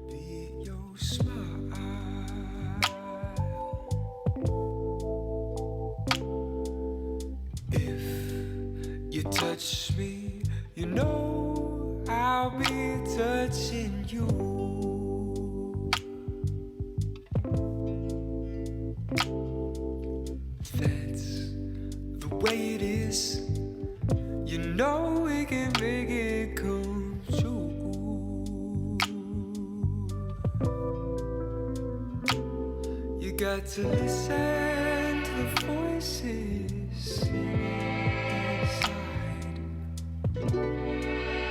be your smile. If you touch me, you know I'll be touching you. That's the way it is. You know we can make it come true. You got to listen to the voices inside.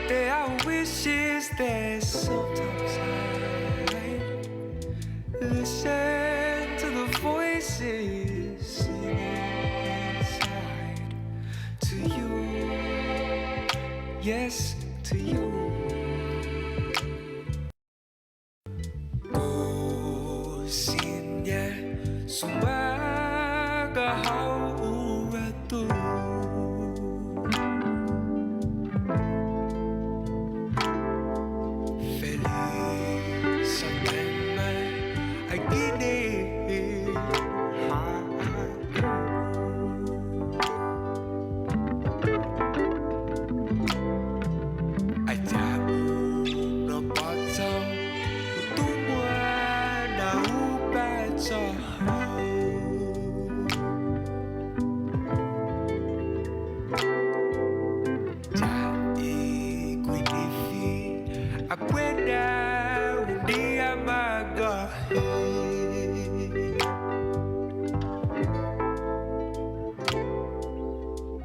There are wishes that sometimes hide. Listen to the voices inside. To you, yes, to you. Gosinnya sumagahauratu. Feliz September agini.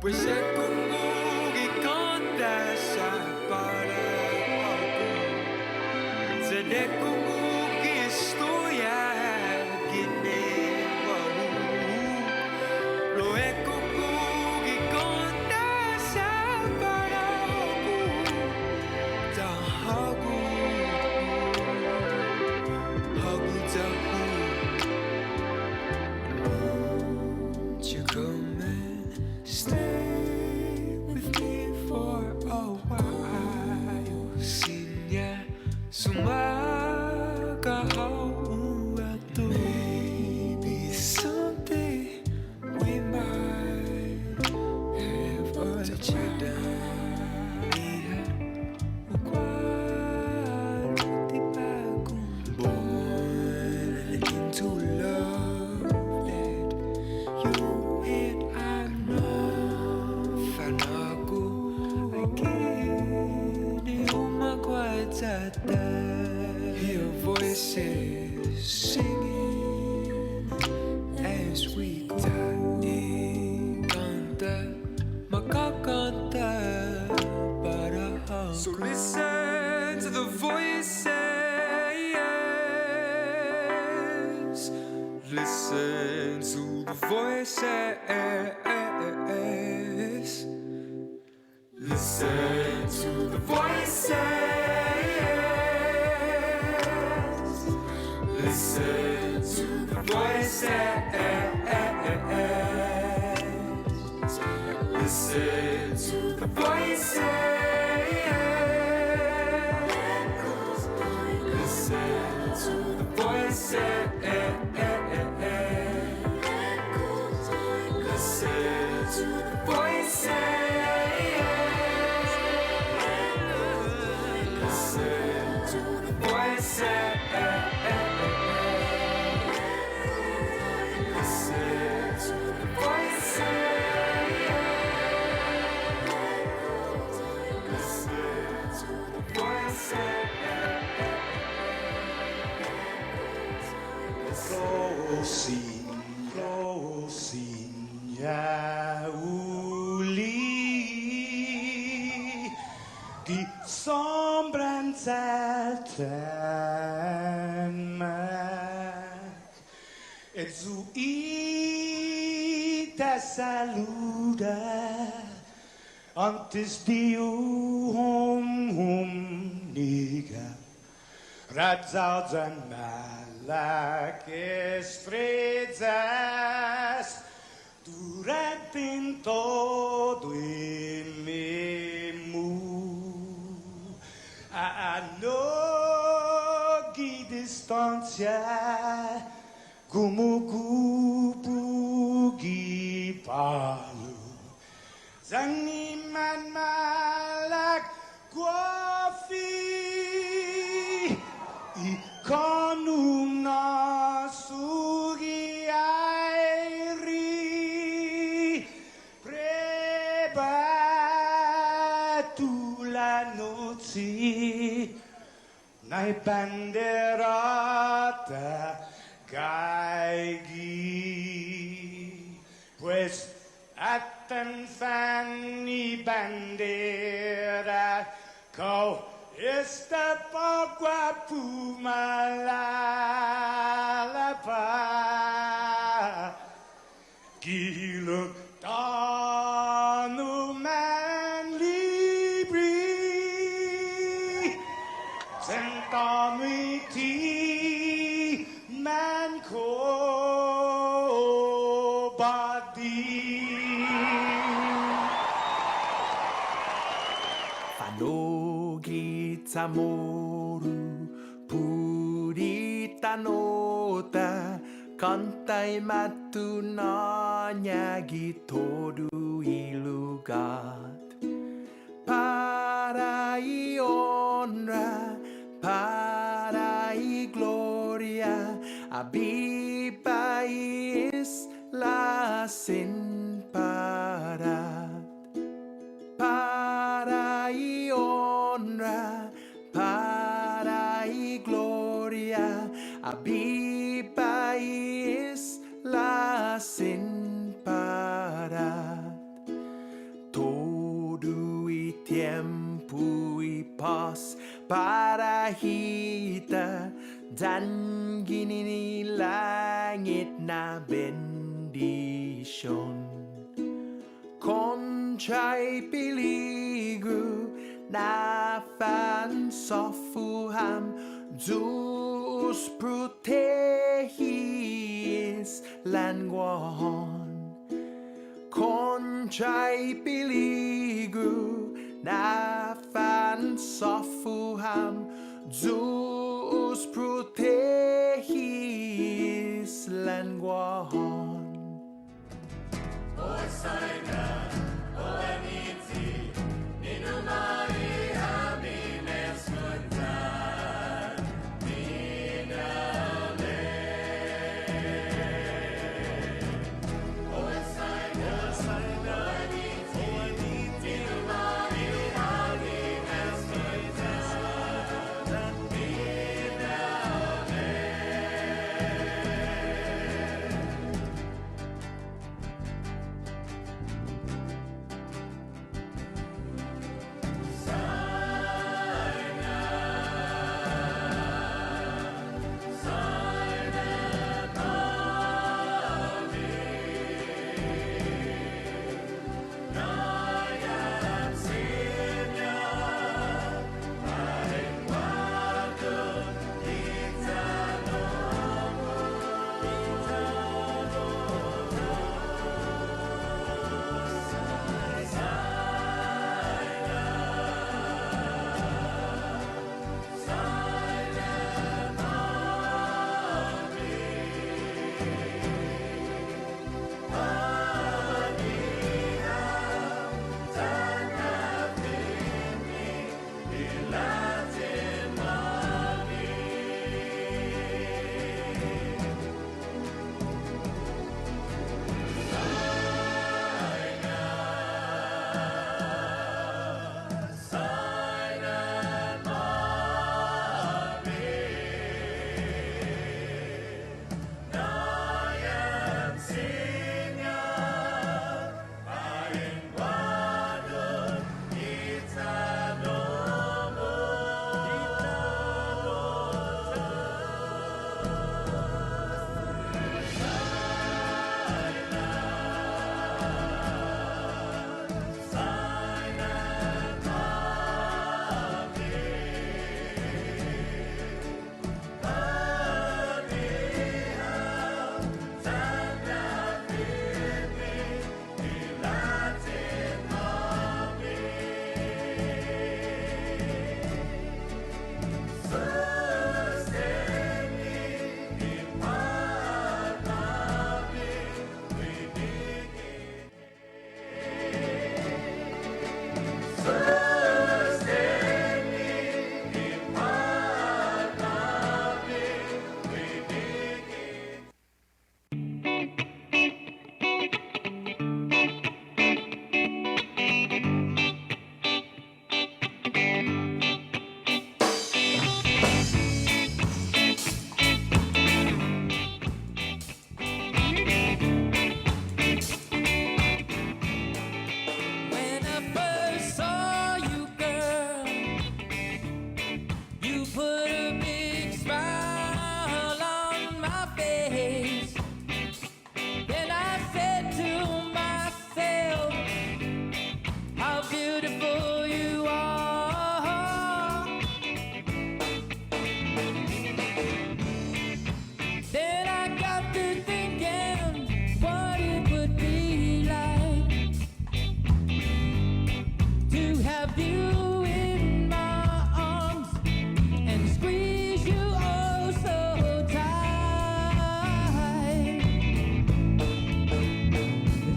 Pues kung ikonda sa para ako, sadek kung istorya ginawa mo. Loe kung ikonda sa para ako, tahago, hago tahu. Won't you come and stay with me for a while? Sinya sumagahauratu. Maybe someday we might have a chance. Quality bagong born into love that you and I know. Fanaku agini umagwatata. Hear voices singing as we kanta, makakanta para ako. So listen to the voices. Listen to the voices. Listen to the voices. Listen to the voices. Listen to the voices. Listen to the voices. Listen to the Rosinha uli di sombranceltemak e zuita saluda antes di niga radzaudzan malak estrezas durante todo el memu. Gumugubugi palu Zaniman malak guafi Ikonum nasugi airi Prebatula noci Nai banderata Gaigi, pues atan fanny bandera, kau esta pagua pumalalapa, giluk tanu man libri, sentamiti man ko body. Fanogita moru purita nota kantai matu nanyagi toru ilugat parai honra parai gloria abibais la sin parat parai honra parai gloria abibais la sin parat todo e tempo e paz para hita dan gini langit na bendition Conchai peligro na fan sofuham Zeus protegis languahon Conchai peligro na fan sofuham Zeus protegis languahon beautiful you are. Then I got to thinking what it would be like to have you in my arms and squeeze you oh so tight.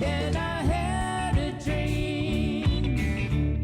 Then I had a dream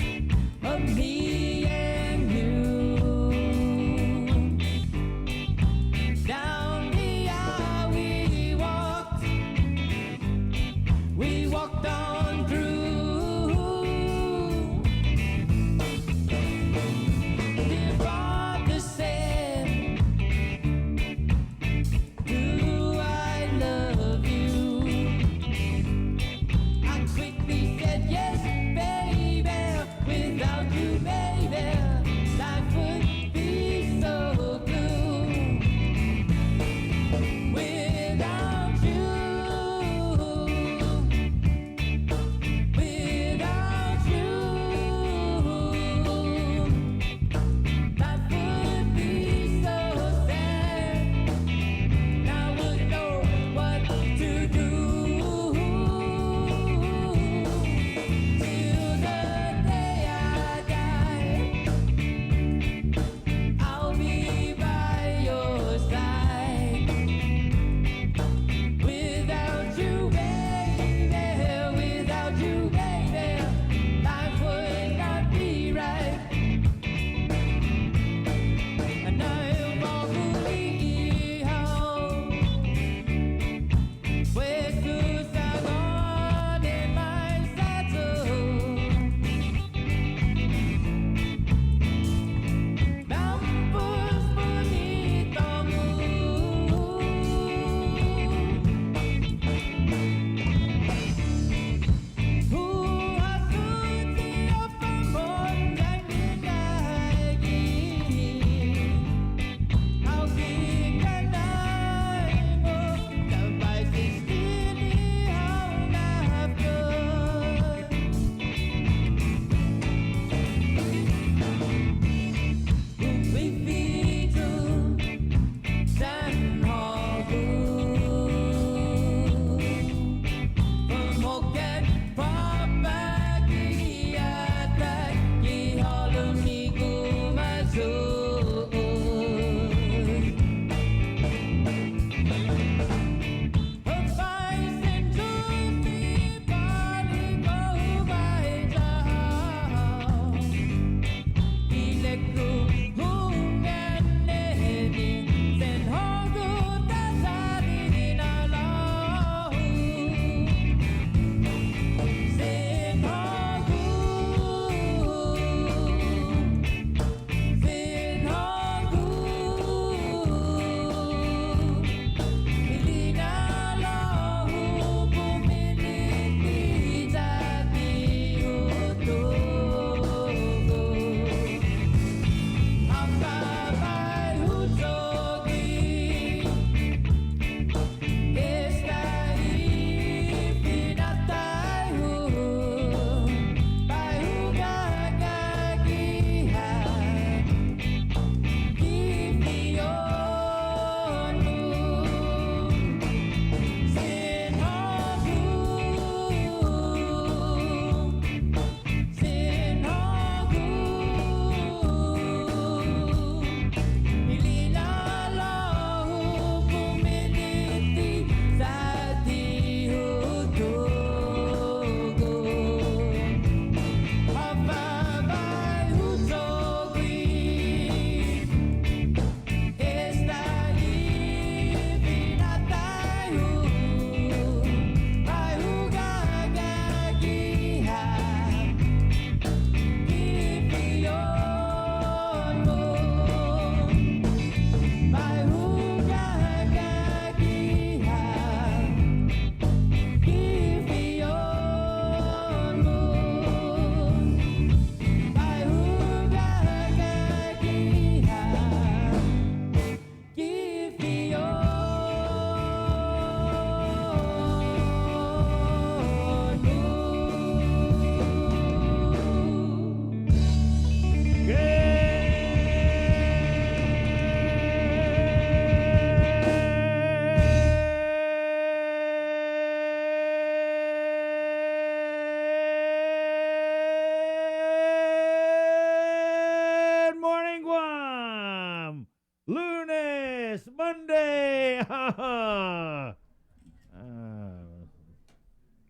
Yes, Monday.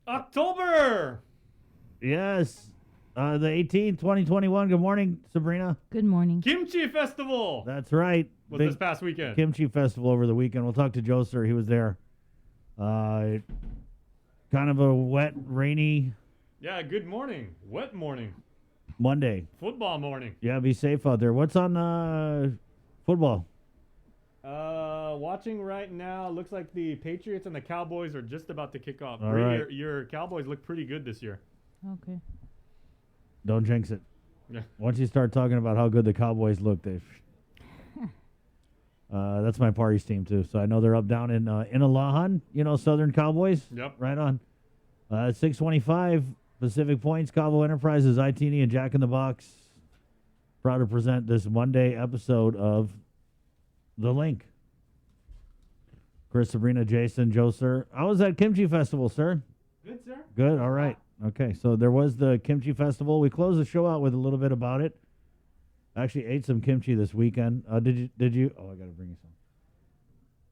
October. Yes, the 18th, 2021. Good morning, Sabrina. Good morning. Kimchi Festival That's right. was Big this past weekend. Kimchi Festival over the weekend. We'll talk to Joe, sir. He was there. Kind of a wet, rainy Yeah, good morning. Wet morning. Monday. Football morning. Yeah, be safe out there. What's on football? Watching right now, looks like the Patriots and the Cowboys are just about to kick off. All Bree, right. your Cowboys look pretty good this year. Okay. Don't jinx it. Yeah. Once you start talking about how good the Cowboys look, they. That's my party's team too. So I know they're up down in Alahan. You know, Southern Cowboys. Yep. Right on. 625 Pacific Points. Cabo Enterprises, ITN, and Jack in the Box. Proud to present this Monday episode of The Link. Chris, Sabrina, Jason, Joe, sir. How was that Kimchi Festival, sir? Good, sir. Good. All right. Okay. So there was the Kimchi Festival. We closed the show out with a little bit about it. Actually ate some kimchi this weekend. Did you? Oh, I got to bring you some.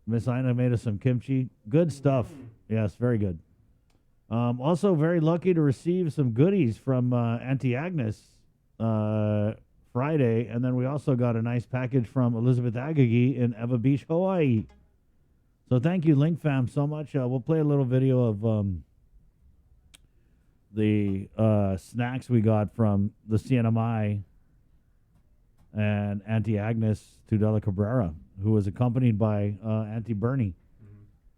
Miss Ina made us some kimchi. Good stuff. Yes, very good. Also very lucky to receive some goodies from Auntie Agnes Friday. And then we also got a nice package from Elizabeth Agagi in Eva Beach, Hawaii. So thank you, Link Fam, so much. We'll play a little video of the snacks we got from the CNMI and Auntie Agnes Tudela Cabrera, who was accompanied by Auntie Bernie.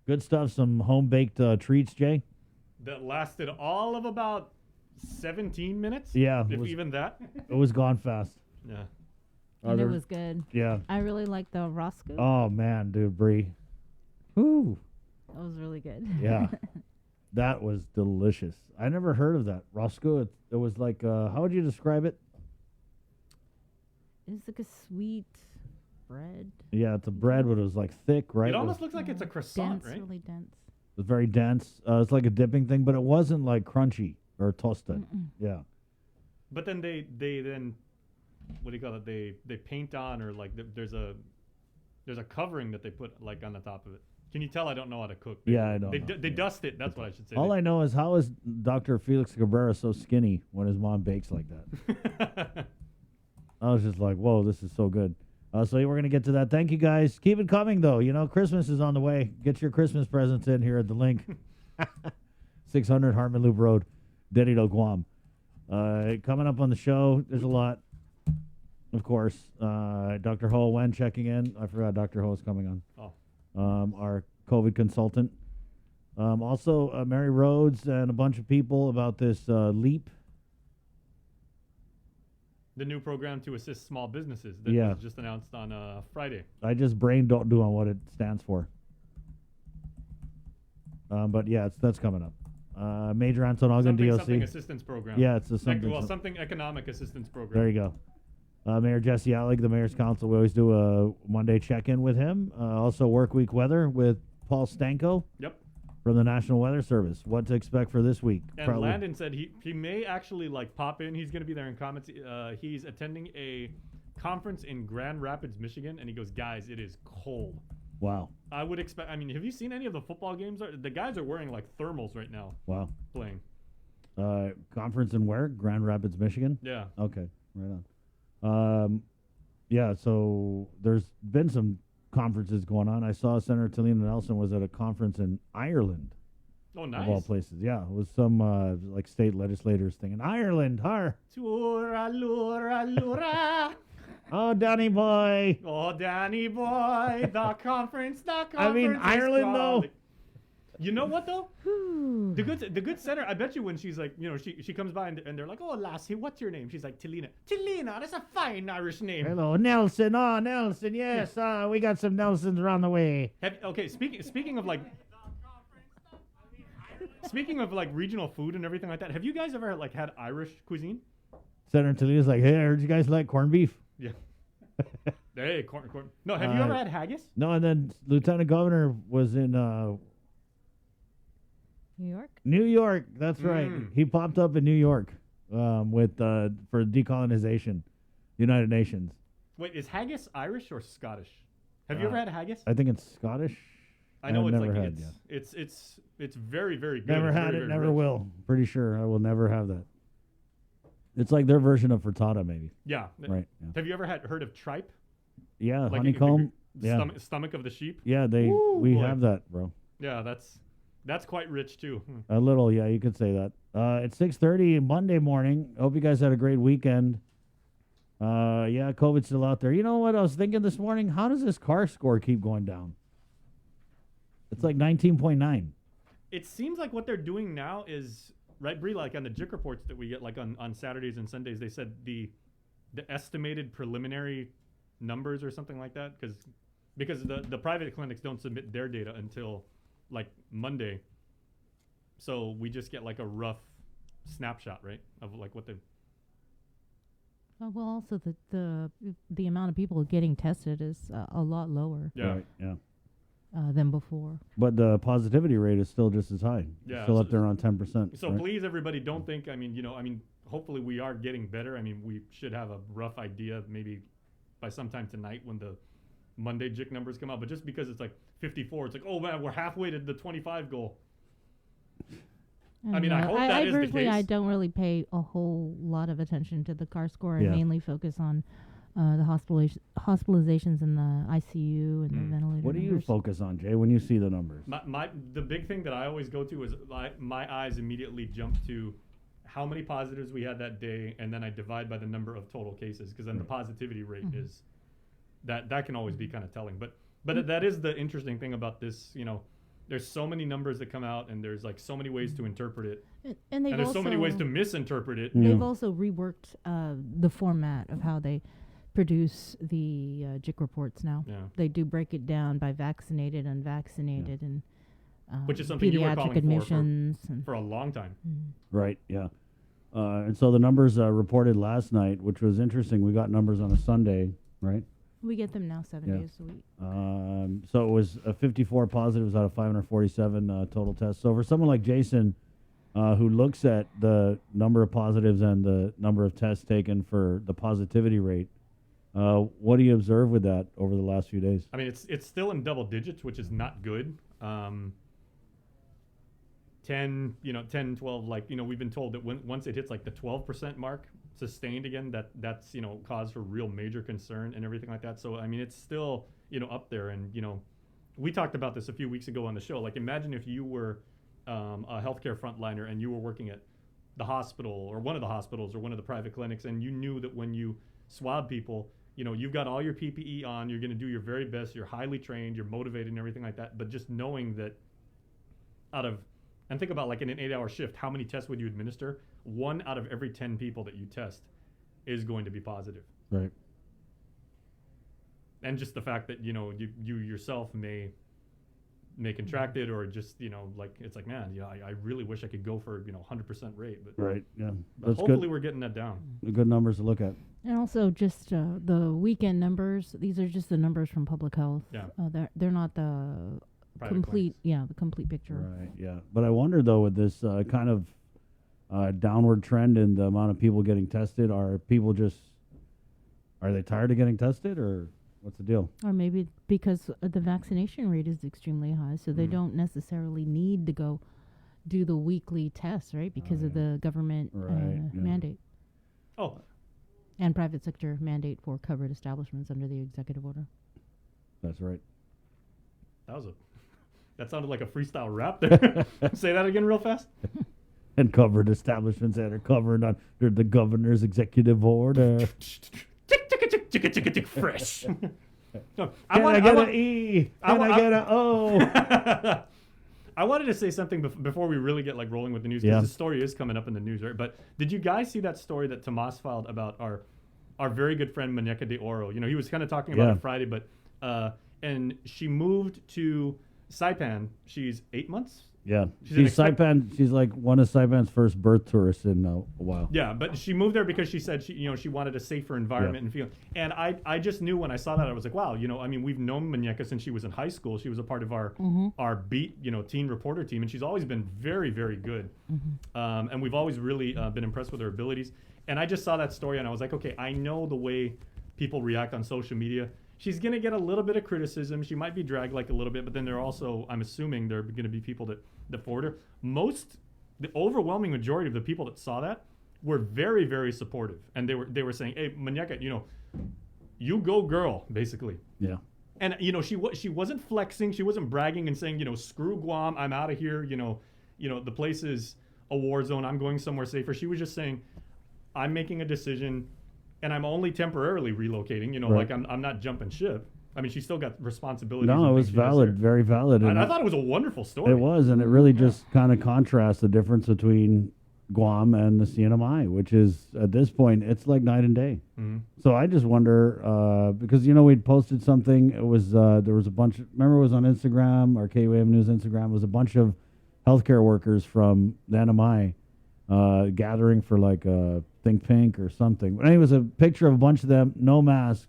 Good stuff. Some home-baked treats, Jay. That lasted all of about 17 minutes. Yeah, If even that. It was gone fast. Yeah. And it there- was good. Yeah. I really like the Roscoe. Oh, man, dude, Bree. Woo. That was really good. Yeah. That was delicious. I never heard of that. Roscoe, it was like, how would you describe it? It's like a sweet bread. Yeah, it's a bread, but it was like thick, right? It It almost was, looks like it's a croissant, dense, right? really dense. it was very dense. It's like a dipping thing, but it wasn't like crunchy or toasted. Yeah. But then they then, what do you call it? They paint on, or like there's a covering that they put like on the top of it. Can you tell I don't know how to cook? Yeah, I don't They, know. they dust it. That's what I should say. All I know is how is Dr. Felix Cabrera so skinny when his mom bakes like that? I was just like, whoa, this is so good. So we're going to get to that. Thank you, guys. Keep it coming, though. You know, Christmas is on the way. Get your Christmas presents in here at the Link. 600 Hartman Loop Road, Dedido, Guam. Coming up on the show, there's a lot. Of course, Dr. Ho Wen checking in. I forgot Dr. Ho is coming on. Oh. Our COVID consultant. Also, Mary Rhodes and a bunch of people about this LEAP. The new program to assist small businesses that Yeah. was just announced on Friday. I just brain don't do on what it stands for. But yeah, that's coming up. Major Antonagan Something DOC. assistance program. Yeah, it's a something. something economic assistance program. There you go. Mayor Jesse Alec, the Mayor's Council. We always do a Monday check-in with him. Also, work week weather with Paul Stanko Yep. from the National Weather Service. What to expect for this week? And Landon said he may actually like pop in. He's going to be there in comments. He's attending a conference in Grand Rapids, Michigan, and he goes, guys, it is cold. Wow. I would expect. I mean, have you seen any of the football games? The guys are wearing like thermals right now Wow. playing. Conference in where? Grand Rapids, Michigan? Yeah. Okay, right on. Yeah, so there's been some conferences going on. I saw Senator Talina Nelson was at a conference in Ireland, Oh, nice. of all places. Yeah, it was some like state legislators thing in Ireland. Har. Tura, lura, lura. Oh, Danny boy. Oh, Danny boy, the conference. I mean, is Ireland, though. calling. You know what though? The good senator. I bet you when she's like, you know, she comes by and they're like, oh, lassie, what's your name? She's like, Talina. Talina, that's a fine Irish name. Hello, Nelson. Oh, Nelson. Yes, we got some Nelsons around the way. Okay, speaking of like. Speaking of like regional food and everything like that, have you guys ever like had Irish cuisine? Senator Talina's like, hey, I heard you guys like corned beef. Yeah. Hey, corn. No, have you ever had haggis? No, and then Lieutenant Governor was in New York? New York. That's right. He popped up in New York with for decolonization, United Nations. Wait, is haggis Irish or Scottish? Have you ever had haggis? I think it's Scottish. I know I've it's never like had, it's very very good. Never It's had very, it, very never rich. will. Pretty sure I will never have that. It's like their version of frittata, maybe. Yeah. Right. Yeah, Have you ever heard of tripe? yeah Like honeycomb. the Yeah. stomach of the sheep. Yeah, Woo, we boy. have that, bro. Yeah, that's quite rich too. A little, yeah, you could say that. It's 6:30 Monday morning. Hope you guys had a great weekend. Yeah, COVID's still out there. You know what I was thinking this morning? How does this car score keep going down? It's like 19.9. It seems like what they're doing now is right, Bree. Like on the JIC reports that we get, like on Saturdays and Sundays, they said the estimated preliminary numbers or something like that, because the private clinics don't submit their data until like Monday, so we just get like a rough snapshot, right, of like what the Well, also the amount of people getting tested is a lot lower yeah. Right, yeah. than before. But the positivity rate is still just as high. It's Yeah, still so- up there around 10%. So right? please, everybody, don't think. I mean, hopefully we are getting better. I mean, we should have a rough idea maybe by sometime tonight when the Monday JIC numbers come out. But just because it's like 54, it's like, oh man, we're halfway to the 25 goal. I mean, I hope that is the personally, I case. don't really pay a whole lot of attention to the CAR score. I Yeah. mainly focus on the hospitalizations in the ICU and the ventilator What do you numbers. focus on, Jay, when you see the numbers? The big thing that I always go to is my eyes immediately jump to how many positives we had that day, and then I divide by the number of total cases, because then the positivity rate is that can always be kind of telling. But that is the interesting thing about this. There's so many numbers that come out, and there's like so many ways to interpret it, And they've and there's also, so many ways to misinterpret it. Yeah. They've also reworked the format of how they produce the JIC reports now. Yeah. They do break it down by vaccinated, unvaccinated, and Which is something you were pediatric calling for admissions. and For a long time. Right, yeah. And so the numbers reported last night, which was interesting. We got numbers on a Sunday, right? we get them now 7 Yeah. days a week. So it was 54 positives out of 547 total tests. So for someone like Jason, who looks at the number of positives and the number of tests taken for the positivity rate, what do you observe with that over the last few days? I mean, it's still in double digits, which is not good. 10, 12, like, we've been told that once it hits like the 12% mark, sustained again, that's cause for real major concern and everything like that. So, I mean, it's still, up there. And, we talked about this a few weeks ago on the show. Like, imagine if you were a healthcare frontliner and you were working at the hospital or one of the hospitals or one of the private clinics, and you knew that when you swab people, you've got all your PPE on, you're going to do your very best, you're highly trained, you're motivated and everything like that. But just knowing that and think about, like, in an 8-hour shift, how many tests would you administer? 1 out of every 10 people that you test is going to be positive. Right. And just the fact that, you yourself may contract it, or just, like, it's like, man, I really wish I could go for, 100% rate. But, Right, yeah. but That's hopefully good. we're getting that down. Good numbers to look at. And also just the weekend numbers. These are just the numbers from public health. Yeah. They're not the Private complete. clinics. Yeah, the complete picture. Right, yeah. But I wonder, though, with this kind of downward trend in the amount of people getting tested, are they tired of getting tested, or what's the deal? Or maybe because the vaccination rate is extremely high, so they don't necessarily need to go do the weekly tests, right? Because of the government Right, yeah. mandate Oh, and private sector mandate for covered establishments under the executive order. That's right. that sounded like a freestyle rap there. Say that again real fast. And covered establishments that are covered under the governor's executive order. Fresh. No, Can I get an E? Can I get an O? I wanted to say something before we really get like rolling with the news, because Yeah. the story is coming up in the news, right? But did you guys see that story that Tomas filed about our very good friend Muñeca de Oro? He was kind of talking about Yeah. it Friday, but and she moved to Saipan. She's 8 months. Yeah. She's an She's Saipan. She's like one of Saipan's first birth tourists in a while. Yeah, but she moved there because she said she wanted a safer environment and feel. And I just knew when I saw that, I was like, wow, I mean, we've known Muñeca since she was in high school. She was a part of our beat, teen reporter team, and she's always been very, very good. And we've always really been impressed with her abilities. And I just saw that story, and I was like, okay, I know the way people react on social media. she's gonna get a little bit of criticism. She might be dragged like a little bit, but then there are also, I'm assuming, there are gonna be people that forward her. The overwhelming majority of the people that saw that were very, very supportive, and they were saying, "Hey, Muñeca, you go, girl," basically. Yeah. And she wasn't flexing, she wasn't bragging and saying, screw Guam, I'm out of here. The place is a war zone. I'm going somewhere safer. She was just saying, I'm making a decision, and I'm only temporarily relocating. Right. Like I'm not jumping ship. I mean, she's still got responsibilities. No, and it was things she does valid, there. very valid. And and I thought it was a wonderful story. it was, and it really just kind of contrasts the difference between Guam and the CNMI, which is at this point it's like night and day. Mhm. So I just wonder because we'd posted something. It was there was a bunch. Remember, it was on Instagram, or KUAM News Instagram. It was a bunch of healthcare workers from the NMI gathering for like a Think Pink or something. But anyway, it was a picture of a bunch of them, no mask.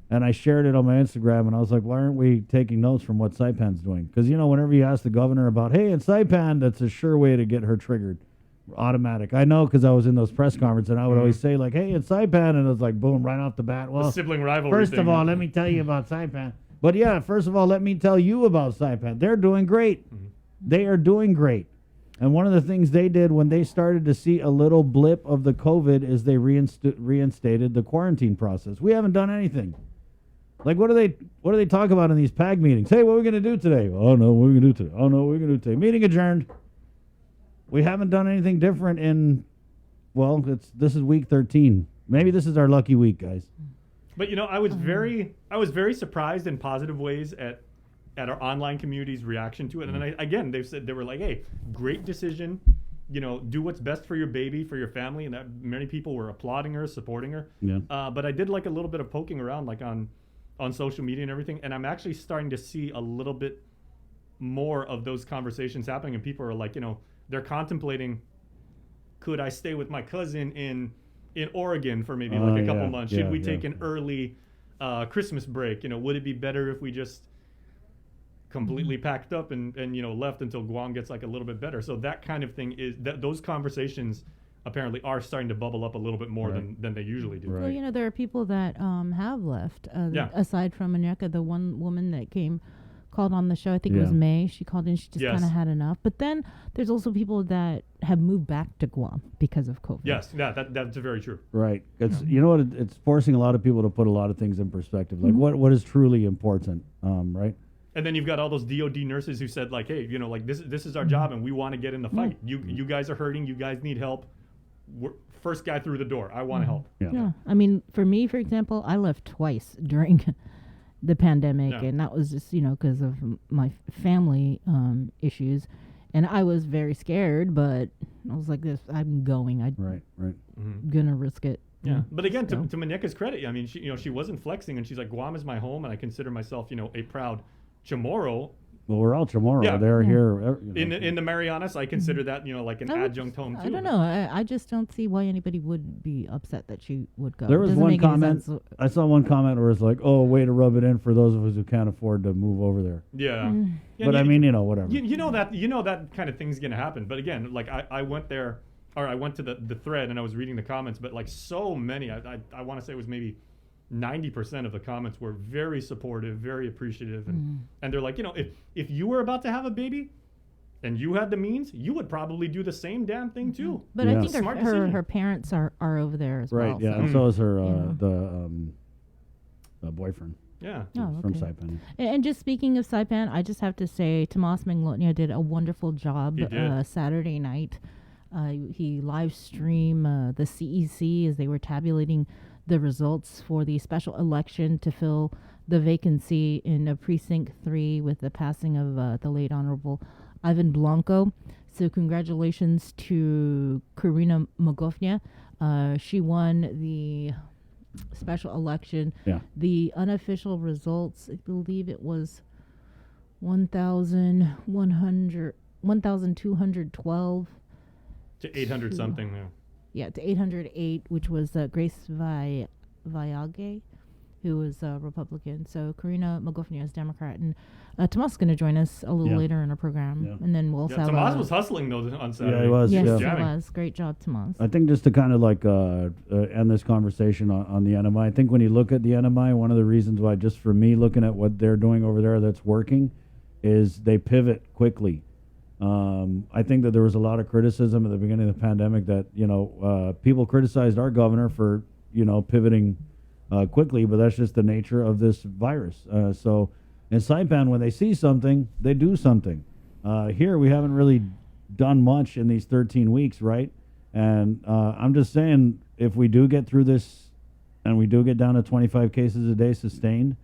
And I shared it on my Instagram, and I was like, why aren't we taking notes from what Saipan's doing? Because, whenever you ask the governor about, hey, in Saipan, that's a sure way to get her triggered. Automatic. I know, because I was in those press conferences, and I would always say, like, hey, in Saipan, and it was like, boom, right off the bat. The Well, sibling rivalry. first of all, let me tell you about Saipan. But yeah, first of all, let me tell you about Saipan. They're doing great. They are doing great. And one of the things they did when they started to see a little blip of the COVID is they reinstated the quarantine process. We haven't done anything. Like, what do they talk about in these PAG meetings? Hey, what are we going to do today? Oh, no, what are we going to do today? Oh, no, what are we going to do today? Meeting adjourned. We haven't done anything different this is week 13. Maybe this is our lucky week, guys. But I was very surprised in positive ways at our online community's reaction to it. And then they were like, hey, great decision. Do what's best for your baby, for your family, and that many people were applauding her, supporting her. Yeah. But I did like a little bit of poking around, like on social media and everything, and I'm actually starting to see a little bit more of those conversations happening, and people are like, they're contemplating, could I stay with my cousin in Oregon for maybe like a couple months? Should we take an early Christmas break? Would it be better if we just completely packed up and left until Guam gets like a little bit better? So that kind of thing is that those conversations apparently are starting to bubble up a little bit more than they usually do. Right. Well, there are people that have left. Yeah. Aside from Muñeca, the one woman that called on the show, I think it was Yeah. May. She called in. She just Yes. kind of had enough. But then there's also people that have moved back to Guam because of COVID. Yes, that's very true. Right. It's it's forcing a lot of people to put a lot of things in perspective. Like what is truly important, right? And then you've got all those DOD nurses who said like, hey, like this is our job and we want to get in the fight. You guys are hurting. You guys need help. We're first guy through the door. I want to help. Yeah. I mean, for me, for example, I left twice during the pandemic, Yeah. and that was just, because of my family issues. And I was very scared, but I was like, I'm going. I'm Right. going to risk it. Yeah. But again, So- to Muñeca's credit, I mean, she wasn't flexing, and she's like, Guam is my home, and I consider myself, a proud Chamorro. Well, we're all Chamorro. Yeah. They're Yeah. here. In the Marianas, I consider that, like an I would- adjunct home too. I don't know. I just don't see why anybody would be upset that she would go. There It was doesn't one make any comment. sense. I saw one comment where it's like, "Oh, way to rub it in for those of us who can't afford to move over there." Yeah. Yeah, But I mean, whatever. You know that kind of thing's gonna happen. But again, like I went there, or I went to the thread and I was reading the comments, but like so many, I want to say it was maybe 90% of the comments were very supportive, very appreciative, and they're like, if you were about to have a baby and you had the means, you would probably do the same damn thing too. But Yeah. I think Smart her decision. her parents are over there as Right. well. Yeah. so- And so is her Yeah. the boyfriend Yeah. Oh, from okay. Saipan. And just speaking of Saipan, I just have to say Tomas Manglotnia did a wonderful job He did. Saturday night. He live streamed the CEC as they were tabulating the results for the special election to fill the vacancy in Precinct 3 with the passing of the late Honorable Ivan Blanco. So congratulations to Karina Magofnia. She won the special election. Yeah. The unofficial results, I believe it was 1,212. To 800 something. Yeah. Yeah, to 808, which was Grace Viage, who is a Republican. So Karina McGuffney is Democrat, and Tomas is going to join us a little Yeah. later in our program, Yeah. and then we'll also Yeah, have Tomas was hustling though on Saturday. he was, yes, yeah. he Jamming. was. Great job, Tomas. I think just to kind of like end this conversation on the NMI, I think when you look at the NMI, one of the reasons why, just for me looking at what they're doing over there that's working, is they pivot quickly. I think that there was a lot of criticism at the beginning of the pandemic that, people criticized our governor for, pivoting quickly, but that's just the nature of this virus. So in Saipan, when they see something, they do something. Here, we haven't really done much in these 13 weeks, right? And I'm just saying, if we do get through this and we do get down to 25 cases a day sustained,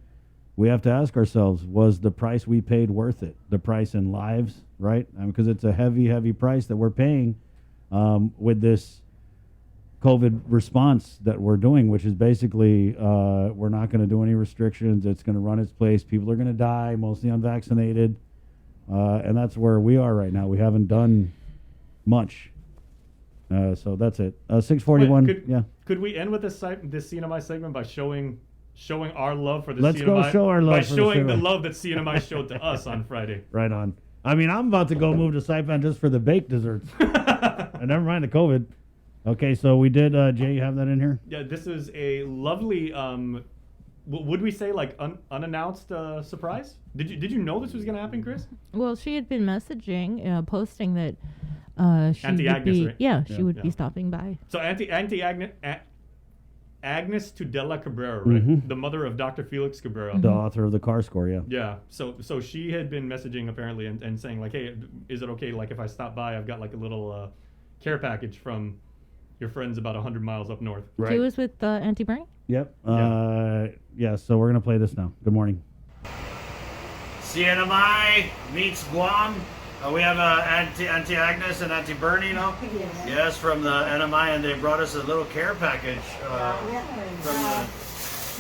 we have to ask ourselves, was the price we paid worth it? The price in lives, right? Because it's a heavy, heavy price that we're paying with this COVID response that we're doing, which is basically we're not going to do any restrictions. It's going to run its place. People are going to die, mostly unvaccinated. And that's where we are right now. We haven't done much. So that's it. 641. Wait, Yeah. Could we end with this CNMI segment by showing our love for the Let's CNMI? go show our love by for the showing the CNMI. love that CNMI showed to us on Friday. Right on. I mean, I'm about to go move to Saipan just for the baked desserts. And never mind the COVID. Okay, so we did, Jay, you have that in here? Yeah, this is a lovely, would we say like unannounced surprise? Did you know this was going to happen, Chris? Well, she had been messaging, posting that she Auntie would Agnes, be, right? yeah, she Yeah. would Yeah. be stopping by. So Auntie Agnes Tudela Cabrera, right? Mhm. The mother of Dr. Felix Cabrera. The author of the car score, yeah. Yeah, so she had been messaging apparently and saying like, hey, is it okay like if I stop by? I've got like a little care package from your friends about 100 miles up north. She was with Auntie Bernie? Yep. Yeah, so we're going to play this now. Good morning. CNMI meets Guam. We have Auntie Agnes and Auntie Bernie, Yes, from the NMI, and they brought us a little care package.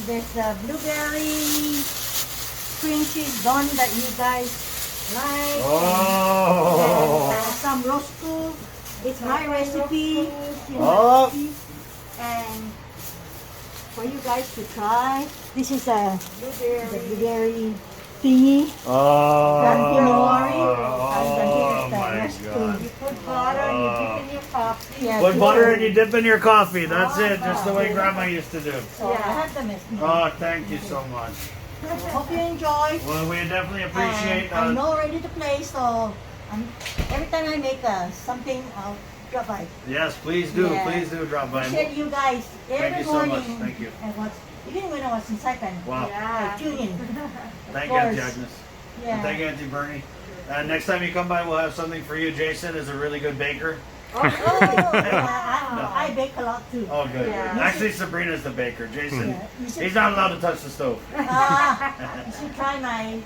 There's the blueberry cream cheese bun that you guys like. Oh! And, some roscoe. It's my recipe. Oh. And for you guys to try, this is a blueberry thingy. Oh my God. You put butter, you dip in your coffee. Yeah, Put butter and you dip in your coffee. That's it, just the way Grandma used to do. So I have them. Oh, thank you so much. Hope you enjoy. Well, we definitely appreciate I'm not ready to play, so every time I make something, I'll drop by. Yes, please do. Yeah. Please do drop by. Appreciate you guys Thank every you so morning. much. Thank you. Even when I was in Saipan. Wow. Yeah. Tune in. Thank Of you, Auntie course. Agnes. Yeah. And thank you, Auntie Bernie. Next time you come by, we'll have something for you. Jason is a really good baker. I bake a lot too. Oh, good. Yeah. Actually, Sabrina's the baker. Jason, Yeah. You should, he's not allowed to touch the stove. you should try my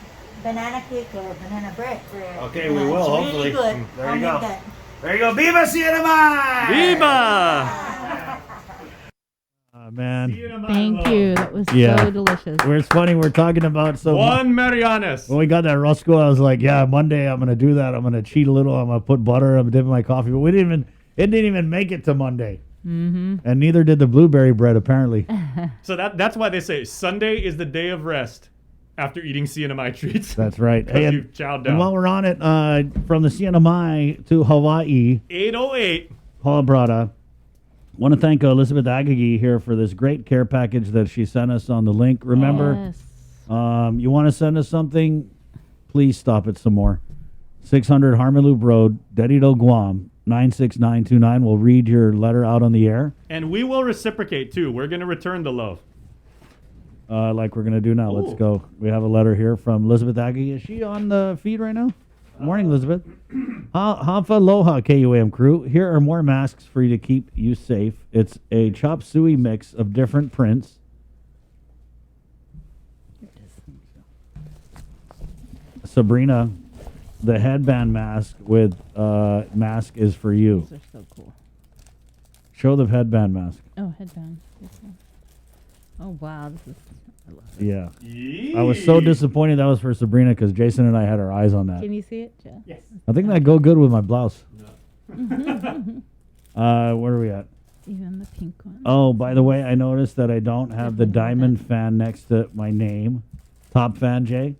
banana cake or banana bread. Okay, we Yeah, will, it's hopefully. Really good. There I'll you make go. that. There you go. Viva CNMI! Viva! Man. Thank you. That was Yeah. so delicious. It's funny, we're talking about, so One Marianas. when we got that Roscoe, I was like, yeah, Monday I'm going to do that. I'm going to cheat a little. I'm going to put butter. I'm dipping my coffee. But it didn't even make it to Monday. Mm-hmm. And neither did the blueberry bread, apparently. So that's why they say Sunday is the day of rest after eating CNMI treats. That's right. Because Hey, you've chowed and down. while we're on it, from the CNMI to Hawaii, 808. Paula Brada, want to thank Elizabeth Agagi here for this great care package that she sent us on the link. Remember, Yes. you want to send us something, please stop it some more. 600 Harmon Loop Road, Dedido, Guam, 96929. We'll read your letter out on the air, And we will reciprocate too. We're going to return the love. like we're going to do now. Let's Ooh. go. We have a letter here from Elizabeth Agagi. Is she on the feed right now? Morning, Elizabeth. Hanfa Aloha, KUAM crew. Here are more masks for you to keep you safe. It's a chop suey mix of different prints. Sabrina, the headband mask with mask is for you. Those are so cool. Show the headband mask. Oh, headband. This one. Oh, wow. This is. I love it. Yeah. I was so disappointed that was for Sabrina because Jason and I had our eyes on that. Can you see it, Jeff? Yes. I think that'd go good with my blouse. Where are we at? Even the pink one. Oh, by the way, I noticed that I don't have the diamond fan next to my name. Top fan, Jay.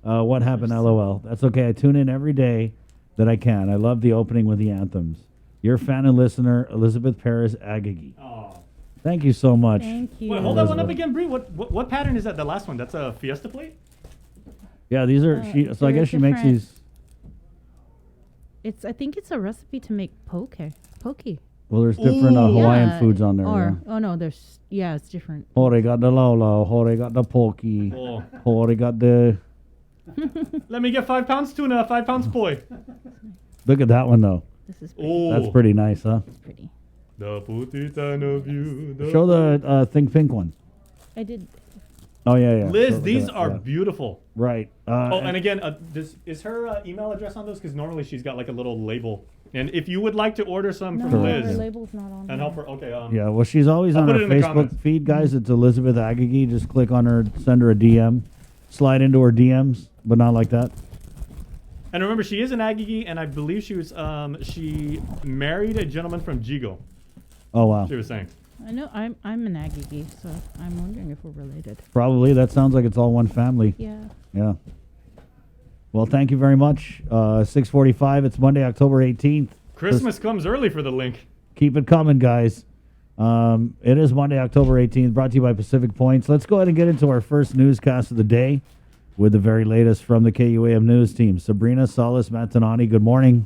What happened, LOL? That's okay. I tune in every day that I can. I love the opening with the anthems. Your fan and listener, Elizabeth Paris Agagi. Oh. Thank you so much. Thank you. Wait, hold that one up again, Bree. What pattern is that? The last one? That's a Fiesta plate? Yeah, these are. So I they're guess she makes different. these. I think it's a recipe to make poke. Well, there's different Hawaiian Yeah, foods on there. Or Yeah. oh no, it's different. Hore got the lolo. Hore got the pokey. Oh. Hore got the. Let me get 5 pounds tuna, 5 pounds poi. Look at that one though. This is pretty. Oh. That's pretty nice, huh? pretty. The Putitan of you. Show the think pink one. I did. Oh yeah. Liz, So, these yeah, are yeah. beautiful. Right. Oh, and again, this is her email address on those? Because normally she's got like a little label. And if you would like to order some No, from her Liz label's not on. and here. help her, okay. Yeah, well, she's always I'll on put our it in the Facebook comments. feed, guys. It's Elizabeth Agagi. Just click on her, send her a DM, slide into her DMs, but not like that. And remember, she is an Aggie, and I believe she married a gentleman from Jigo. Oh wow, She was saying. I know. I'm an Aggie, so I'm wondering if we're related. probably that sounds like it's all one family. Yeah. Yeah. Well, thank you very much. 6:45. It's Monday, October 18th. Christmas comes early for the link. Keep it coming, guys. It is Monday, October 18th, brought to you by Pacific Points. Let's go ahead and get into our first newscast of the day with the very latest from the KUAM news team. Sabrina Salas Matanani, good morning.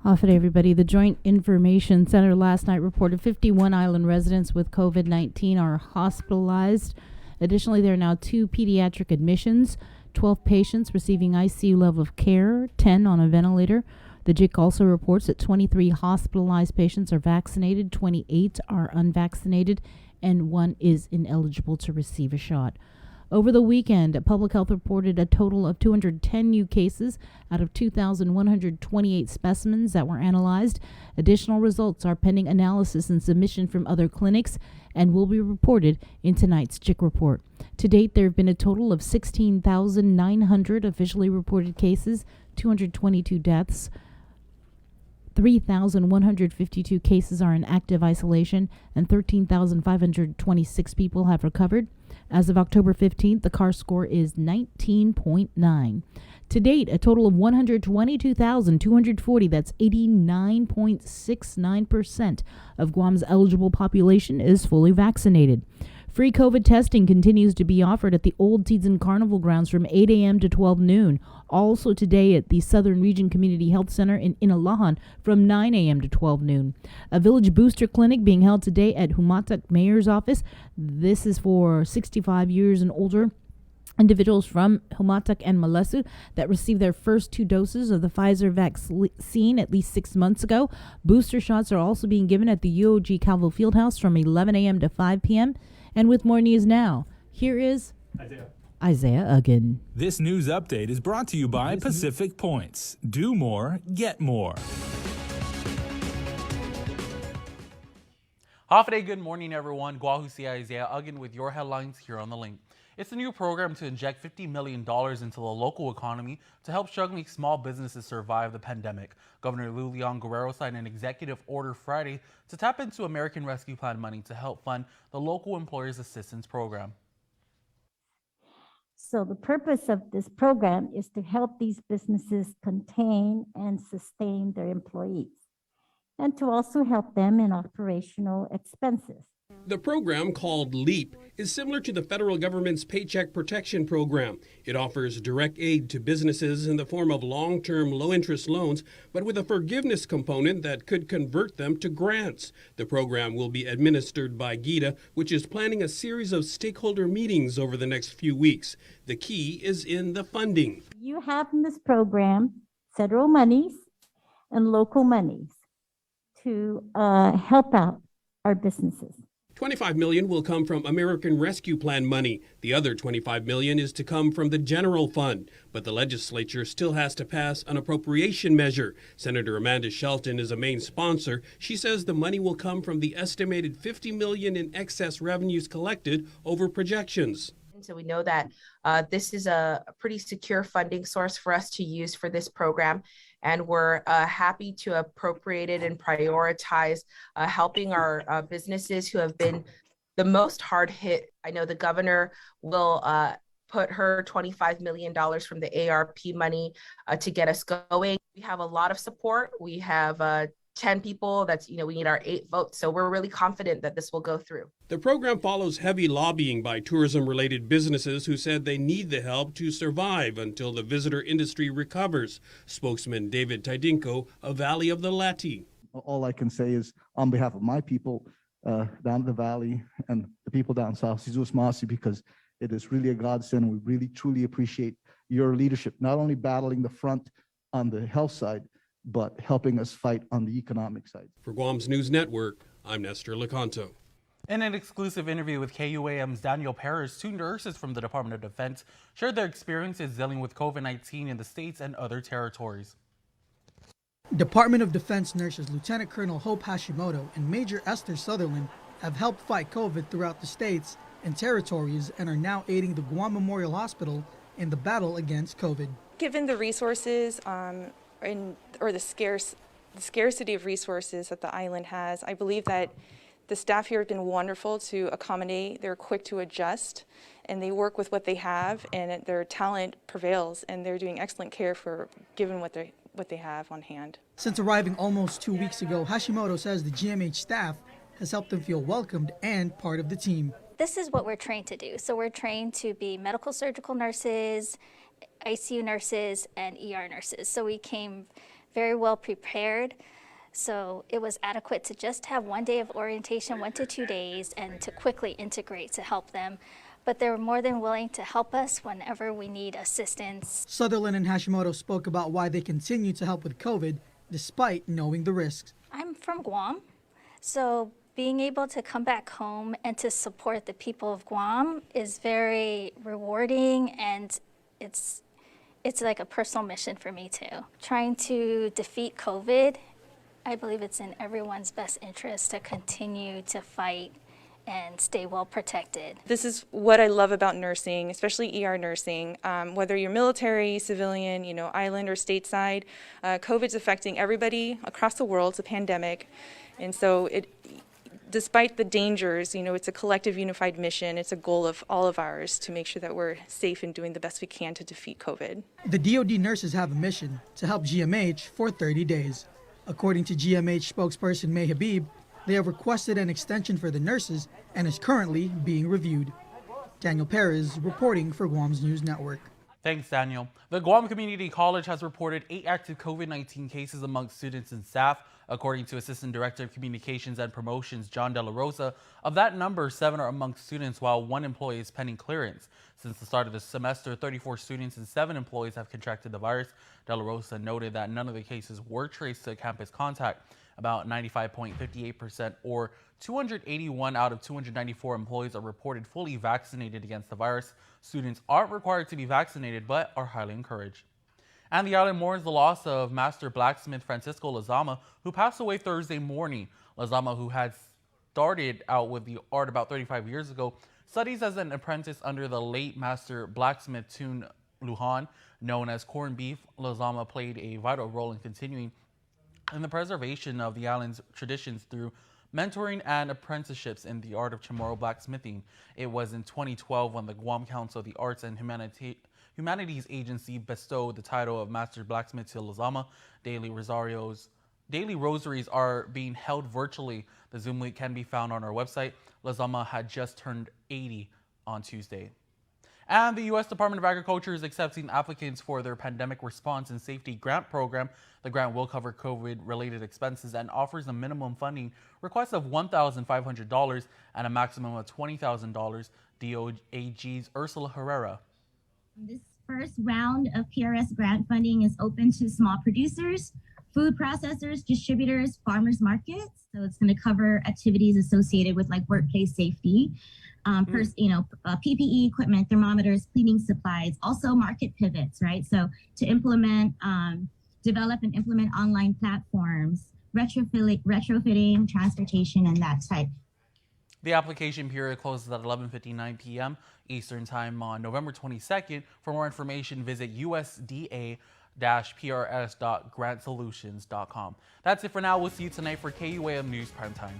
Off it, everybody. The Joint Information Center last night reported 51 island residents with COVID-19 are hospitalized. Additionally, there are now 2 pediatric admissions, 12 patients receiving ICU level of care, 10 on a ventilator. The JIC also reports that 23 hospitalized patients are vaccinated, 28 are unvaccinated, and 1 is ineligible to receive a shot. Over the weekend, Public Health reported a total of 210 new cases out of 2,128 specimens that were analyzed. Additional results are pending analysis and submission from other clinics and will be reported in tonight's JIC report. To date, there have been a total of 16,900 officially reported cases, 222 deaths. 3,152 cases are in active isolation, and 13,526 people have recovered. As of October 15th, the CAR score is 19.9. To date, a total of 122,240, that's 89.69% of Guam's eligible population is fully vaccinated. Free COVID testing continues to be offered at the Old Tidsin Carnival grounds from 8 a.m. to 12 noon. Also today at the Southern Region Community Health Center in Inalahan from 9 a.m. to 12 noon. A village booster clinic being held today at Humatak Mayor's office. This is for 65 years and older individuals from Humatak and Malesu that received their first 2 doses of the Pfizer vaccine at least 6 months ago. Booster shots are also being given at the UOG Calvo Fieldhouse from 11 a.m. to 5 p.m. And with more news now, here is Isaiah Uggan. This news update is brought to you by Pacific Points. Do more, get more. Hafa good morning, everyone. Guahusi Isaiah Uggan with your headlines here on the link. It's a new program to inject $50 million into the local economy to help struggling small businesses survive the pandemic. Governor Lou Leon Guerrero signed an executive order Friday to tap into American Rescue Plan money to help fund the local employers assistance program. So the purpose of this program is to help these businesses contain and sustain their employees, and to also help them in operational expenses. The program, called LEAP, is similar to the federal government's Paycheck Protection Program. It offers direct aid to businesses in the form of long-term, low-interest loans, but with a forgiveness component that could convert them to grants. The program will be administered by GIDA, which is planning a series of stakeholder meetings over the next few weeks. The key is in the funding. You have in this program federal monies and local monies to help out our businesses. $25 million will come from American Rescue Plan money. The other $25 million is to come from the general fund. But the legislature still has to pass an appropriation measure. Senator Amanda Shelton is a main sponsor. She says the money will come from the estimated $50 million in excess revenues collected over projections. So we know that this is a pretty secure funding source for us to use for this program. and we're happy to appropriate it and prioritize helping our businesses who have been the most hard hit. I know the governor will put her $25 million from the ARP money to get us going. We have a lot of support. We have 10 people. That's, we need our 8 votes. So we're really confident that this will go through. The program follows heavy lobbying by tourism-related businesses who said they need the help to survive until the visitor industry recovers. Spokesman David Tidinko of Valley of the Lati. All I can say is on behalf of my people down the valley and the people down south, Jesus Masi, because it is really a godsend. We really, truly appreciate your leadership, not only battling the front on the health side, but helping us fight on the economic side. For Guam's News Network, I'm Nestor Lecanto. In an exclusive interview with KUAM's Daniel Perez, 2 nurses from the Department of Defense shared their experiences dealing with COVID-19 in the states and other territories. Department of Defense nurses Lieutenant Colonel Hope Hashimoto and Major Esther Sutherland have helped fight COVID throughout the states and territories and are now aiding the Guam Memorial Hospital in the battle against COVID. Given the resources or the scarcity of resources that the island has, I believe that the staff here have been wonderful to accommodate. They're quick to adjust, and they work with what they have, and their talent prevails, and they're doing excellent care for given what they have on hand. Since arriving almost 2 weeks ago, Hashimoto says the GMH staff has helped them feel welcomed and part of the team. This is what we're trained to do. So we're trained to be medical surgical nurses, ICU nurses, and ER nurses. So we came very well prepared. So it was adequate to just have 1 day of orientation, 1 to 2 days, and to quickly integrate to help them. But they were more than willing to help us whenever we need assistance. Sutherland and Hashimoto spoke about why they continue to help with COVID despite knowing the risks. I'm from Guam, so being able to come back home and to support the people of Guam is very rewarding, and it's like a personal mission for me too. Trying to defeat COVID, I believe it's in everyone's best interest to continue to fight and stay well protected. This is what I love about nursing, especially ER nursing. Whether you're military, civilian, island or stateside, COVID's affecting everybody across the world. It's a pandemic. And so despite the dangers, it's a collective unified mission. It's a goal of all of ours to make sure that we're safe and doing the best we can to defeat COVID. The DoD nurses have a mission to help GMH for 30 days. According to GMH spokesperson May Habib, they have requested an extension for the nurses and is currently being reviewed. Daniel Perez reporting for Guam's News Network. Thanks, Daniel. The Guam Community College has reported 8 active COVID-19 cases among students and staff, according to Assistant Director of Communications and Promotions John De La Rosa. Of that number, 7 are among students, while 1 employee is pending clearance. Since the start of the semester, 34 students and 7 employees have contracted the virus. De La Rosa noted that none of the cases were traced to a campus contact. About 95.58% or 281 out of 294 employees are reported fully vaccinated against the virus. Students aren't required to be vaccinated but are highly encouraged. And the island mourns the loss of master blacksmith Francisco Lazama, who passed away Thursday morning. Lazama, who had started out with the art about 35 years ago, studies as an apprentice under the late master blacksmith Tun Lujan. Known as Corned Beef, Lazama played a vital role in continuing in the preservation of the island's traditions through mentoring and apprenticeships in the art of Chamorro blacksmithing. It was in 2012 when the Guam Council of the Arts and Humanities Agency bestowed the title of Master Blacksmith to Lazama. Daily rosaries are being held virtually. The Zoom link can be found on our website. Lazama had just turned 80 on Tuesday. And the U.S. Department of Agriculture is accepting applicants for their Pandemic Response and Safety Grant Program. The grant will cover COVID-related expenses and offers a minimum funding request of $1,500 and a maximum of $20,000. DOAG's Ursula Herrera. This first round of PRS grant funding is open to small producers, food processors, distributors, farmers markets. So it's going to cover activities associated with like workplace safety. PPE equipment, thermometers, cleaning supplies, also market pivots, right? So to develop and implement online platforms, retrofitting, transportation, and that type. The application period closes at 11:59 p.m. Eastern Time on November 22nd. For more information, visit usda.gov prs.grantsolutions.com. That's it for now. We'll see you tonight for KUAM News Primetime.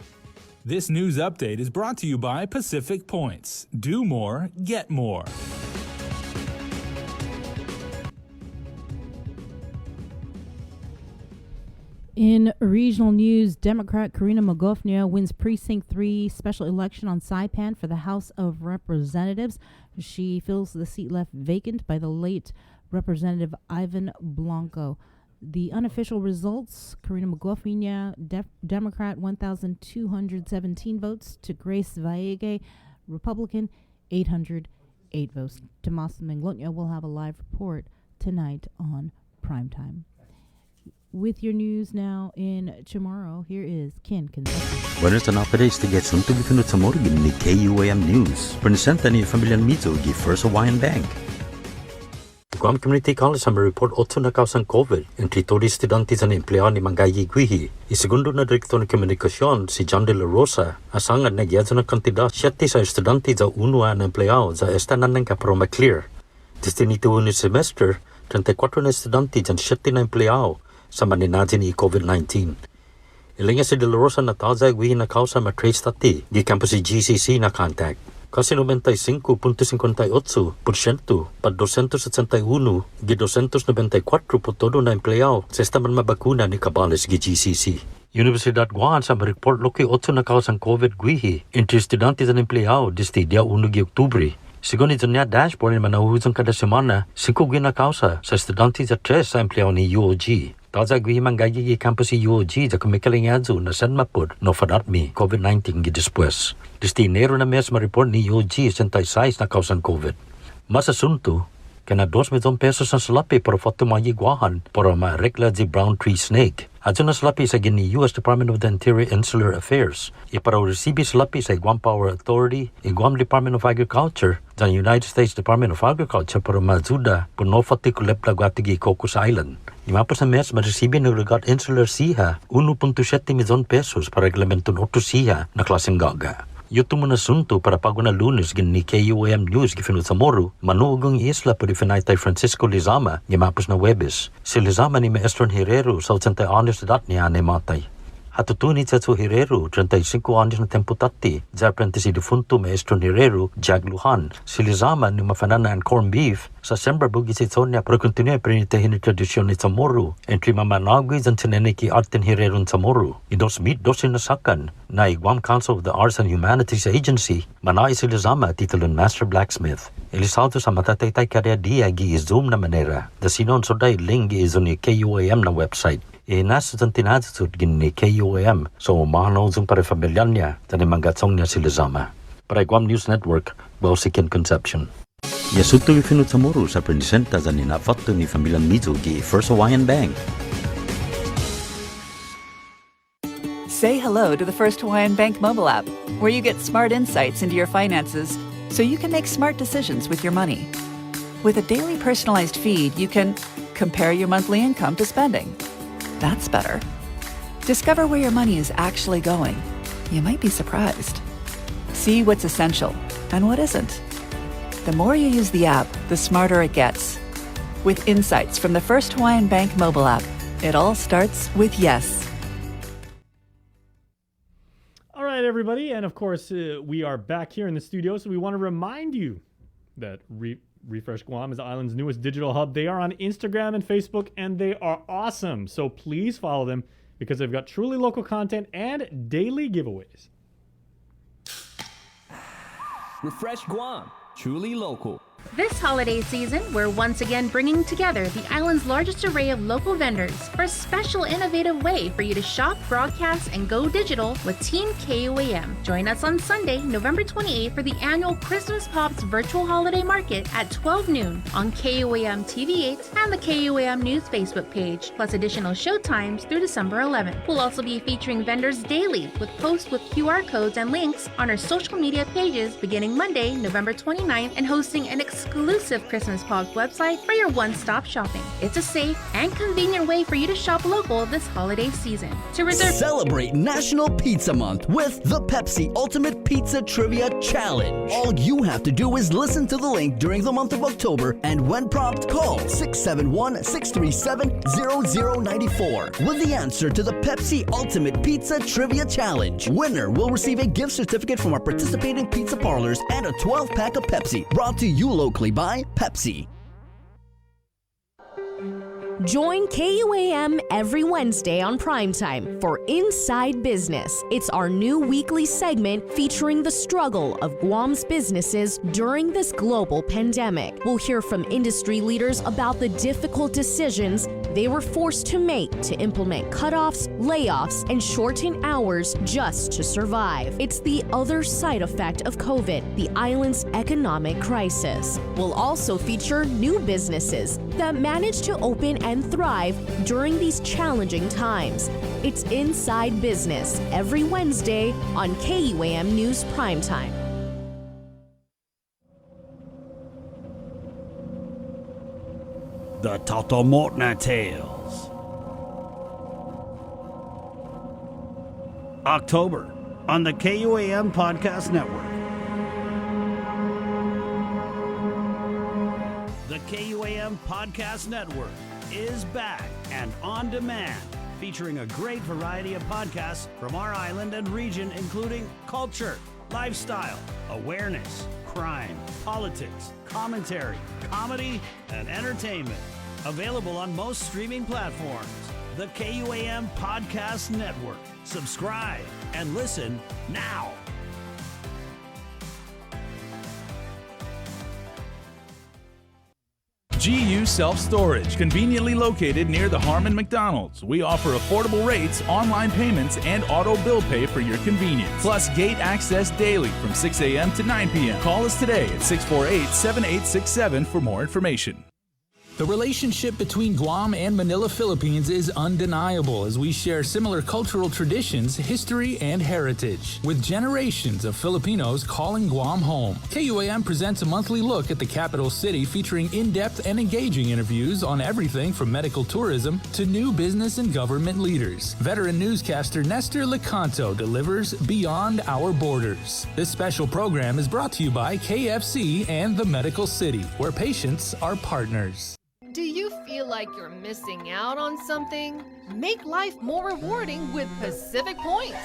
This news update is brought to you by Pacific Points. Do more, get more. In regional news, Democrat Karina Magofnia wins Precinct 3 special election on Saipan for the House of Representatives. She fills the seat left vacant by the late Representative Ivan Blanco. The unofficial results, Karina Magofnia, Democrat, 1,217 votes to Grace Valle, Republican, 808 votes. Tomas Menglotnia will have a live report tonight on Primetime. With your news now in Chamorro, here is Ken Concepcion. Buenas tardes, tiget suntugi finut sa morgan ni KUAM News. Presenta ni Familian Mizo gi First Hawaiian Bank. Guam Community College sa report 8 na kausang COVID. Entre todos estudantes ang empleo ni Mangayi Guihi. Segundo na Direktor ng Komunikasyon si John De La Rosa, asangan na gyadso na kantidad 7 sa estudantes sa unua na empleo sa estanan ng kaparoma clear. Destinito ni semester, 34 na estudantes ang 7 na empleo sa maninadin ni COVID-19. Ilinga si De La Rosa na tawag Guihi na kausa matrace tati di campus si GCC na contact. Kasi 95.58% pa 261 gi 294 po todo na empleo sa estaman mabakuna ni Cabales gi GCC. Universidad Guam sa report loki 8 na kausang COVID Guihi entre estudantes ang empleo desde dia 1 gi Oktubre. Según ito niya dashboard na manahuhusang kada semana, 5 na kausa sa estudantes at 3 sa empleo ni UOG. Taza Guihi Mangayi campus si UOG sa kumikalingadzo na San Mapud no fadatmi COVID-19 gi después. Desde enero na mes ma-report ni UOG 66 na kausang COVID. Mas asunto, kena 2 milyon pesos ang salapi para foto magiguahan para ma-rekla di brown tree snake. Adyo na salapi sa gini U.S. Department of the Interior Insular Affairs. Ipara resibi salapi sa Guam Power Authority, Guam Department of Agriculture, sa United States Department of Agriculture para mazuda po no fati kulep na guatigi Cocos Island. Imapos na mes ma-resibi ng Regat Insular Siha 1.7 milyon pesos para reglamento ng otro siha na klaseng gaga. Yuto mo na sunto para paguna Lunes gin ni KUAM News gifinut sa Moro, manuugong isla po di finaytay Francisco Lizama, gimapos na Webes. Si Lizama ni Maestro Herrero sa 80 anos na dat niya na matay. Hatutunit sa Herrero, 35 anos na tempo tati, sa apprentice defunto Maestro Herrero, Jag Lujan. Si Lizama ni mafanana ang corned beef, sa December bugi si Sonia pero kontinue perinitahin ni tradisyon ni Zamoro. Entry mamanagwi ang tineniki Arten Herrero sa Moro. Idos meet dosin na sakan, na Guam Council of the Arts and Humanities Agency, manay si Lizama titulon Master Blacksmith. Elisaldo sa matataytay karya dia gi Zoom na manera. Da sinon soday link gi izo ni KUAM na website. Nasa ang tinatutut gin ni KUAM so umahanaw zung para familia niya na manggatsong niya si Lizama. Para Guam News Network, si Ken Concepcion. Yasuto ifinut sa Moro sa presenta sa ninafato ni Familia Mizo gi First Hawaiian Bank. Say hello to the First Hawaiian Bank mobile app, where you get smart insights into your finances so you can make smart decisions with your money. With a daily personalized feed, you can compare your monthly income to spending. That's better. Discover where your money is actually going. You might be surprised. See what's essential and what isn't. The more you use the app, the smarter it gets. With insights from the First Hawaiian Bank mobile app, it all starts with yes. All right, everybody. And of course, we are back here in the studio. So we want to remind you that Refresh Guam is the island's newest digital hub. They are on Instagram and Facebook, and they are awesome. So please follow them because they've got truly local content and daily giveaways. Refresh Guam, truly local. This holiday season, we're once again bringing together the island's largest array of local vendors for a special innovative way for you to shop, broadcast, and go digital with Team KUAM. Join us on Sunday, November 28th for the annual Christmas Pops Virtual Holiday Market at 12 noon on KUAM TV8 and the KUAM News Facebook page, plus additional show times through December 11th. We'll also be featuring vendors daily with posts with QR codes and links on our social media pages beginning Monday, November 29th, and hosting an exclusive Christmas Pogs website for your one-stop shopping. It's a safe and convenient way for you to shop local this holiday season. To reserve, Celebrate National Pizza Month with the Pepsi Ultimate Pizza Trivia Challenge. All you have to do is listen to the link during the month of October, and when prompted, call 671-637-0094 with the answer to the Pepsi Ultimate Pizza Trivia Challenge. Winner will receive a gift certificate from our participating pizza parlors and a 12-pack of Pepsi, brought to you locally by Pepsi. Join KUAM every Wednesday on Primetime for Inside Business. It's our new weekly segment featuring the struggle of Guam's businesses during this global pandemic. We'll hear from industry leaders about the difficult decisions they were forced to make to implement cutoffs, layoffs, and shorten hours just to survive. It's the other side effect of COVID, the island's economic crisis. We'll also feature new businesses that managed to open and thrive during these challenging times. It's Inside Business every Wednesday on KUAM News Primetime. The Totomotna Tales. October on the KUAM Podcast Network. The KUAM Podcast Network is back and on demand, featuring a great variety of podcasts from our island and region, including culture, lifestyle, awareness, crime, politics, commentary, comedy, and entertainment. Available on most streaming platforms. The KUAM Podcast Network. Subscribe and listen now. GU Self-Storage, conveniently located near the Harmon McDonald's. We offer affordable rates, online payments, and auto bill pay for your convenience. Plus gate access daily from 6 a.m. to 9 p.m. Call us today at 648-7867 for more information. The relationship between Guam and Manila, Philippines is undeniable, as we share similar cultural traditions, history, and heritage. With generations of Filipinos calling Guam home, KUAM presents a monthly look at the capital city, featuring in-depth and engaging interviews on everything from medical tourism to new business and government leaders. Veteran newscaster Nestor Lecanto delivers Beyond Our Borders. This special program is brought to you by KFC and the Medical City, where patients are partners. Do you feel like you're missing out on something? Make life more rewarding with Pacific Points.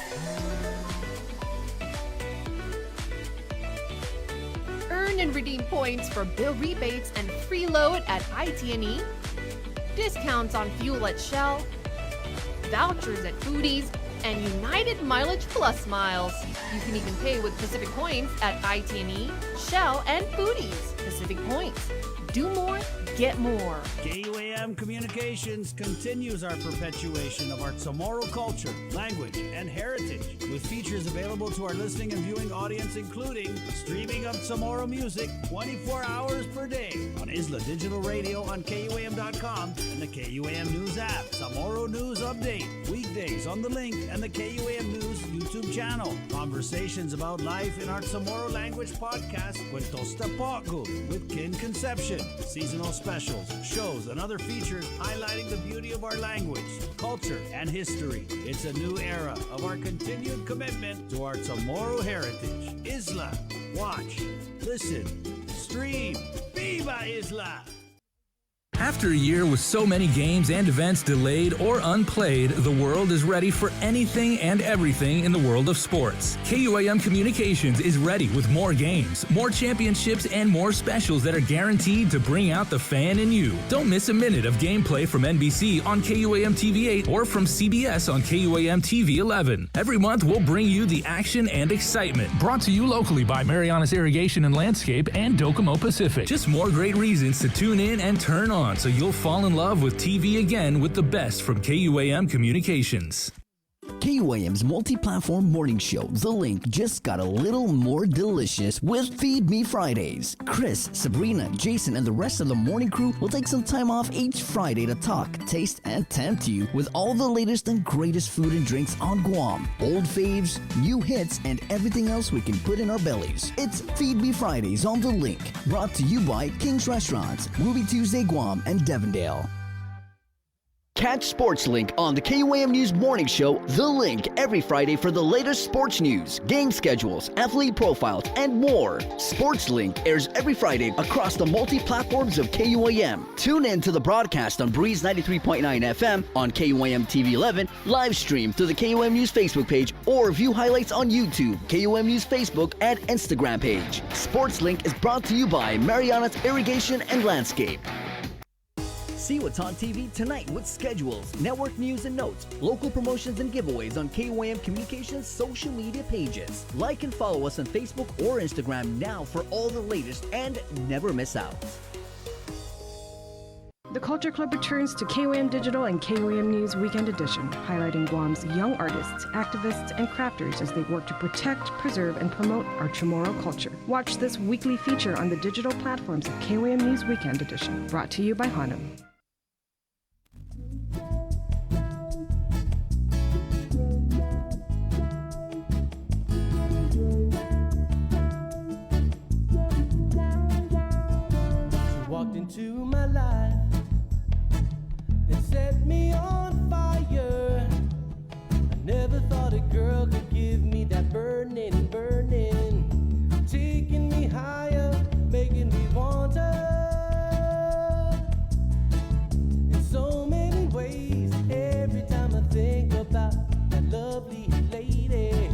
Earn and redeem points for bill rebates and free load at IT&E, discounts on fuel at Shell, vouchers at Foodies, and United Mileage Plus miles. You can even pay with Pacific Points at IT&E, Shell, and Foodies. Pacific Points. Do more, get more. KUAM Communications continues our perpetuation of our Chamorro culture, language, and heritage, with features available to our listening and viewing audience, including streaming of Chamorro music 24 hours per day on Isla Digital Radio on KUAM.com and the KUAM News app. Chamorro News Update, weekdays on The Link and the KUAM News YouTube channel. Conversations about life in our Chamorro language podcast, Cuentos Tapoco, with Kin Conception. Seasonal specials, shows, and other features highlighting the beauty of our language, culture, and history. It's a new era of our continued commitment to our Chamorro heritage. Isla, watch, listen, stream. Viva Isla! After a year with so many games and events delayed or unplayed, the world is ready for anything and everything in the world of sports. KUAM Communications is ready with more games, more championships, and more specials that are guaranteed to bring out the fan in you. Don't miss a minute of gameplay from NBC on KUAM TV 8 or from CBS on KUAM TV 11. Every month, we'll bring you the action and excitement. Brought to you locally by Marianas Irrigation and Landscape and Docomo Pacific. Just more great reasons to tune in and turn on, so you'll fall in love with TV again with the best from KUAM Communications. KUAM's multi-platform morning show, The Link, just got a little more delicious with Feed Me Fridays. Chris, Sabrina, Jason, and the rest of the morning crew will take some time off each Friday to talk, taste, and tempt you with all the latest and greatest food and drinks on Guam. Old faves, new hits, and everything else we can put in our bellies. It's Feed Me Fridays on The Link, brought to you by King's Restaurants, Ruby Tuesday Guam, and Devondale. Catch Sports Link on the KUAM News Morning Show, The Link, every Friday for the latest sports news, game schedules, athlete profiles, and more. Sports Link airs every Friday across the multi-platforms of KUAM. Tune in to the broadcast on Breeze 93.9 FM, on KUAM TV 11, live stream through the KUAM News Facebook page, or view highlights on YouTube, KUAM News Facebook, and Instagram page. Sports Link is brought to you by Mariana's Irrigation and Landscape. See what's on TV tonight with schedules, network news and notes, local promotions and giveaways on KUAM Communications social media pages. Like and follow us on Facebook or Instagram now for all the latest and never miss out. The Culture Club returns to KUAM Digital and KUAM News Weekend Edition, highlighting Guam's young artists, activists, and crafters as they work to protect, preserve, and promote our Chamorro culture. Watch this weekly feature on the digital platforms of KUAM News Weekend Edition, brought to you by Hanum. Walked into my life and set me on fire. I never thought a girl could give me that burning, burning, taking me higher, making me want her in so many ways. Every time I think about that lovely lady,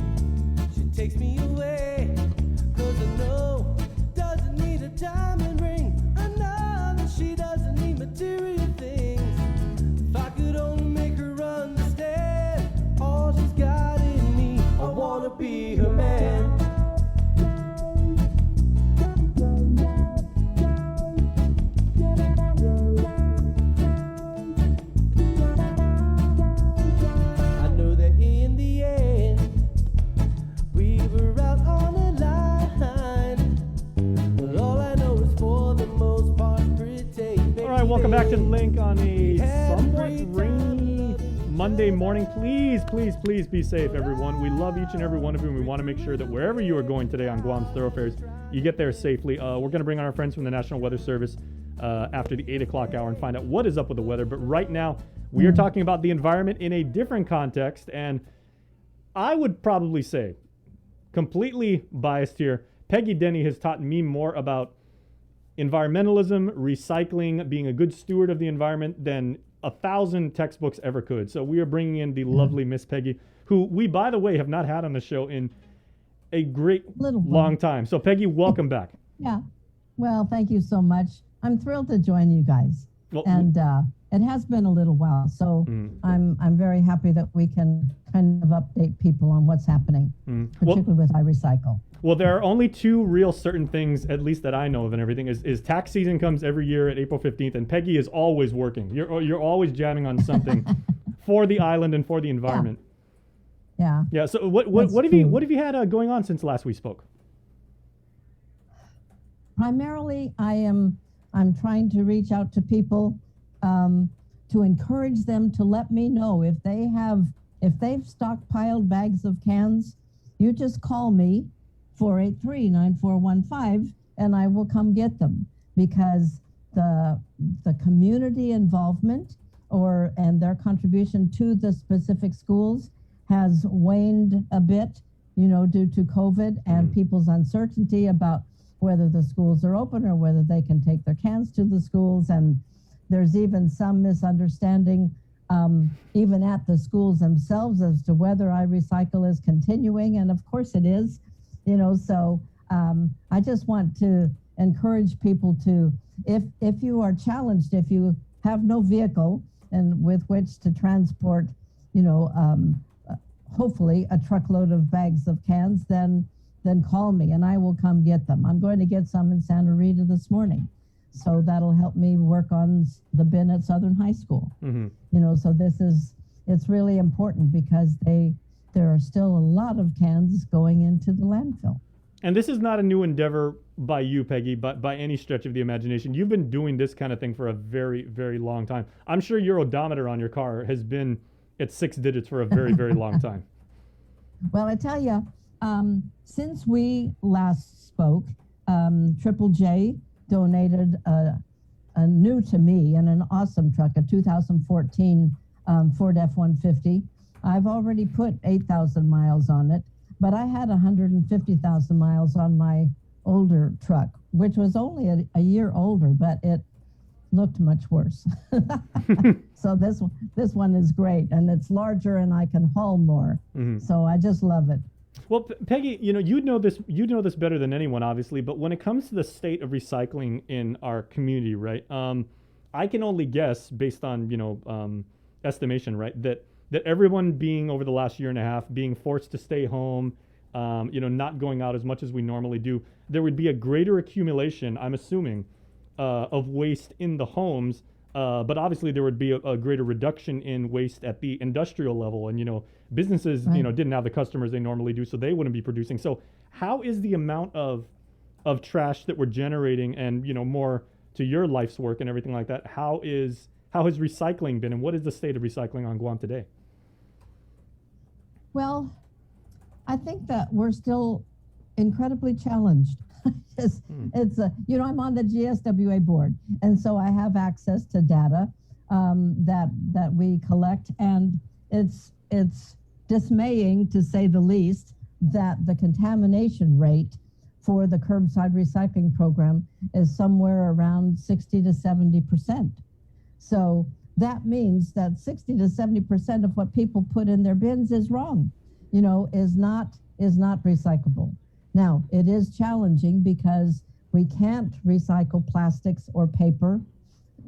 she takes me away, 'cause I know doesn't need a diamond ring. She doesn't need material things. If I could only make her understand all she's got in me, I wanna be her man. I know that in the end we were out on a line, but all I know is for the most part. All right, welcome back to The Link on a somewhat rainy Monday morning. Please, please, please be safe, everyone. We love each and every one of you, and we want to make sure that wherever you are going today on Guam's thoroughfares, you get there safely. We're going to bring on our friends from the National Weather Service after the 8 o'clock hour and find out what is up with the weather. But right now, we are talking about the environment in a different context, and I would probably say, completely biased here, Peggy Denny has taught me more about environmentalism, recycling, being a good steward of the environment than 1,000 textbooks ever could. So we are bringing in the lovely Miss Peggy, who we, by the way, have not had on the show in a great long time. So Peggy, welcome back. Yeah. Well, thank you so much. I'm thrilled to join you guys. Well, and it has been a little while, so I'm very happy that we can kind of update people on what's happening, particularly with iRecycle. Well, there are only two real certain things, at least that I know of and everything, is tax season comes every year at April 15th, and Peggy is always working. You're always jamming on something for the island and for the environment. Yeah. Yeah. So what have you had going on since last we spoke? Primarily, I'm trying to reach out to people to encourage them to let me know if they've stockpiled bags of cans. You just call me 483-9415 and I will come get them, because the community involvement and their contribution to the specific schools has waned a bit, due to COVID and people's uncertainty about whether the schools are open or whether they can take their cans to the schools. And there's even some misunderstanding even at the schools themselves as to whether iRecycle is continuing. And of course it is, so I just want to encourage people to, if you are challenged, if you have no vehicle and with which to transport, hopefully a truckload of bags of cans, then call me and I will come get them. I'm going to get some in Santa Rita this morning. So that'll help me work on the bin at Southern High School. So this is it's really important because there are still a lot of cans going into the landfill. And this is not a new endeavor by you, Peggy, but by any stretch of the imagination. You've been doing this kind of thing for a very, very long time. I'm sure your odometer on your car has been at 6 digits for a very, very long time. Well, I tell you, since we last spoke, Triple J donated a new to me and an awesome truck, a 2014 Ford F-150. I've already put 8,000 miles on it, but I had 150,000 miles on my older truck, which was only a year older, but it looked much worse. So this one is great, and it's larger, and I can haul more. Mm-hmm. So I just love it. Well, Peggy, you know this better than anyone, obviously. But when it comes to the state of recycling in our community, right? I can only guess based on estimation, right? That everyone being over the last year and a half being forced to stay home, not going out as much as we normally do, there would be a greater accumulation, I'm assuming, of waste in the homes. But obviously there would be a greater reduction in waste at the industrial level, and businesses Right. Didn't have the customers they normally do, so they wouldn't be producing. So how is the amount of trash that we're generating, and more to your life's work and everything like that, how has recycling been, and what is the state of recycling on Guam today? Well, I think that we're still incredibly challenged. It's I'm on the GSWA board, and so I have access to data that we collect, and it's dismaying, to say the least, that the contamination rate for the curbside recycling program is somewhere around 60 to 70%. So that means that 60 to 70% of what people put in their bins is wrong, is not recyclable. Now, it is challenging because we can't recycle plastics or paper,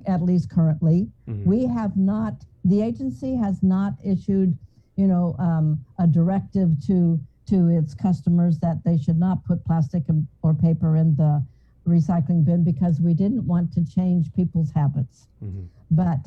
at least currently. Mm-hmm. We have not, the agency has not issued, a directive to its customers that they should not put plastic or paper in the recycling bin because we didn't want to change people's habits. Mm-hmm. But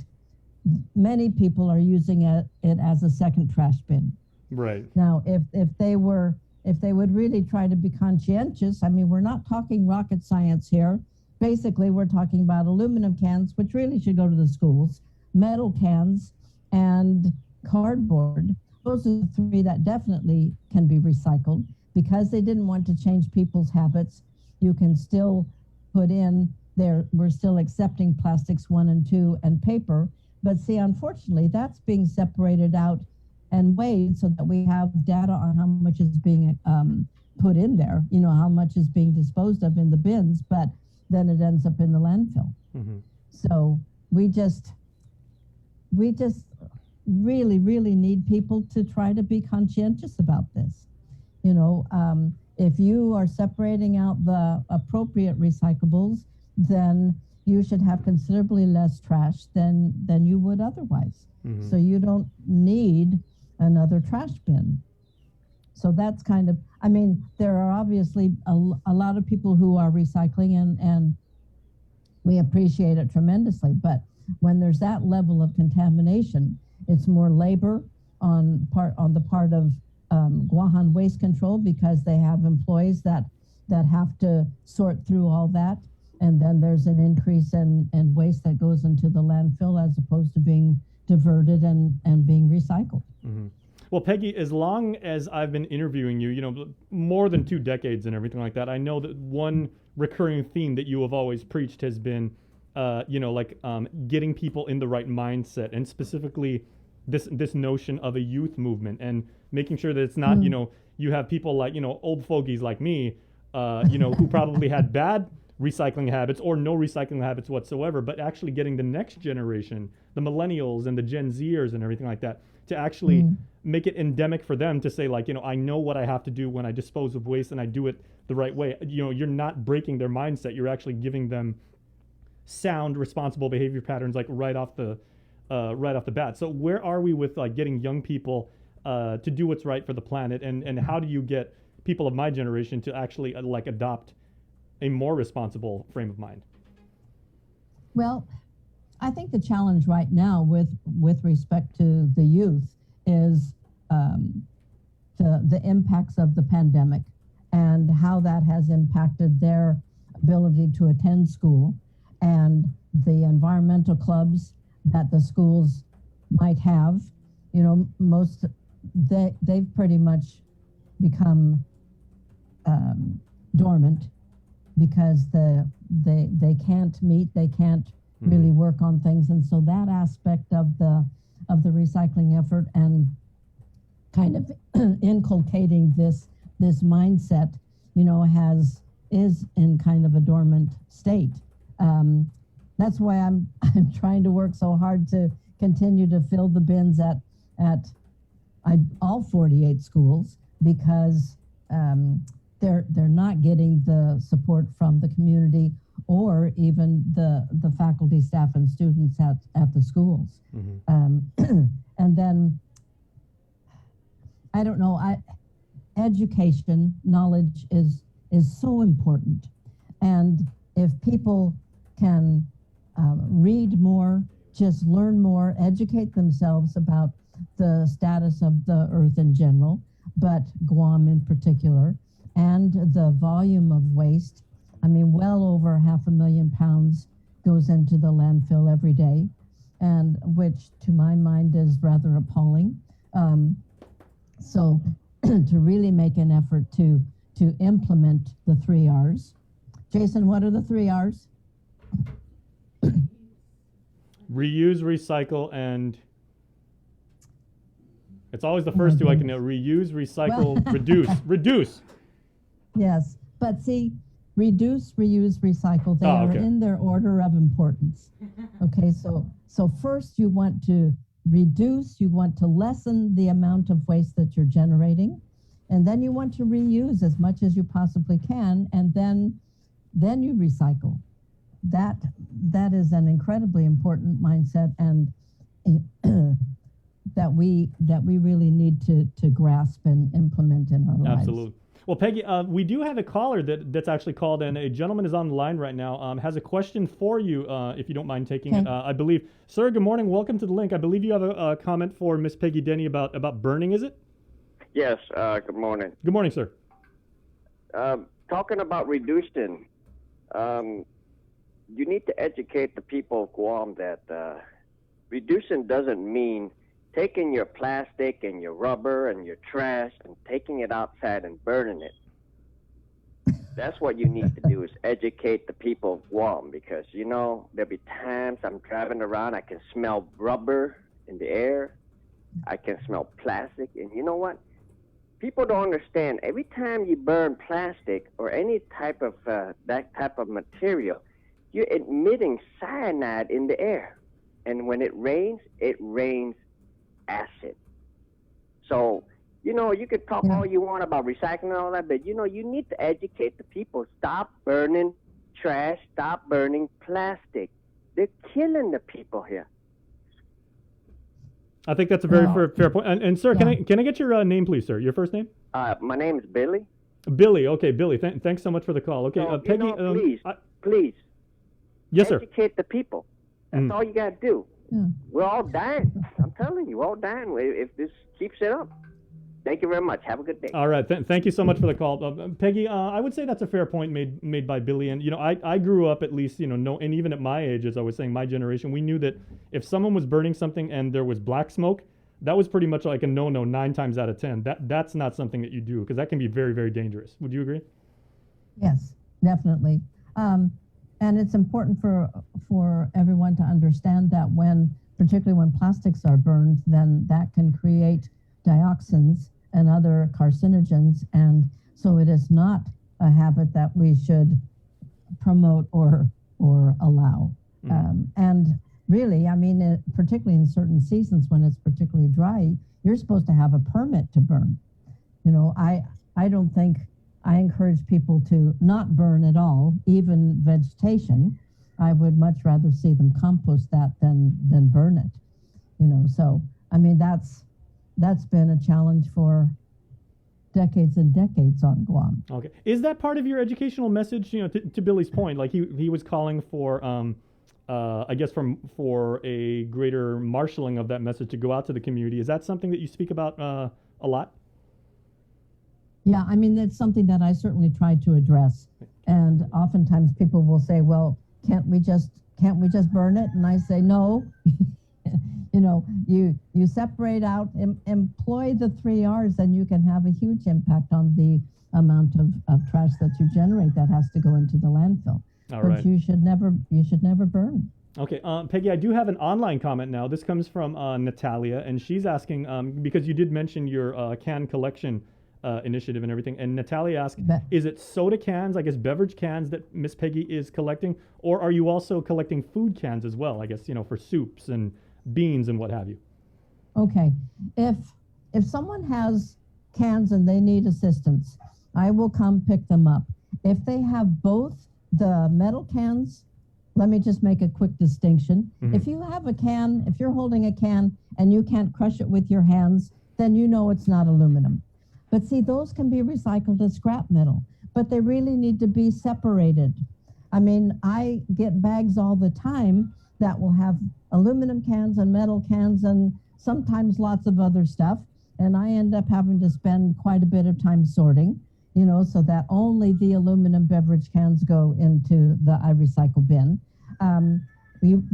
many people are using it as a second trash bin. Right. Now, if they would really try to be conscientious, we're not talking rocket science here. Basically, we're talking about aluminum cans, which really should go to the schools, metal cans, and cardboard. Those are the three that definitely can be recycled. Because they didn't want to change people's habits, you can still put in there, we're still accepting plastics 1 and 2 and paper. But see, unfortunately, that's being separated out and weighed so that we have data on how much is being put in there, how much is being disposed of in the bins, but then it ends up in the landfill. Mm-hmm. So we just really, really need people to try to be conscientious about this. If you are separating out the appropriate recyclables, then you should have considerably less trash than you would otherwise. Mm-hmm. So you don't need another trash bin. So that's kind of, there are obviously a lot of people who are recycling and we appreciate it tremendously. But when there's that level of contamination, it's more labor on the part of Guahan Waste Control, because they have employees that have to sort through all that. And then there's an increase in waste that goes into the landfill as opposed to being diverted and being recycled. Mm-hmm. Well, Peggy, as long as I've been interviewing you, more than 2 decades and everything like that, I know that one recurring theme that you have always preached has been, getting people in the right mindset, and specifically this notion of a youth movement, and making sure that it's not, you have people like, old fogies like me, who probably had bad recycling habits or no recycling habits whatsoever, but actually getting the next generation, the millennials and the Gen Zers and everything like that, to actually make it endemic for them to say, I know what I have to do when I dispose of waste and I do it the right way. You're not breaking their mindset. You're actually giving them sound, responsible behavior patterns, right off the bat. So where are we with getting young people to do what's right for the planet, and how do you get people of my generation to actually adopt a more responsible frame of mind? Well, I think the challenge right now with respect to the youth is the impacts of the pandemic and how that has impacted their ability to attend school, and the environmental clubs that the schools might have. You know, they've pretty much become dormant because they can't meet, they can't really work on things, and so that aspect of the recycling effort and kind of inculcating this mindset, you know, is in kind of a dormant state. That's why I'm trying to work so hard to continue to fill the bins at all 48 schools, because they're not getting the support from the community or even the faculty, staff, and students at the schools. And then, I don't know, education, knowledge is so important. And if people can read more, just learn more, educate themselves about the status of the earth in general, but Guam in particular, and the volume of waste. I mean, well over 500,000 pounds goes into the landfill every day, and which to my mind is rather appalling. So to really make an effort to implement the 3 R's. Jason, what are the 3 R's? Reuse, recycle, and it's always the first two I can know. Reuse, recycle, reduce. Yes, but see, reduce, reuse, recycle, they are in their order of importance. Okay, so first you want to reduce, you want to lessen the amount of waste that you're generating, and then you want to reuse as much as you possibly can, and then you recycle. That is an incredibly important mindset, and that we really need to grasp and implement in our lives. Absolutely. Well, Peggy, we do have a caller that's actually called in. A gentleman is on the line right now, has a question for you, if you don't mind taking it. I believe. Sir, good morning. Welcome to the link. I believe you have a comment for Miss Peggy Denny about burning, is it? Yes, good morning. Good morning, sir. Talking about reducing, you need to educate the people of Guam that reducing doesn't mean taking your plastic and your rubber and your trash and taking it outside and burning it. That's what you need to do, is educate the people of Guam, because, you know, there'll be times I'm driving around, I can smell rubber in the air, I can smell plastic, and you know what? People don't understand. Every time you burn plastic or any type of that type of material, you're emitting cyanide in the air. And when it rains acid. So, you know, you could talk all you want about recycling and all that, but, you know, you need to educate the people. Stop burning trash. Stop burning plastic. They're killing the people here. I think that's a very fair point. And sir, can I get your name, please, sir? Your first name? My name is Billy. Billy. Okay, Billy. Thanks so much for the call. Okay, So, Peggy. you know, please. Yes, sir. Educate the people. That's all you got to do. We're all dying. I'm telling you, we're all dying if this keeps it up. Thank you very much. Have a good day. All right. Thank you so much for the call. Peggy, I would say that's a fair point made by Billy. And, you know, I grew up, at least, you know, and even at my age, as I was saying, my generation, we knew that if someone was burning something and there was black smoke, that was pretty much like a no-no 9 times out of 10. That's not something that you do, because that can be very, very dangerous. Would you agree? Yes, definitely. And it's important for everyone to understand that particularly when plastics are burned, then that can create dioxins and other carcinogens. And so it is not a habit that we should promote or allow. And really, I mean, particularly in certain seasons when it's particularly dry, you're supposed to have a permit to burn. You know, I don't think I encourage people to not burn at all, even vegetation. I would much rather see them compost that than burn it. You know, so I mean that's been a challenge for decades and decades on Guam. Okay, is that part of your educational message? You know, to Billy's point, like he was calling for I guess for a greater marshaling of that message to go out to the community. Is that something that you speak about a lot? Yeah, I mean, that's something that I certainly try to address. And oftentimes people will say, well, can't we just burn it? And I say, no. You separate out, employ the 3 R's, and you can have a huge impact on the amount of trash that you generate that has to go into the landfill. All but right. you should never burn. Okay, Peggy, I do have an online comment now. This comes from Natalia, and she's asking, because you did mention your can collection initiative and everything, and Natalia asked, is it soda cans, I guess beverage cans that Miss Peggy is collecting, or are you also collecting food cans as well, I guess, for soups and beans and what have you? Okay, if someone has cans and they need assistance, I will come pick them up. If they have both the metal cans, let me just make a quick distinction. Mhm. If you have a can, if you're holding a can and you can't crush it with your hands, then you know it's not aluminum. But see, those can be recycled as scrap metal, but they really need to be separated. I mean, I get bags all the time that will have aluminum cans and metal cans and sometimes lots of other stuff. And I end up having to spend quite a bit of time sorting, so that only the aluminum beverage cans go into the iRecycle bin.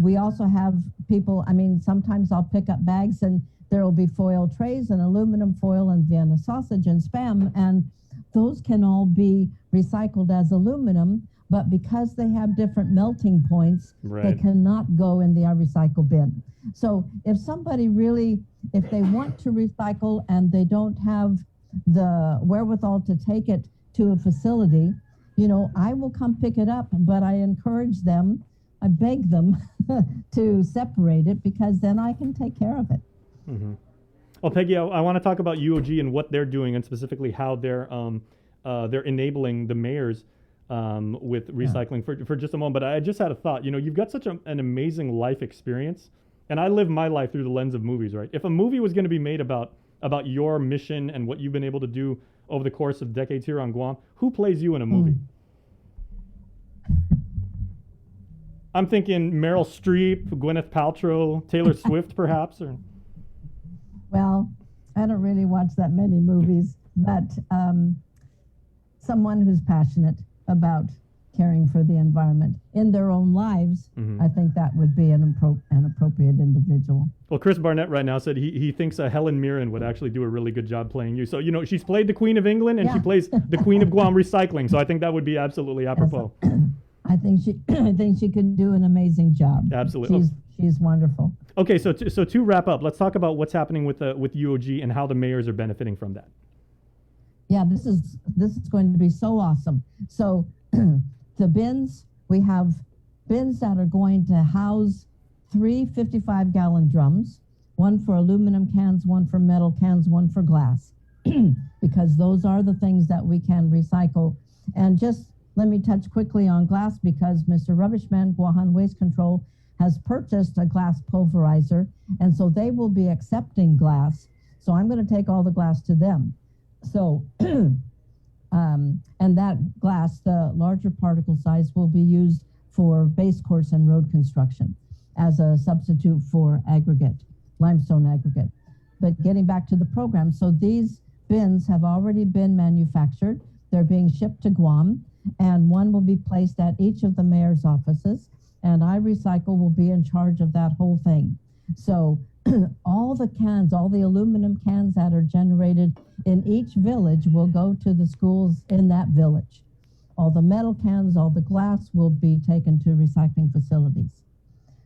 We also have people, sometimes I'll pick up bags and there will be foil trays and aluminum foil and Vienna sausage and Spam, and those can all be recycled as aluminum, but because they have different melting points, they cannot go in the iRecycle bin. So if somebody really, if they want to recycle and they don't have the wherewithal to take it to a facility, I will come pick it up, but I encourage them, I beg them to separate it, because then I can take care of it. Mm-hmm. Well, Peggy, I want to talk about UOG and what they're doing, and specifically how they're enabling the mayors with recycling for just a moment. But I just had a thought. You've got such an amazing life experience, and I live my life through the lens of movies, right? If a movie was going to be made about your mission and what you've been able to do over the course of decades here on Guam, who plays you in a movie? I'm thinking Meryl Streep, Gwyneth Paltrow, Taylor Swift, perhaps, or. Well, I don't really watch that many movies, but someone who's passionate about caring for the environment in their own lives, I think that would be an appropriate individual. Well, Chris Barnett right now said he thinks Helen Mirren would actually do a really good job playing you. So, she's played the Queen of England and she plays the Queen of Guam Recycling. So I think that would be absolutely apropos. I think she could do an amazing job. Absolutely. She's wonderful. Okay, so to wrap up, let's talk about what's happening with UOG and how the mayors are benefiting from that. Yeah, this is going to be so awesome. So the bins, we have bins that are going to house 3 55-gallon drums, one for aluminum cans, one for metal cans, one for glass, because those are the things that we can recycle. And just let me touch quickly on glass, because Mr. Rubbishman, Guahan Waste Control, has purchased a glass pulverizer, and so they will be accepting glass. So I'm going to take all the glass to them. So, and that glass, the larger particle size, will be used for base course and road construction as a substitute for aggregate, limestone aggregate. But getting back to the program, so these bins have already been manufactured. They're being shipped to Guam, and one will be placed at each of the mayor's offices, and iRecycle will be in charge of that whole thing. So all the cans, all the aluminum cans that are generated in each village will go to the schools in that village. All the metal cans, all the glass will be taken to recycling facilities.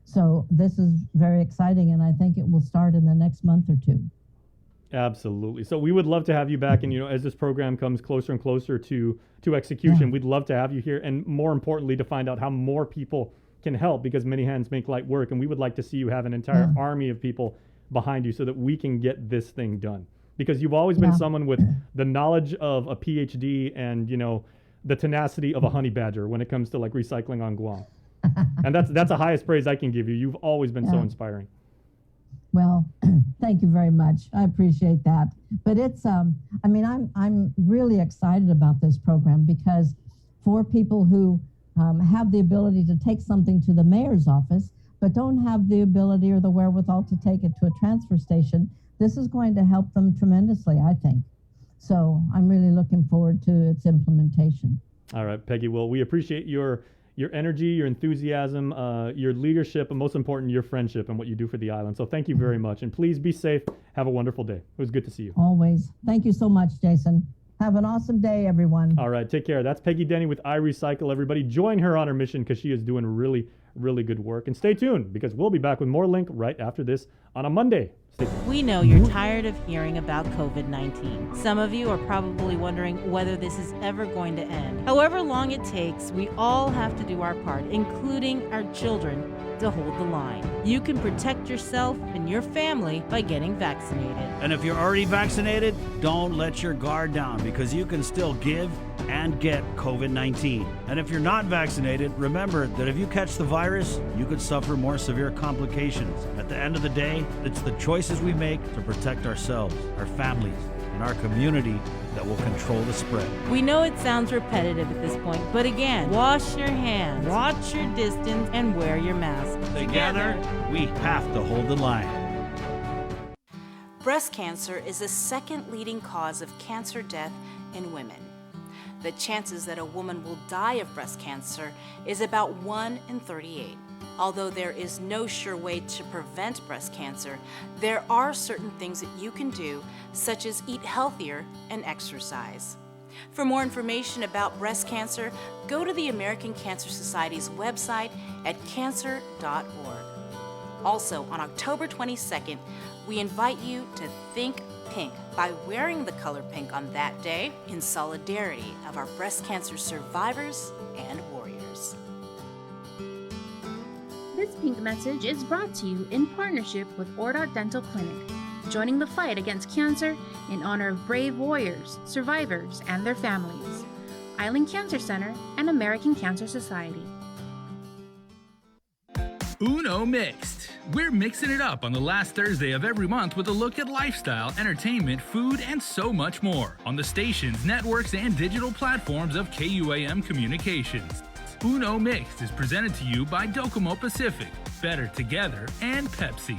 So this is very exciting, and I think it will start in the next month or two. Absolutely. So we would love to have you back, and as this program comes closer and closer to execution, we'd love to have you here, and more importantly, to find out how more people can help, because many hands make light work, and we would like to see you have an entire army of people behind you so that we can get this thing done. Because you've always been someone with the knowledge of a PhD and the tenacity of a honey badger when it comes to recycling on Guam. And that's the highest praise I can give you. You've always been so inspiring. Well, thank you very much. I appreciate that. But it's I'm really excited about this program, because for people who have the ability to take something to the mayor's office, but don't have the ability or the wherewithal to take it to a transfer station, this is going to help them tremendously, I think. So I'm really looking forward to its implementation. All right, Peggy. Well, we appreciate your energy, your enthusiasm, your leadership, and most important, your friendship and what you do for the island. So thank you very much. And please be safe. Have a wonderful day. It was good to see you. Always. Thank you so much, Jason. Have an awesome day, everyone. All right, take care. That's Peggy Denny with iRecycle. Everybody join her on her mission because she is doing really, really good work. And stay tuned because we'll be back with more Link right after this on a Monday. We know you're tired of hearing about COVID-19. Some of you are probably wondering whether this is ever going to end. However long it takes, we all have to do our part, including our children, to hold the line. You can protect yourself and your family by getting vaccinated. And if you're already vaccinated, don't let your guard down because you can still give and get COVID-19. And if you're not vaccinated, remember that if you catch the virus, you could suffer more severe complications. At the end of the day, it's the choices we make to protect ourselves, our families, and our community that will control the spread. We know it sounds repetitive at this point, but again, wash your hands, watch your distance, and wear your mask. Together, we have to hold the line. Breast cancer is the second leading cause of cancer death in women. The chances that a woman will die of breast cancer is about 1 in 38. Although there is no sure way to prevent breast cancer, there are certain things that you can do, such as eat healthier and exercise. For more information about breast cancer, go to the American Cancer Society's website at cancer.org. Also, on October 22nd, we invite you to think pink by wearing the color pink on that day in solidarity of our breast cancer survivors and warriors. This pink message is brought to you in partnership with Ordot Dental Clinic, joining the fight against cancer in honor of brave warriors, survivors, and their families. Island Cancer Center and American Cancer Society. Uno Mixed. We're mixing it up on the last Thursday of every month with a look at lifestyle, entertainment, food, and so much more on the stations, networks, and digital platforms of KUAM Communications. Uno Mixed is presented to you by Docomo Pacific, Better Together, and Pepsi.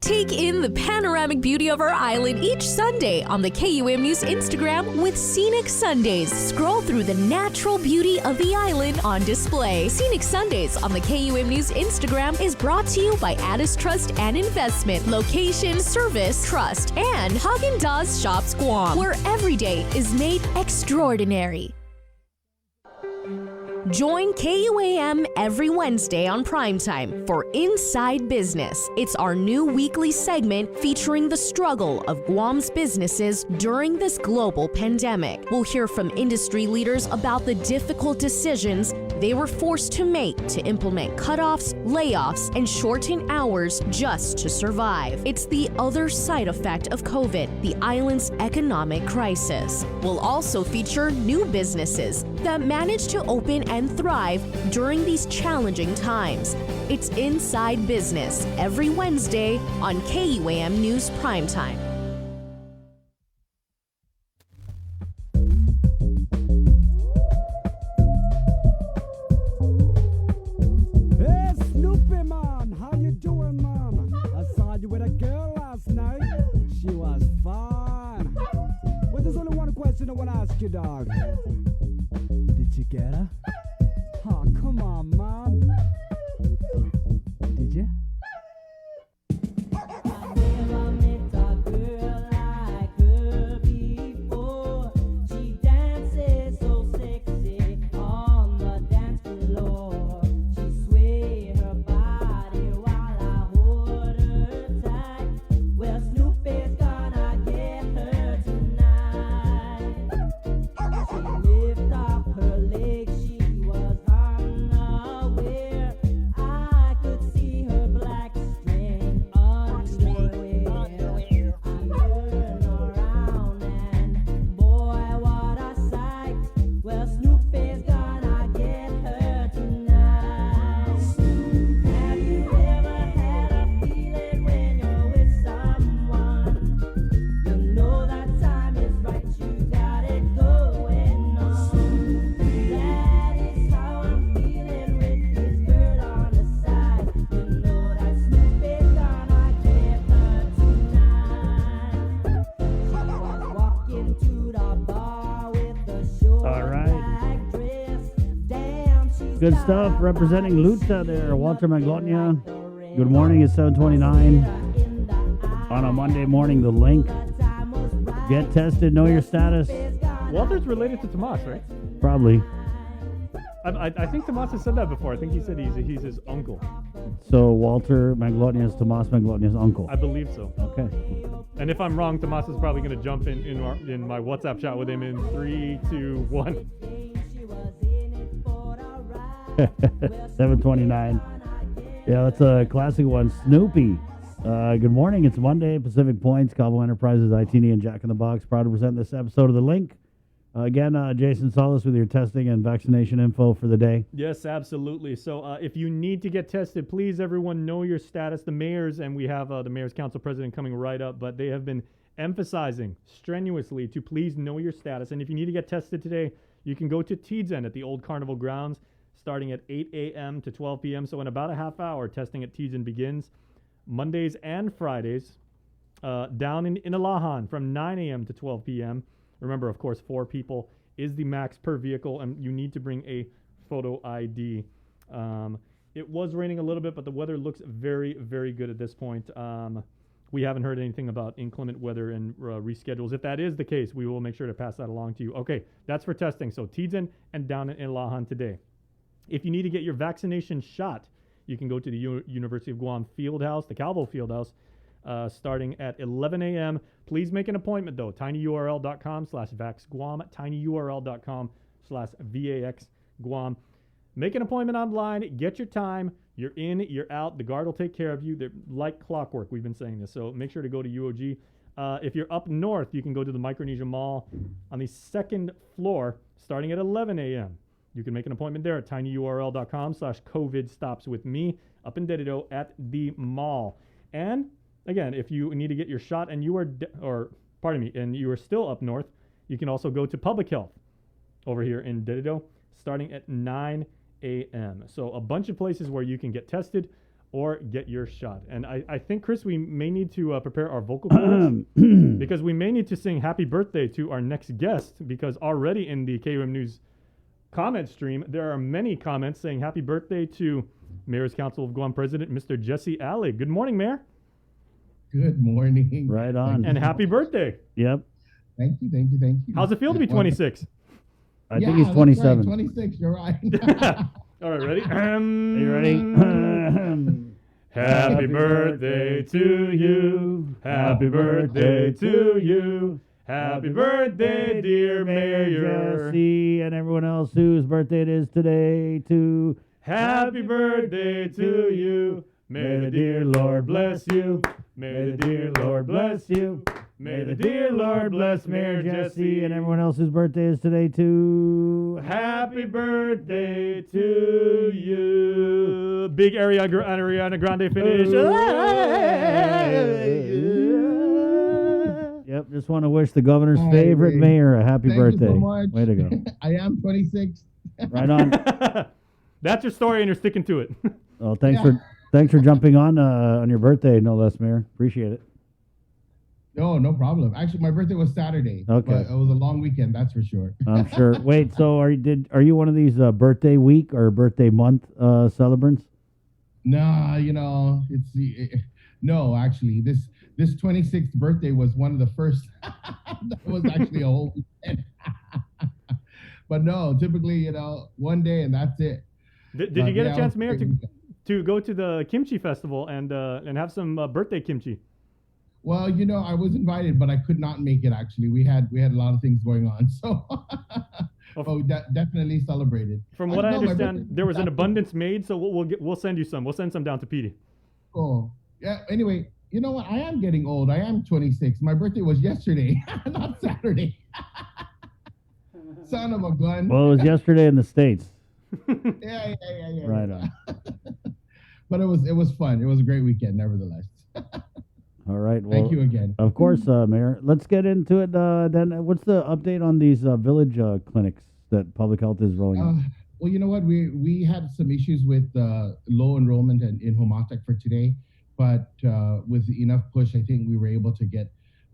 Take in the panoramic beauty of our island each Sunday on the KUAM News Instagram with Scenic Sundays. Scroll through the natural beauty of the island on display. Scenic Sundays on the KUAM News Instagram is brought to you by Addis Trust and Investment, Location, Service, Trust, and Häagen-Dazs Shops Guam, where every day is made extraordinary. Join KUAM every Wednesday on Primetime for Inside Business. It's our new weekly segment featuring the struggle of Guam's businesses during this global pandemic. We'll hear from industry leaders about the difficult decisions they were forced to make to implement cutoffs, layoffs, and shorten hours just to survive. It's the other side effect of COVID, the island's economic crisis. We'll also feature new businesses that managed to open and thrive during these challenging times. It's Inside Business every Wednesday on KUAM News Primetime. Hey Snoopy man, how you doing man? I saw you with a girl last night. She was fine. Well, there's only one question I want to ask you, dog. Did you get her? Oh, come on, man. Did you? Lift up her legs, she Good stuff. Representing Luta there, Walter Maglonia. Good morning. It's 7:29 on a Monday morning. The link. Get tested. Know your status. Walter's related to Tomas, right? Probably. I think Tomas has said that before. I think he said he's his uncle. So Walter Maglonia is Tomas Maglonia's uncle. I believe so. Okay. And if I'm wrong, Tomas is probably going to jump in my WhatsApp chat with him in 3, 2, 1. 7:29. Yeah, that's a classic one. Snoopy. Good morning. It's Monday. Pacific Points, Cabo Enterprises, ITN, and Jack in the Box. Proud to present this episode of The Link. Again, Jason Solis with your testing and vaccination info for the day. Yes, absolutely. So if you need to get tested, please, everyone, know your status. The mayors, and we have the Mayor's Council President coming right up, but they have been emphasizing strenuously to please know your status. And if you need to get tested today, you can go to Tiedzen at the Old Carnival Grounds starting at 8 a.m. to 12 p.m. So in about a half hour, testing at Tiedzen begins. Mondays and Fridays down in Ilahan from 9 a.m. to 12 p.m. Remember, of course, 4 people is the max per vehicle, and you need to bring a photo ID. It was raining a little bit, but the weather looks very, very good at this point. We haven't heard anything about inclement weather and reschedules. If that is the case, we will make sure to pass that along to you. Okay, that's for testing. So Tiedzen and down in Ilahan today. If you need to get your vaccination shot, you can go to the University of Guam Fieldhouse, the Calvo Fieldhouse, starting at 11 a.m. Please make an appointment, though. tinyurl.com/vaxguam, tinyurl.com/vaxguam. Make an appointment online. Get your time. You're in, you're out. The guard will take care of you. They're like clockwork. We've been saying this. So make sure to go to UOG. If you're up north, you can go to the Micronesia Mall on the 2nd floor starting at 11 a.m. You can make an appointment there at tinyurl.com/COVID-stops-with-me up in Dededo at the mall. And again, if you need to get your shot and you are, and you are still up north, you can also go to Public Health over here in Dededo starting at 9 a.m. So a bunch of places where you can get tested or get your shot. And I think, Chris, we may need to prepare our vocal cords because we may need to sing happy birthday to our next guest, because already in the KUM News comment stream, there are many comments saying happy birthday to Mayor's Council of Guam President, Mr. Jesse Alley. Good morning, Mayor. Good morning. Right on. And happy birthday. Yep. Thank you. How's it feel to be 26? I think he's 27. Right, 26, you're right. All right, ready? Are you ready? Happy birthday to you. Happy birthday to you. Happy birthday, dear Mayor. Jesse and everyone else whose birthday it is today, too. Happy birthday to you. May the dear Lord bless you. May the dear Lord bless you. May the dear Lord bless Mayor Jesse and everyone else whose birthday is today, too. Happy birthday to you. Big Ariana Grande finish. Yep, just want to wish the governor's favorite mayor a happy birthday. You so much. Way to go. I am 26. Right on. That's your story, and you're sticking to it. Well, thanks for jumping on your birthday, no less, Mayor. Appreciate it. No problem. Actually, my birthday was Saturday. Okay. But it was a long weekend, that's for sure. I'm sure. Wait, so are you one of these birthday week or birthday month celebrants? No, no, actually, this 26th birthday was one of the first. That was actually a whole weekend. But no, typically, one day and that's it. Did you get a chance, Mayor, to go to the kimchi festival and have some birthday kimchi? Well, I was invited, but I could not make it. Actually, we had a lot of things going on, so definitely celebrated. From what I understand, there was an abundance made, so we'll send you some. We'll send some down to Petey. Oh, yeah. Anyway, you know what? I am getting old. I am 26. My birthday was yesterday, not Saturday. Son of a gun. Well, it was yesterday in the States. Yeah. Right on. But it was fun. It was a great weekend, nevertheless. All right. Well, thank you again. Of course, Mayor. Let's get into it. Then, what's the update on these village clinics that Public Health is rolling out? Well, you know what? We had some issues with low enrollment in Homatec for today, but with enough push, I think we were able to get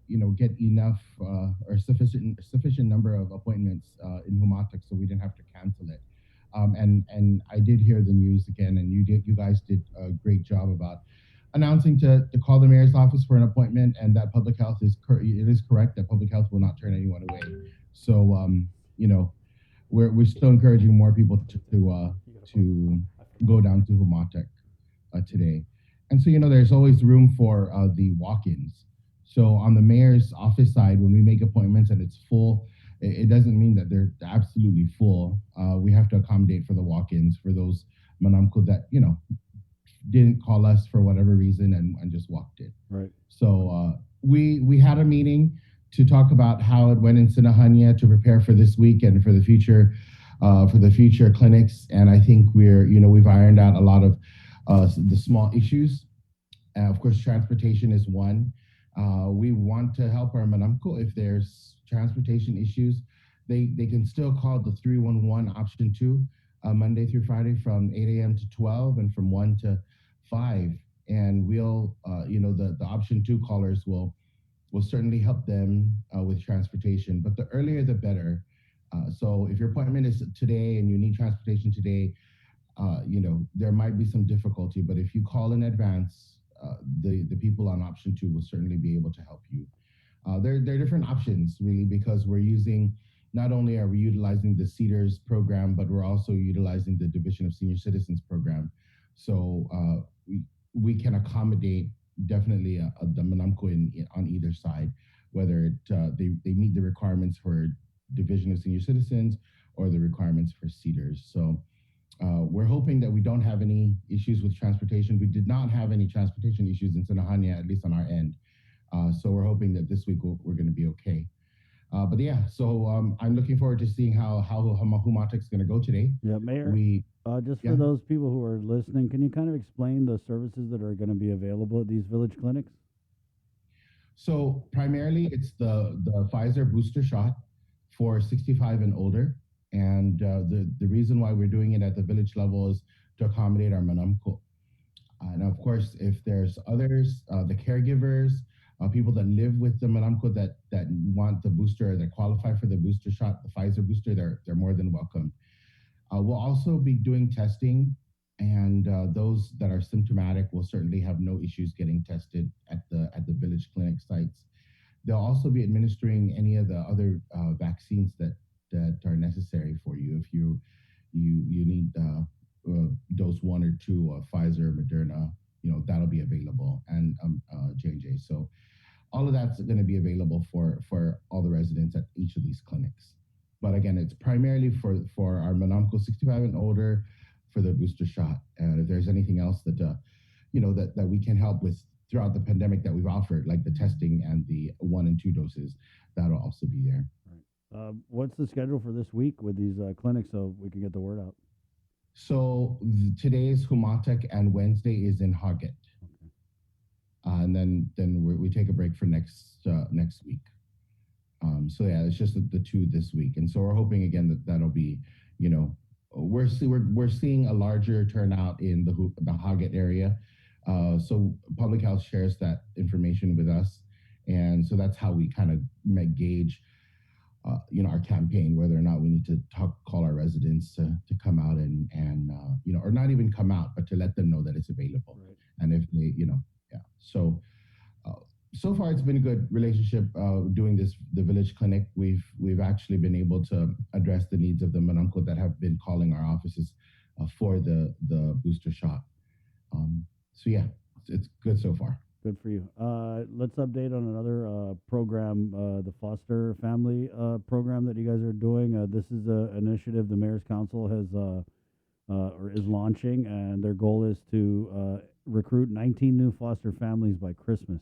enough or sufficient number of appointments in Homatec, so we didn't have to cancel it. and I did hear the news again, and you guys did a great job about announcing to call the mayor's office for an appointment, and that public health is it is correct that public health will not turn anyone away. So you know, we're still encouraging more people to go down to Humatec today. And so, you know, there's always room for the walk-ins. So on the mayor's office side, when we make appointments and it's full, it doesn't mean that they're absolutely full. We have to accommodate for the walk-ins for those manamko that, you know, didn't call us for whatever reason and just walked in. Right. So we had a meeting to talk about how it went in Sinahanya to prepare for this week and for the future clinics. And I think we've ironed out a lot of the small issues. Of course, transportation is one. We want to help our manamko. If there's transportation issues, they can still call the 311 option 2 Monday through Friday from 8 a.m. to 12 and from 1 to 5. And we'll, the option 2 callers will certainly help them with transportation, but the earlier the better. So if your appointment is today and you need transportation today, there might be some difficulty, but if you call in advance, the people on option 2 will certainly be able to help you. There are different options really, because not only are we utilizing the CEDARS program, but we're also utilizing the Division of Senior Citizens program. So we can accommodate definitely the manamko on either side, whether they meet the requirements for Division of Senior Citizens or the requirements for CEDARS. So we're hoping that we don't have any issues with transportation. We did not have any transportation issues in Sinahanya, at least on our end. So we're hoping that this week we're going to be okay. But yeah, so I'm looking forward to seeing how Humatec is going to go today. Yeah, Mayor. For those people who are listening, can you kind of explain the services that are going to be available at these village clinics? So primarily, it's the Pfizer booster shot for 65 and older. And the reason why we're doing it at the village level is to accommodate our manamko. And of course, if there's others, the caregivers, people that live with the manamko that want the booster, that qualify for the booster shot, the Pfizer booster, they're more than welcome. We'll also be doing testing, and those that are symptomatic will certainly have no issues getting tested at the village clinic sites. They'll also be administering any of the other vaccines that are necessary for you. If you need dose 1 or 2 of Pfizer, Moderna, that'll be available, and J&J. So all of that's going to be available for all the residents at each of these clinics. But again, it's primarily for our manamko 65 and older for the booster shot. And if there's anything else that that we can help with throughout the pandemic that we've offered, like the testing and the 1 and 2 doses, that'll also be there. What's the schedule for this week with these clinics so we can get the word out? So today's Humatec and Wednesday is in Haget. Okay. And then we take a break for next week. So yeah, it's just the 2 this week. And so we're hoping again that'll be, we're seeing a larger turnout in the Haget area. So public health shares that information with us. And so that's how we kind of gauge our campaign, whether or not we need to call our residents to come out and or not even come out, but to let them know that it's available. Right. And if they, yeah. So far it's been a good relationship doing the village clinic. We've actually been able to address the needs of the manamko that have been calling our offices for the booster shot. So yeah, it's good so far. Good for you. Let's update on another program, the foster family program that you guys are doing. This is an initiative the Mayor's Council has or is launching, and their goal is to recruit 19 new foster families by Christmas.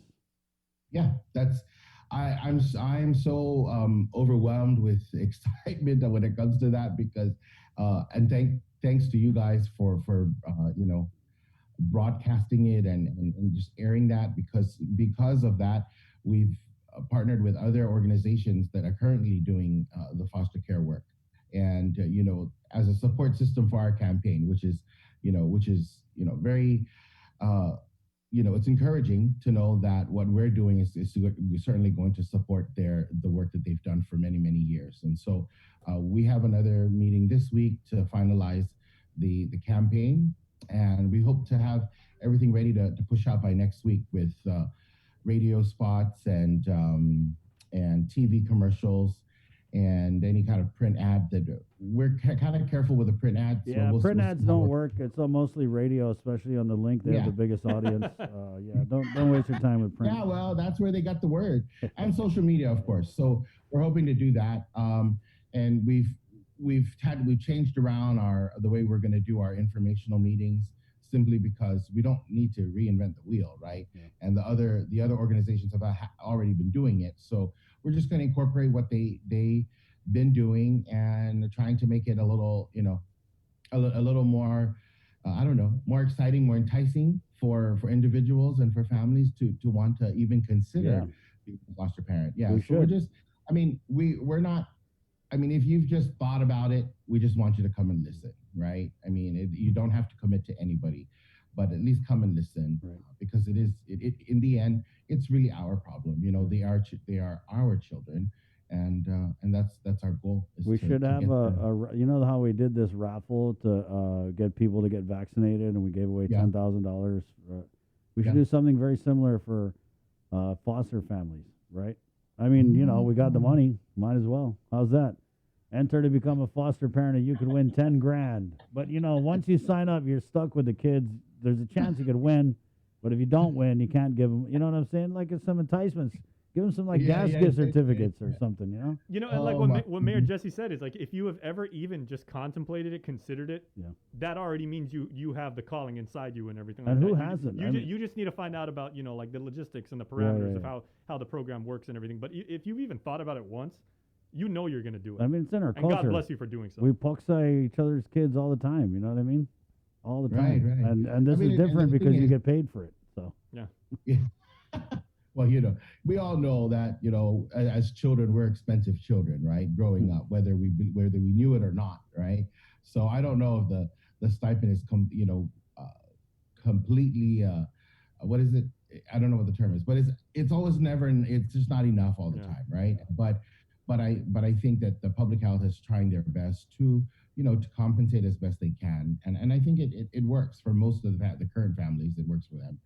Yeah, I'm so overwhelmed with excitement when it comes to that, because and thanks to you guys for broadcasting it and just airing that, because of that, we've partnered with other organizations that are currently doing the foster care work, and as a support system for our campaign, which is very it's encouraging to know that what we're doing is certainly going to support the work that they've done for many, many years. And so we have another meeting this week to finalize the campaign, and we hope to have everything ready to push out by next week with radio spots and TV commercials and any kind of print ad. That we're kind of careful with the print ads. Yeah, so print ads don't work. It's mostly radio, especially on the link. They have the biggest audience. Don't waste your time with print. Yeah, well, that's where they got the word, and social media, of course. So we're hoping to do that, and we've changed around the way we're going to do our informational meetings, simply because we don't need to reinvent the wheel, right? Yeah. And the other organizations have already been doing it. So we're just going to incorporate what they've been doing and trying to make it a little, a little more, more exciting, more enticing for individuals and for families to want to even consider being a foster parent. Yeah. We're not. If you've just thought about it, we just want you to come and listen, right? You don't have to commit to anybody, but at least come and listen, because it in the end, it's really our problem. They are our children, and that's our goal. We should have how we did this raffle to get people to get vaccinated, and we gave away $10,000. We should do something very similar for foster families, right? We got the money, might as well. How's that? Enter to become a foster parent, and you could win $10,000. But once you sign up, you're stuck with the kids. There's a chance you could win, but if you don't win, you can't give them. You know what I'm saying? Like, it's some enticements. Give them some gas gift certificates or something. And like what Mayor Jesse said is, like, if you have ever even just contemplated it, considered it, that already means you have the calling inside you and everything. And like who that. hasn't? You just need to find out about like the logistics and the parameters of how the program works and everything. But if you've even thought about it once, you're going to do it. It's in our and culture. God bless you for doing so. We puksai each other's kids all the time. You know what I mean? All the time. Right. And this is different because you get paid for it. So yeah. Well, we all know that, as children, we're expensive children, right? Growing up, whether we knew it or not, right? So I don't know if the stipend is completely what is it? I don't know what the term is, but it's always never, it's just not enough all the time, right? But I think that the public health is trying their best to compensate as best they can, and I think it works for most of the current families. It works for them.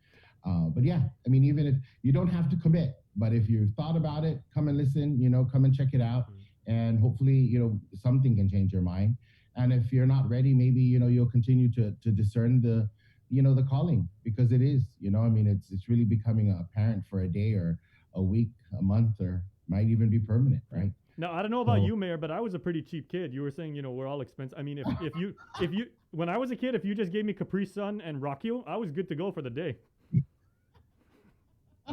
But even if you don't have to commit, but if you thought about it, come and listen, come and check it out, and hopefully, something can change your mind. And if you're not ready, maybe, you'll continue to discern the calling, because it is, it's really becoming a parent for a day or a week, a month, or might even be permanent, right? Now, I don't know about you, Mayor, but I was a pretty cheap kid. You were saying, we're all expensive. If you, when I was a kid, if you just gave me Capri Sun and Rockio, I was good to go for the day.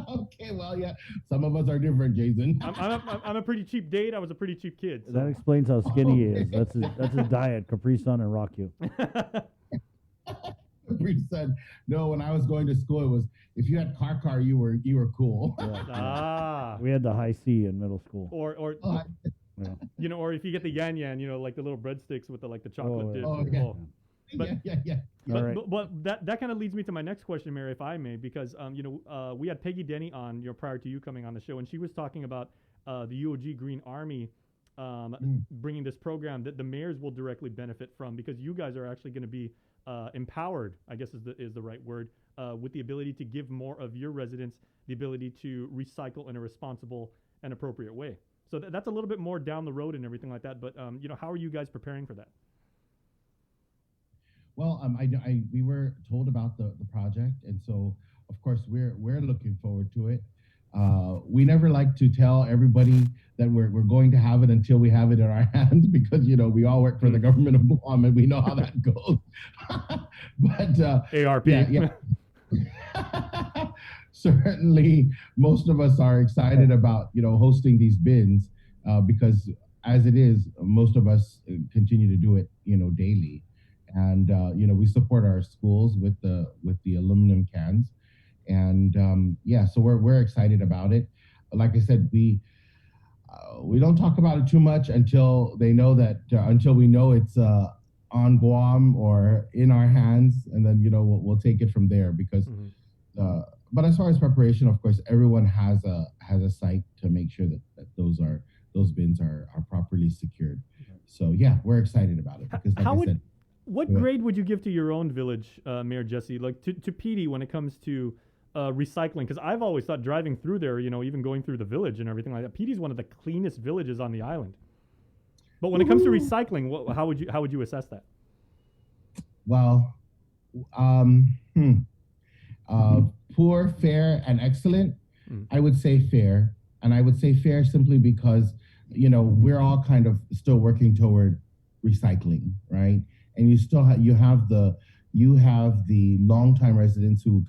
Okay, well, yeah, some of us are different, Jason. I'm a pretty cheap date. I was a pretty cheap kid. So. That explains how skinny he is. That's his diet: Capri Sun and Rockio. Capri Sun. No, when I was going to school, it was if you had car, you were cool. Yeah. We had the high C in middle school. Or or if you get the yan, like the little breadsticks with the chocolate dip. But, yeah. But that kind of leads me to my next question, Mary, if I may, because we had Peggy Denny on prior to you coming on the show, and she was talking about the UOG Green Army bringing this program that the mayors will directly benefit from, because you guys are actually going to be empowered, I guess is the right word, with the ability to give more of your residents the ability to recycle in a responsible and appropriate way. So that's a little bit more down the road and everything like that. But how are you guys preparing for that? Well, we were told about the project, and so of course we're looking forward to it. We never like to tell everybody that we're going to have it until we have it in our hands, because we all work for the government of Guam and we know how that goes. But ARP. Yeah. Certainly, most of us are excited about hosting these bins because as it is, most of us continue to do it daily. And we support our schools with the aluminum cans, and so we're excited about it. Like I said, we don't talk about it too much until they know that until we know it's on Guam or in our hands, and then we'll take it from there, because but as far as preparation, of course, everyone has a site to make sure that those bins are properly secured. So yeah, we're excited about it because, like I said, what grade would you give to your own village, Mayor Jesse? Like to PD when it comes to recycling? Because I've always thought driving through there, even going through the village and everything like that, PD is one of the cleanest villages on the island. But when it comes to recycling, how would you assess that? Well, poor, fair, and excellent. I would say fair, and I would say fair simply because we're all kind of still working toward recycling, right? And you still you have the longtime residents who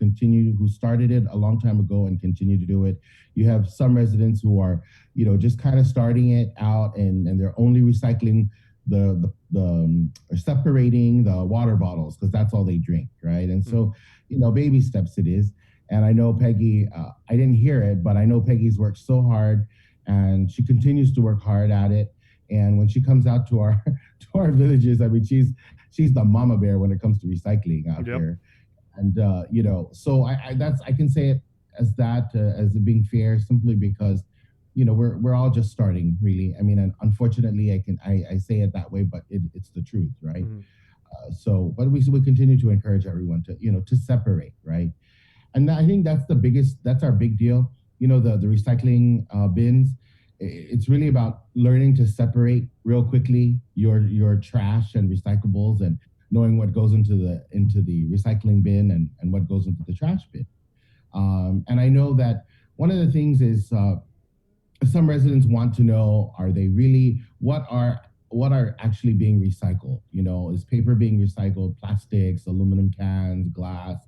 started it a long time ago and continue to do it. You have some residents who are just kind of starting it out and they're only recycling or separating the water bottles because that's all they drink, right? And so baby steps it is. And I know Peggy, I didn't hear it, but I know Peggy's worked so hard and she continues to work hard at it. And when she comes out to our villages, I mean, she's the mama bear when it comes to recycling out here. And so I can say it as that as it being fair simply because we're all just starting, really. I mean, and unfortunately, I say it that way, but it's the truth, right? But we continue to encourage everyone to separate, right? And I think that's our big deal. The recycling bins. It's really about learning to separate real quickly your trash and recyclables, and knowing what goes into the recycling bin and what goes into the trash bin. And I know that one of the things is some residents want to know, are they really, what are actually being recycled? Is paper being recycled, plastics, aluminum cans, glass?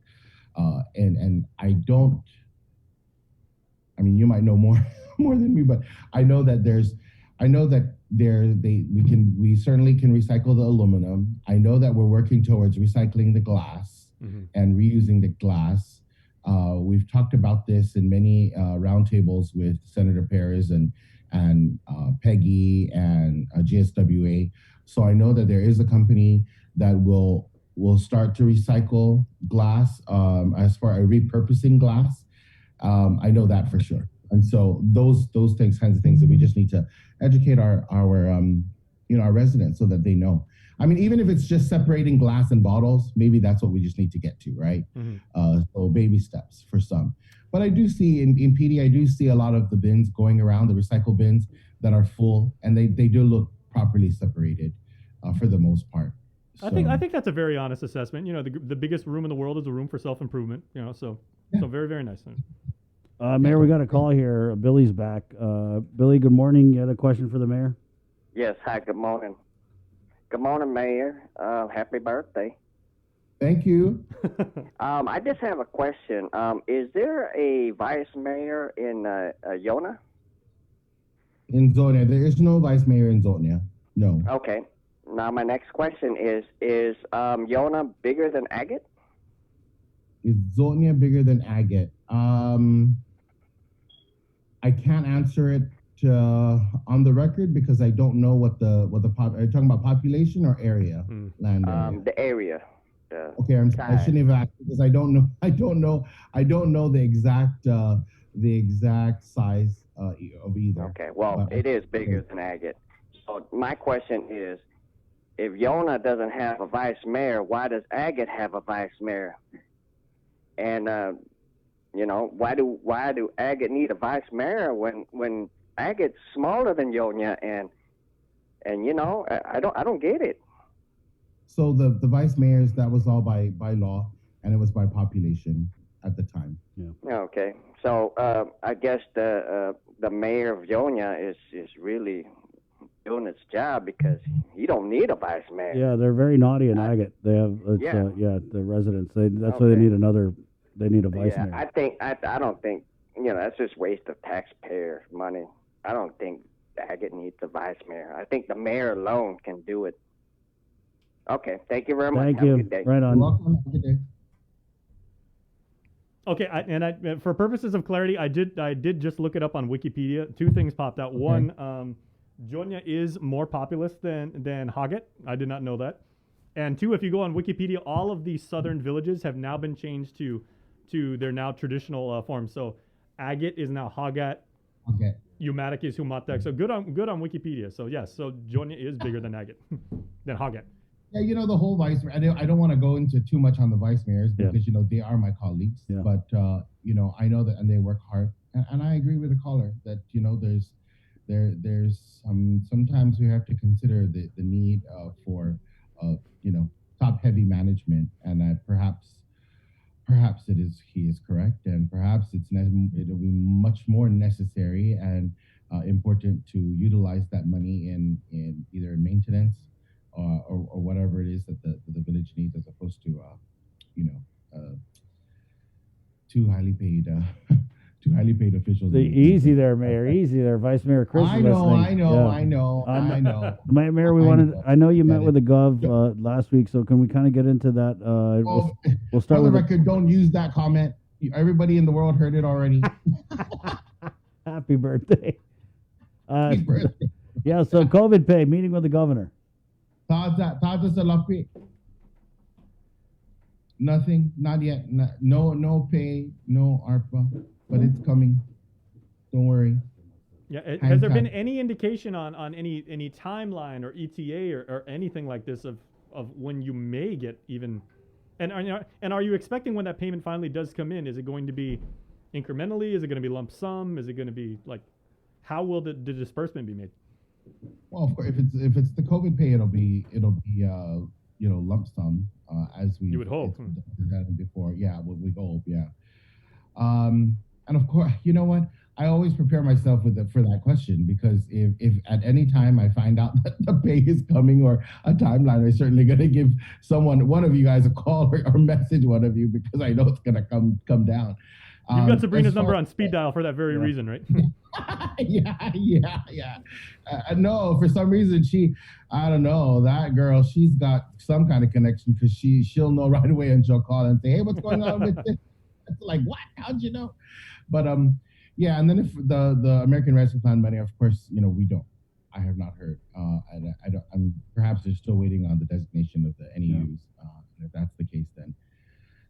And you might know more than me, but I know that we certainly can recycle the aluminum. I know that we're working towards recycling the glass and reusing the glass. We've talked about this in many roundtables with Senator Perez and Peggy and GSWA. So I know that there is a company that will start to recycle glass as far as repurposing glass. I know that for sure. And so those kinds of things that we just need to educate our residents so that they know. I mean, even if it's just separating glass and bottles, maybe that's what we just need to get to, right? So baby steps for some. But I do see in PD, I do see a lot of the bins going around, the recycle bins that are full, and they do look properly separated for the most part. So, I think that's a very honest assessment. The biggest room in the world is a room for self-improvement. So very, very nice. Mayor, we got a call here. Billy's back. Billy, good morning. You had a question for the mayor? Yes. Hi. Good morning. Good morning, Mayor. Happy birthday. Thank you. I just have a question. Is there a vice mayor in Yona? In Zonia, there is no vice mayor in Zonia. No. Okay. Now my next question is Yona bigger than Agate? Is Zonia bigger than Agate? I can't answer it on the record because I don't know what the are you talking about population or area? Land area? The area. Okay, I shouldn't have asked because I don't know the exact size of either. Okay, well, it is bigger than Agate. So my question is, if Yona doesn't have a vice mayor, why does Agate have a vice mayor? And why do Agate need a vice mayor when Agate's smaller than Yona and I don't get it. So the vice mayors, that was all by law, and it was by population at the time. Yeah. Okay. So I guess the mayor of Yona is really doing its job because he don't need a vice mayor. Yeah, they're very naughty in Agate. They have the residents. That's why they need a vice mayor. I don't think that's just waste of taxpayer money. I don't think Agate needs a vice mayor. I think the mayor alone can do it. Okay, thank you very much. Thank Have you. a good day. Right on. You're welcome. Have a good day. Okay, for purposes of clarity, I did just look it up on Wikipedia. Two things popped out. Okay. One, Jonia is more populous than Hagat. I did not know that. And two, if you go on Wikipedia, all of these southern villages have now been changed to to their now traditional forms. So agate is now hagat. Okay. Umatic is humatek. So good on Wikipedia. So yes, so Jonya is bigger than agate, than hagat. Yeah, you know, the whole vice. I don't want to go into too much on the vice mayors because you know they are my colleagues. Yeah. But you know, I know that, and they work hard. And I agree with the caller that you know there's sometimes we have to consider the need for you know, top heavy management, and that perhaps he is correct, and perhaps it'll be much more necessary and important to utilize that money in either maintenance or whatever it is that the village needs, as opposed to you know, too highly paid officials. Easy there, Mayor. Easy there, Vice Mayor Chris. I know. I Mayor, I know you met with the Gov last week, so can we kind of get into that? We'll start on the with record. Don't use that comment. Everybody in the world heard it already. Happy birthday. Happy birthday. Yeah. So COVID pay meeting with the governor. Tata Salapi. Nothing, not yet. No pay, no ARPA, but it's coming. Don't worry. Yeah, has there been any indication on any timeline or ETA or anything like this of when you may get even? And are you expecting when that payment finally does come in? Is it going to be incrementally? Is it going to be lump sum? Is it going to be like, how will the disbursement be made? Well, of course, if it's the COVID pay, it'll be you know, lump sum, as we would hope before. Yeah, we hope. Yeah. And of course, you know what? I always prepare myself for that question, because if at any time I find out that the pay is coming or a timeline, I'm certainly going to give one of you guys a call or message one of you, because I know it's going to come down. You've got Sabrina's number on speed dial for that very reason, right? yeah. No, for some reason I don't know, that girl, she's got some kind of connection, because she'll know right away, and she'll call and say, hey, what's going on with this? It's like, what? How'd you know? But yeah, and then if the American Rescue Plan money, of course, you know, I have not heard. Perhaps they're still waiting on the designation of the NEUs. And if that's the case, then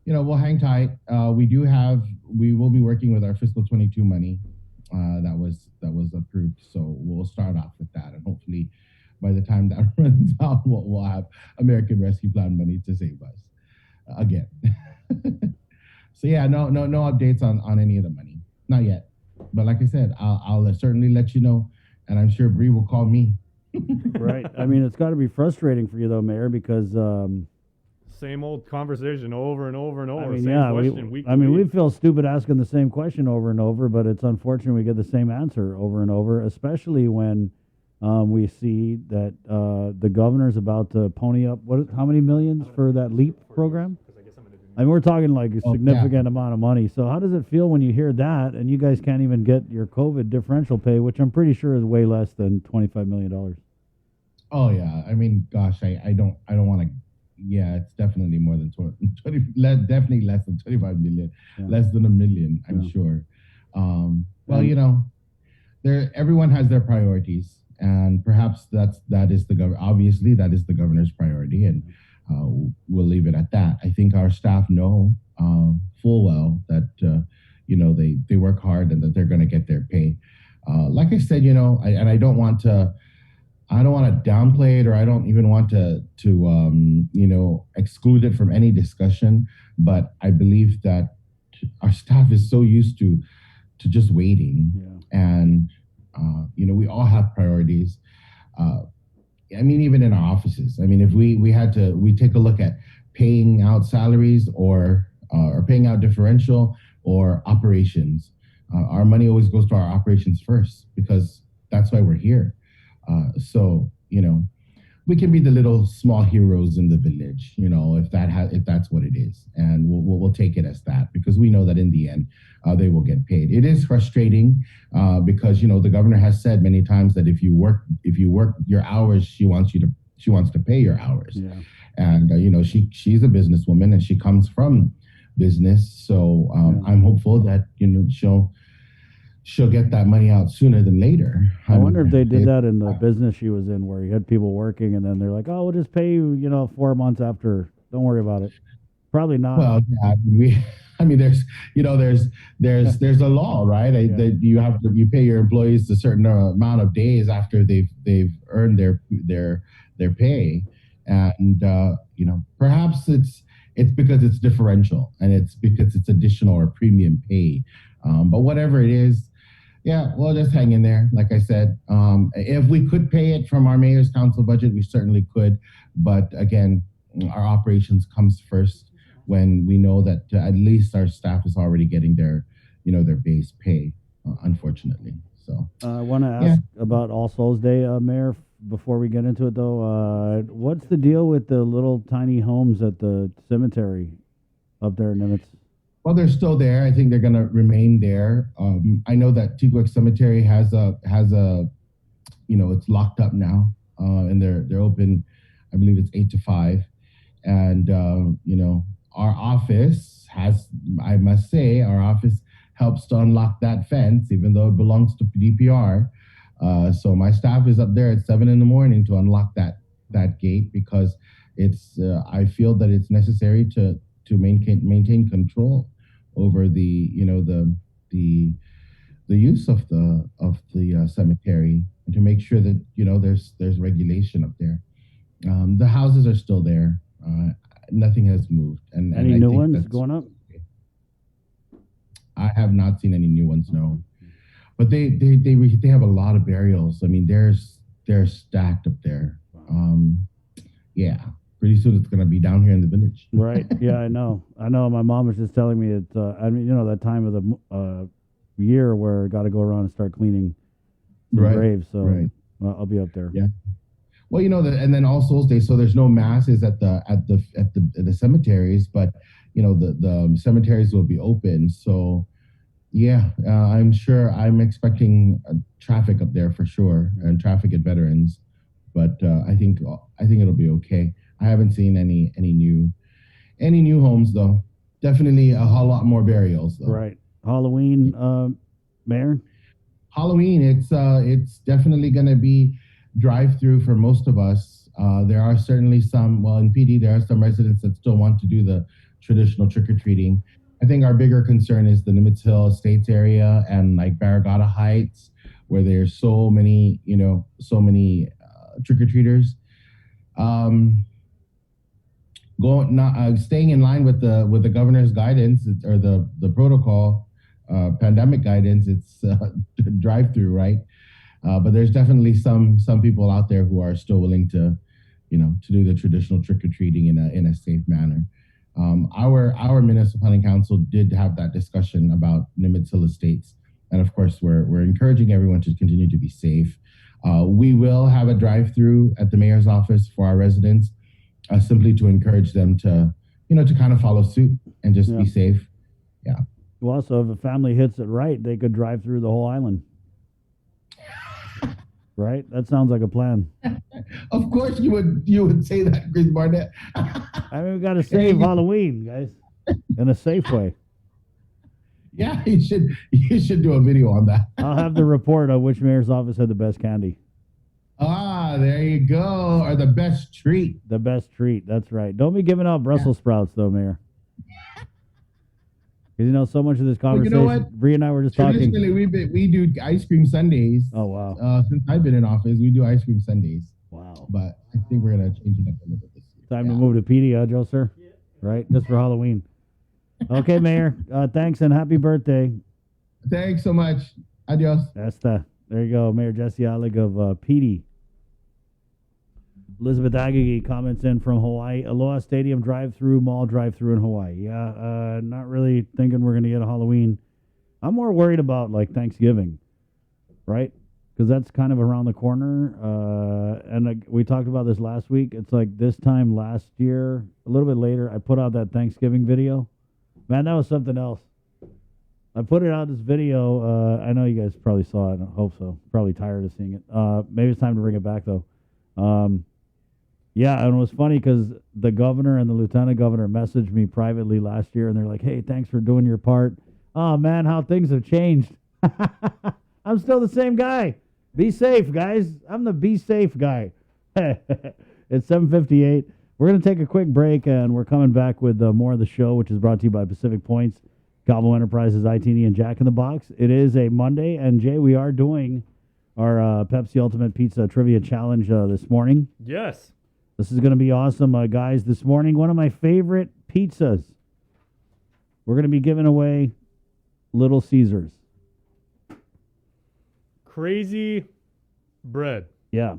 you know, we'll hang tight. We will be working with our fiscal 22 money that was approved. So we'll start off with that, and hopefully by the time that runs out, we'll have American Rescue Plan money to save us again. So yeah, no updates on any of the money, not yet. But like I said, I'll certainly let you know, and I'm sure Bree will call me. Right. I mean, it's got to be frustrating for you though, Mayor, because. Same old conversation over and over and over. I mean, same question, week to we week. feel stupid asking the same question over and over, but it's unfortunate we get the same answer over and over, especially when we see that the governor's about to pony up, how many millions for that LEAP program? I mean, we're talking like a significant amount of money. So how does it feel when you hear that and you guys can't even get your COVID differential pay, which I'm pretty sure is way less than $25 million? Oh, yeah. I mean, gosh, I don't want to. Yeah, it's definitely more than 20, definitely less than 25 million, less than $1 million, I'm sure. Well, you know, everyone has their priorities, and perhaps that is obviously that is the governor's priority, and we'll leave it at that. I think our staff know full well that you know, they work hard and that they're going to get their pay. Like I said, you know, I don't want to downplay it, or I don't even want to you know, exclude it from any discussion. But I believe that our staff is so used to just waiting, and you know, we all have priorities. I mean, even in our offices. I mean, if we take a look at paying out salaries or paying out differential or operations, our money always goes to our operations first, because that's why we're here. So, you know, we can be the little small heroes in the village, you know, if that's what it is, and we'll take it as that, because we know that in the end they will get paid. It is frustrating because, you know, the governor has said many times that if you work your hours, she wants to pay your hours, and you know, she's a businesswoman and she comes from business, so I'm hopeful that, you know, she'll get that money out sooner than later. I wonder if they did that in the business she was in, where you had people working and then they're like, oh, we'll just pay you, you know, 4 months after. Don't worry about it. Probably not. Well, yeah, I mean, there's a law, right? That you pay your employees a certain amount of days after they've earned their pay, and perhaps it's because it's differential and it's because it's additional or premium pay, but whatever it is. Yeah, we'll just hang in there. Like I said, if we could pay it from our mayor's council budget, we certainly could. But again, our operations comes first when we know that at least our staff is already getting their base pay, unfortunately. So I want to ask about All Souls Day, Mayor. Before we get into it, though, what's the deal with the little tiny homes at the cemetery up there in Nimitz? Well, they're still there. I think they're going to remain there. I know that Teague Cemetery has a it's locked up now, and they're open. I believe it's 8 to 5, and our office I must say, our office helps to unlock that fence, even though it belongs to DPR. So my staff is up there at 7 a.m. to unlock that gate because it's. I feel that it's necessary to maintain control over the use of the cemetery, and to make sure that there's regulation up there. The houses are still there. Nothing has moved. And any new ones going up? I have not seen any new ones. No, but they have a lot of burials. I mean, they're stacked up there. Yeah. Pretty soon it's going to be down here in the village. Right. Yeah, I know. My mom was just telling me it's, that time of the year where I got to go around and start cleaning the graves. So I'll be up there. Yeah. Well, and then All Souls Day, so there's no masses at the cemeteries, but the cemeteries will be open. So yeah, I'm expecting traffic up there for sure, and traffic at Veterans, but I think it'll be okay. I haven't seen any new homes though. Definitely a whole lot more burials though. Right. Halloween, Mayor? Halloween, it's definitely going to be drive-through for most of us. There are certainly some, in PD, there are some residents that still want to do the traditional trick-or-treating. I think our bigger concern is the Nimitz Hill Estates area and like Barragata Heights, where there's so many trick-or-treaters. Staying in line with the governor's guidance or the protocol, pandemic guidance, it's drive-through, right? But there's definitely some people out there who are still willing to do the traditional trick-or-treating in a safe manner. Our municipal planning council did have that discussion about Nimitz Hill Estates, and of course we're encouraging everyone to continue to be safe. We will have a drive-through at the mayor's office for our residents. Simply to encourage them to kind of follow suit and just be safe. Yeah. Well, so if a family hits it right, they could drive through the whole island. Right? That sounds like a plan. Of course you would say that, Chris Barnett. I mean, we got to save Halloween, guys, in a safe way. Yeah, you should do a video on that. I'll have the report on which mayor's office had the best candy. Ah, there you go. Or the best treat. The best treat. That's right. Don't be giving out Brussels sprouts, though, Mayor. Because so much of this conversation, well, you know what? Bree and I were just talking. Traditionally, we do ice cream Sundays. Oh wow! Since I've been in office, we do ice cream Sundays. Wow! But I think we're gonna change it up a little bit this year. Time to move to PD, Joe, sir. Yeah. Right, just for Halloween. Okay, Mayor. Thanks and happy birthday. Thanks so much. Adios. There you go, Mayor Jesse Alec of PD. Elizabeth Agagi comments in from Hawaii. Aloha Stadium drive-through, mall drive-through in Hawaii. Yeah, not really thinking we're going to get a Halloween. I'm more worried about, Thanksgiving, right? Because that's kind of around the corner. And we talked about this last week. It's like this time last year, a little bit later, I put out that Thanksgiving video. Man, that was something else. I put it out, this video. I know you guys probably saw it. I hope so. Probably tired of seeing it. Maybe it's time to bring it back, though. Yeah, and it was funny because the governor and the lieutenant governor messaged me privately last year, and they're like, hey, thanks for doing your part. Oh, man, how things have changed. I'm still the same guy. Be safe, guys. I'm the be safe guy. It's 7:58. We're going to take a quick break, and we're coming back with more of the show, which is brought to you by Pacific Points, Cabo Enterprises, ITD, and Jack in the Box. It is a Monday, and Jay, we are doing our Pepsi Ultimate Pizza Trivia Challenge this morning. Yes. This is going to be awesome, guys. This morning, one of my favorite pizzas. We're going to be giving away Little Caesars. Crazy bread. Yeah.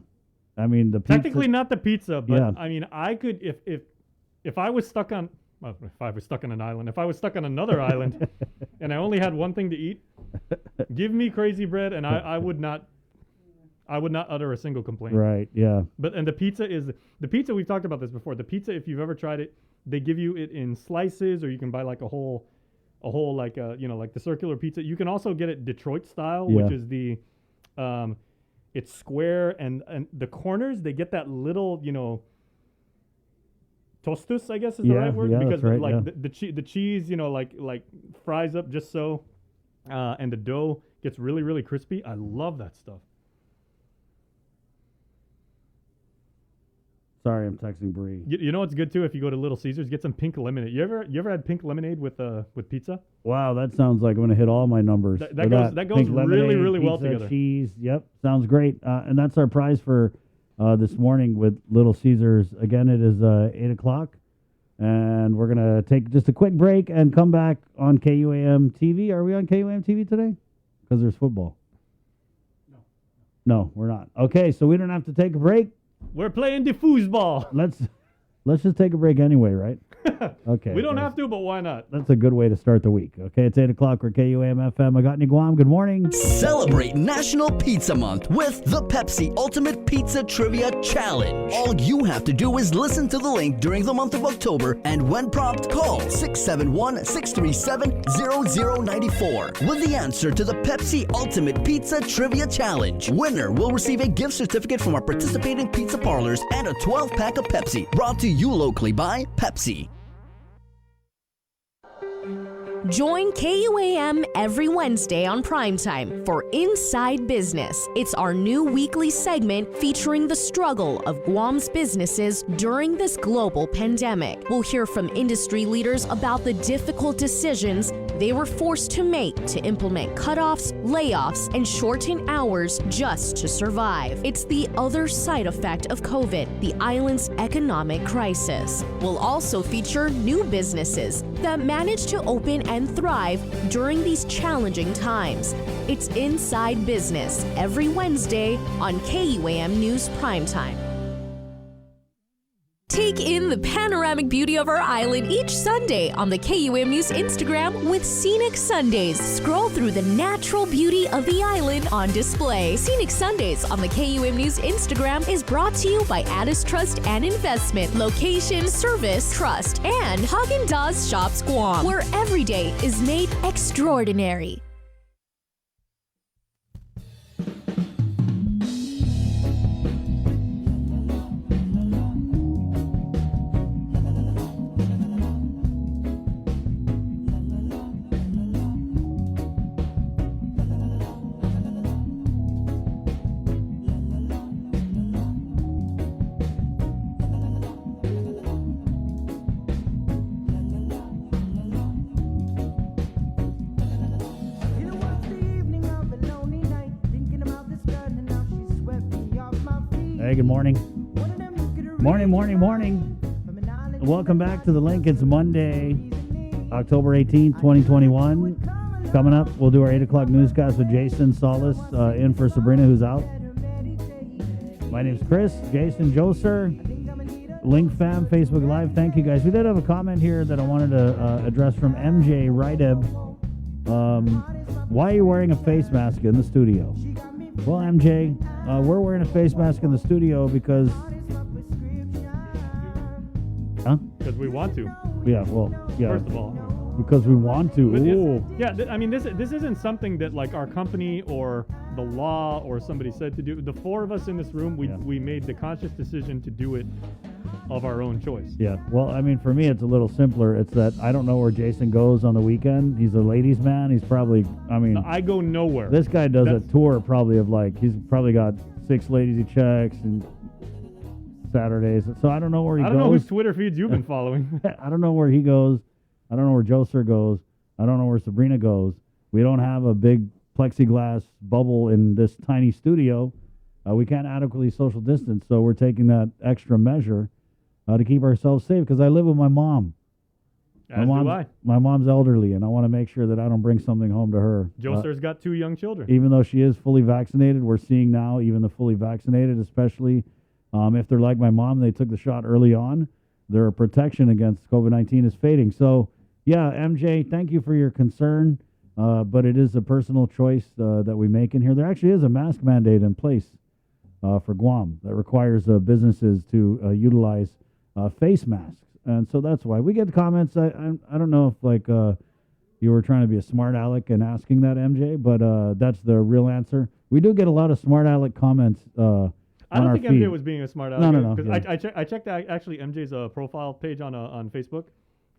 I mean, the pizza. Technically not the pizza, but Yeah. I mean, I could, if I was stuck on, well, if I was stuck on an island, if I was stuck on another island and I only had one thing to eat, give me crazy bread and I would not utter a single complaint. Right, yeah. But, and the pizza, we've talked about this before. The pizza, if you've ever tried it, they give you it in slices, or you can buy like a whole like like the circular pizza. You can also get it Detroit style, Yeah. which is it's square, and the corners, they get that little, tostus, I guess is the right word, yeah, because that's right, like yeah. the cheese, like fries up just so, and the dough gets really, really crispy. I love that stuff. Sorry, I'm texting Bree. You know what's good too? If you go to Little Caesars, get some pink lemonade. You ever had pink lemonade with pizza? Wow, that sounds like I'm going to hit all my numbers. That with goes Pink really, lemonade, really well pizza, together. Cheese, yep, sounds great. And that's our prize for this morning with Little Caesars. Again, it is 8 o'clock, and we're going to take just a quick break and come back on KUAM TV. Are we on KUAM TV today? Because there's football. No, we're not. Okay, so we don't have to take a break. We're playing the foosball. Let's just take a break anyway, right? Okay. We don't have to, but why not? That's a good way to start the week. Okay, it's 8 o'clock. We're KUAM FM. I got Guam. Good morning. Celebrate National Pizza Month with the Pepsi Ultimate Pizza Trivia Challenge. All you have to do is listen to the link during the month of October, and when prompted, call 671-637-0094 with the answer to the Pepsi Ultimate Pizza Trivia Challenge. Winner will receive a gift certificate from our participating pizza parlors and a 12-pack of Pepsi, brought to you locally by Pepsi. Join KUAM every Wednesday on Primetime for Inside Business. It's our new weekly segment featuring the struggle of Guam's businesses during this global pandemic. We'll hear from industry leaders about the difficult decisions they were forced to make to implement cutoffs, layoffs, and shorten hours just to survive. It's the other side effect of COVID, the island's economic crisis. We'll also feature new businesses that managed to open and thrive during these challenging times. It's Inside Business every Wednesday on KUAM News Primetime. Take in the panoramic beauty of our island each Sunday on the KUAM News Instagram with Scenic Sundays. Scroll through the natural beauty of the island on display. Scenic Sundays on the KUAM News Instagram is brought to you by Addis Trust and Investment, Location, Service, Trust, and Häagen-Dazs Shops Guam, where every day is made extraordinary. Hey, good morning. Morning. Welcome back to the link. It's Monday, October 18th, 2021. Coming up, we'll do our 8 o'clock newscast with Jason Solis, in for Sabrina, who's out. My name's Chris, Jason, Joser, Link Fam, Facebook Live. Thank you, guys. We did have a comment here that I wanted to address from MJ Rydeb. Why are you wearing a face mask in the studio? Well, MJ, we're wearing a face mask in the studio because... Huh? Because we want to. Yeah, well, yeah. First of all. Because we want to. Ooh. Yeah, I mean, this isn't something that like our company or the law or somebody said to do. The four of us in this room, we made the conscious decision to do it of our own choice. Yeah, well, I mean, for me, it's a little simpler. It's that I don't know where Jason goes on the weekend. He's a ladies' man. He's probably, I mean... No, I go nowhere. This guy does a tour probably of like, he's probably got 6 ladies he checks and Saturdays. So I don't know where he I goes. don't know whose Twitter feeds you've been following. I don't know where he goes. I don't know where Joe Sir goes. I don't know where Sabrina goes. We don't have a big plexiglass bubble in this tiny studio. We can't adequately social distance, so we're taking that extra measure to keep ourselves safe, because I live with my mom. As do I. My mom's elderly, and I want to make sure that I don't bring something home to her. Joe Sir's got 2 young children. Even though she is fully vaccinated, we're seeing now even the fully vaccinated, especially if they're like my mom, they took the shot early on, their protection against COVID-19 is fading. So, yeah, MJ, thank you for your concern, but it is a personal choice that we make in here. There actually is a mask mandate in place for Guam that requires businesses to utilize face masks. And so that's why we get comments. I don't know if you were trying to be a smart aleck and asking that, MJ, but that's the real answer. We do get a lot of smart aleck comments on I don't our think feed. MJ was being a smart aleck. No. Because Yeah. I checked actually MJ's profile page on Facebook,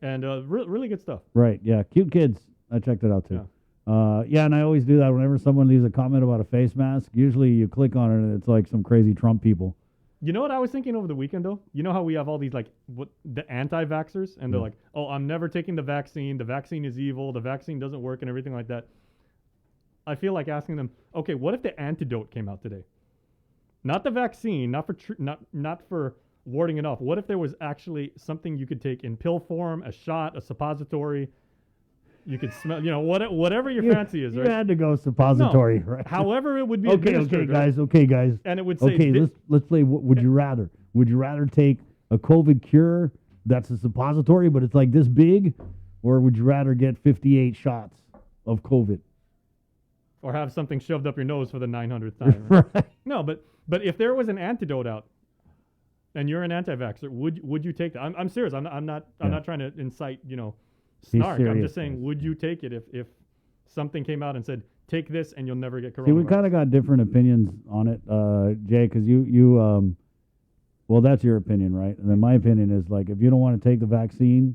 and really good stuff. Right, yeah. Cute kids. I checked it out too. Yeah, and I always do that whenever someone leaves a comment about a face mask. Usually you click on it and it's like some crazy Trump people. You know what I was thinking over the weekend, though? You know how we have all these, the anti-vaxxers? And they're like, oh, I'm never taking the vaccine. The vaccine is evil. The vaccine doesn't work and everything like that. I feel like asking them, okay, what if the antidote came out today? Not the vaccine, not for warding it off. What if there was actually something you could take in pill form, a shot, a suppository? You could smell, whatever your fancy is, right? You had to go suppository, No. right? However it would be Okay, administered, guys. right? Okay, guys. And it would say, okay, let's play. What would you rather? Would you rather take a COVID cure that's a suppository, but it's like this big, or would you rather get 58 shots of COVID? Or have something shoved up your nose for the 900th time. Right? No, but if there was an antidote out, and you're an anti-vaxxer, would you take that? I'm serious. I'm not trying to incite snark. I'm just saying, would you take it if something came out and said, take this and you'll never get coronavirus? See, we kind of got different opinions on it, Jay, because you well, that's your opinion, right? And then my opinion is, like, if you don't want to take the vaccine,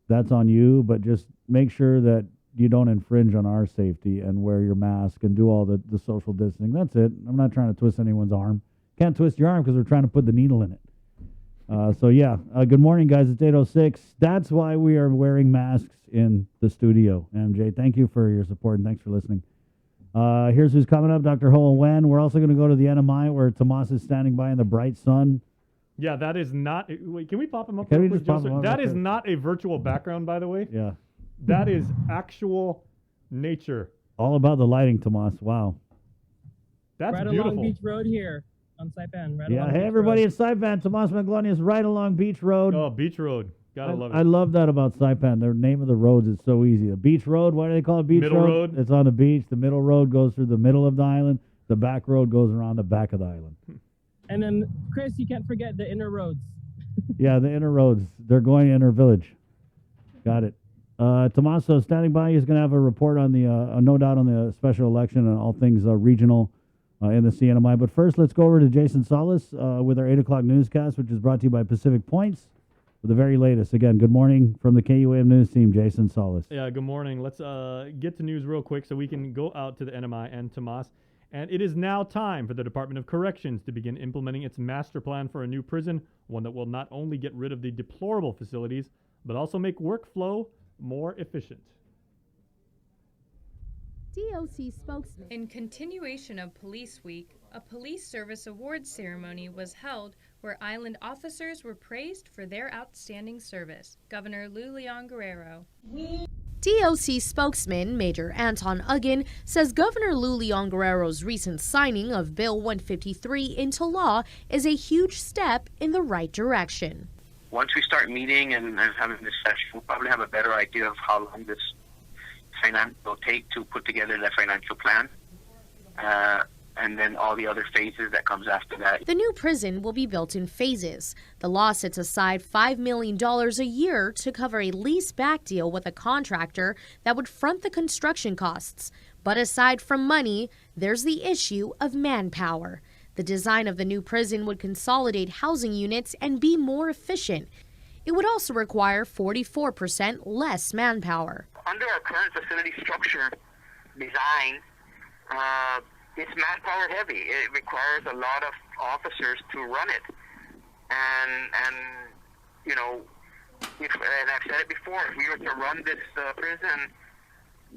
that's on you, but just make sure that you don't infringe on our safety and wear your mask and do all the social distancing. That's it. I'm not trying to twist anyone's arm. Can't twist your arm because we're trying to put the needle in it. So, yeah, good morning, guys. It's 8:06. That's why we are wearing masks in the studio. MJ, thank you for your support, and thanks for listening. Here's who's coming up, Dr. Ho Wen. We're also going to go to the NMI, where Tomas is standing by in the bright sun. Yeah, that is not... Wait, can we pop him up? Can we real just quick, pop him Joseph? up That real is quick? not a virtual background, by the way. Yeah. That is actual nature. All about the lighting, Tomas. Wow. That's right beautiful. along Beach Road here on Saipan. Right Yeah, along hey, Beach everybody, Road. it's Saipan. Tomas Magloni is right along Beach Road. Oh, Beach Road. Gotta love it. I love that about Saipan. The name of the roads is so easy. The Beach Road, why do they call it Beach Middle road. It's on the beach. The middle road goes through the middle of the island. The back road goes around the back of the island. And then, Chris, you can't forget the inner roads. Yeah, the inner roads. They're going inner village. Got it. Tommaso standing by. He's going to have a report on the, no doubt, on the special election and all things regional in the CNMI. But first, let's go over to Jason Solis with our 8 o'clock newscast, which is brought to you by Pacific Points. For the very latest. Again, good morning from the KUAM News team, Jason Solis. Yeah, good morning. Let's get to news real quick so we can go out to the NMI and Tomas. And it is now time for the Department of Corrections to begin implementing its master plan for a new prison, one that will not only get rid of the deplorable facilities, but also make workflow more efficient. DOC spokesman. In continuation of Police Week, a police service awards ceremony was held where island officers were praised for their outstanding service. Governor Lou Leon Guerrero. DOC spokesman Major Anton Uggan says Governor Lou Leon Guerrero's recent signing of Bill 153 into law is a huge step in the right direction. Once we start meeting and having this session, we'll probably have a better idea of how long this finance will take to put together the financial plan, and then all the other phases that comes after that. The new prison will be built in phases. The law sets aside $5 million a year to cover a lease-back deal with a contractor that would front the construction costs. But aside from money, there's the issue of manpower. The design of the new prison would consolidate housing units and be more efficient. It would also require 44% less manpower. Under our current facility structure design, it's manpower heavy. It requires a lot of officers to run it. and you know, and I've said it before, if we were to run this prison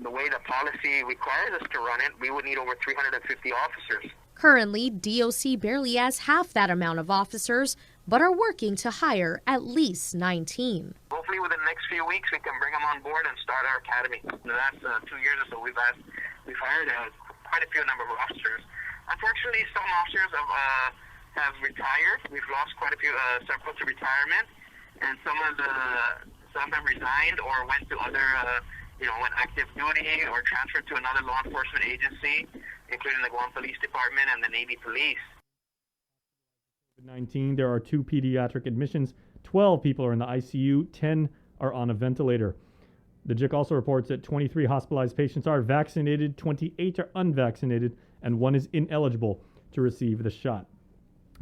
the way the policy requires us to run it, we would need over 350 officers. Currently, DOC barely has half that amount of officers, but are working to hire at least 19. Hopefully within the next few weeks we can bring them on board and start our academy. In the last 2 years or so we've hired quite a few number of officers. Unfortunately, some officers have retired. We've lost quite a few, several to retirement, and some have resigned or went to other, went active duty or transferred to another law enforcement agency, including the Guam Police Department and the Navy Police. COVID-19, there are 2 pediatric admissions, 12 people are in the ICU, 10 are on a ventilator. The JIC also reports that 23 hospitalized patients are vaccinated, 28 are unvaccinated, and 1 is ineligible to receive the shot.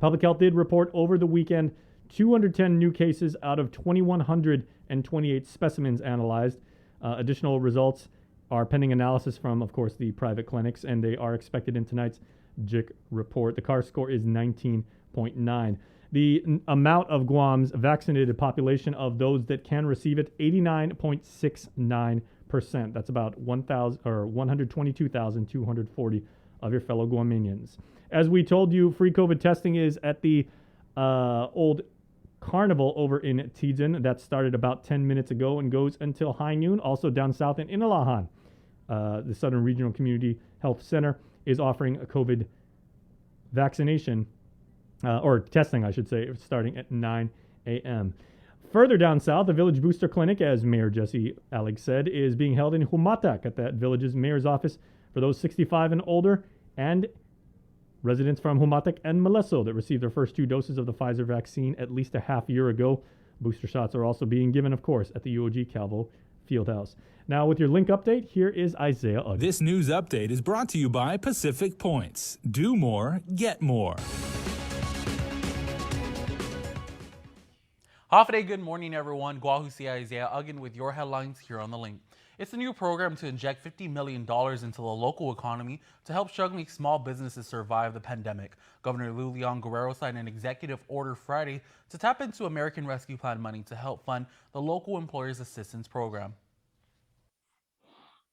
Public Health did report over the weekend 210 new cases out of 2,128 specimens analyzed. Additional results are pending analysis from, of course, the private clinics, and they are expected in tonight's JIC report. The CAR score is 19.9. The amount of Guam's vaccinated population of those that can receive it, 89.69%. That's about 122,240 of your fellow Guamanians. As we told you, free COVID testing is at the old Carnival over in Tizon. That started about 10 minutes ago and goes until high noon. Also down south in Inalahan, the Southern Regional Community Health Center is offering a COVID vaccination, or testing, I should say, starting at 9 a.m. Further down south, the Village Booster Clinic, as Mayor Jesse Allig said, is being held in Humatak at that village's mayor's office for those 65 and older and residents from Humatak and Maleso that received their first 2 doses of the Pfizer vaccine at least a half year ago. Booster shots are also being given, of course, at the UOG Calvo Fieldhouse. Now, with your link update, here is Isaiah Ugg. This news update is brought to you by Pacific Points. Do more, get more. Hafa good morning, everyone. Guahusi Isaiah Uggan with your headlines here on the link. It's a new program to inject $50 million into the local economy to help struggling small businesses survive the pandemic. Governor Lou Leon Guerrero signed an executive order Friday to tap into American Rescue Plan money to help fund the local Employers Assistance Program.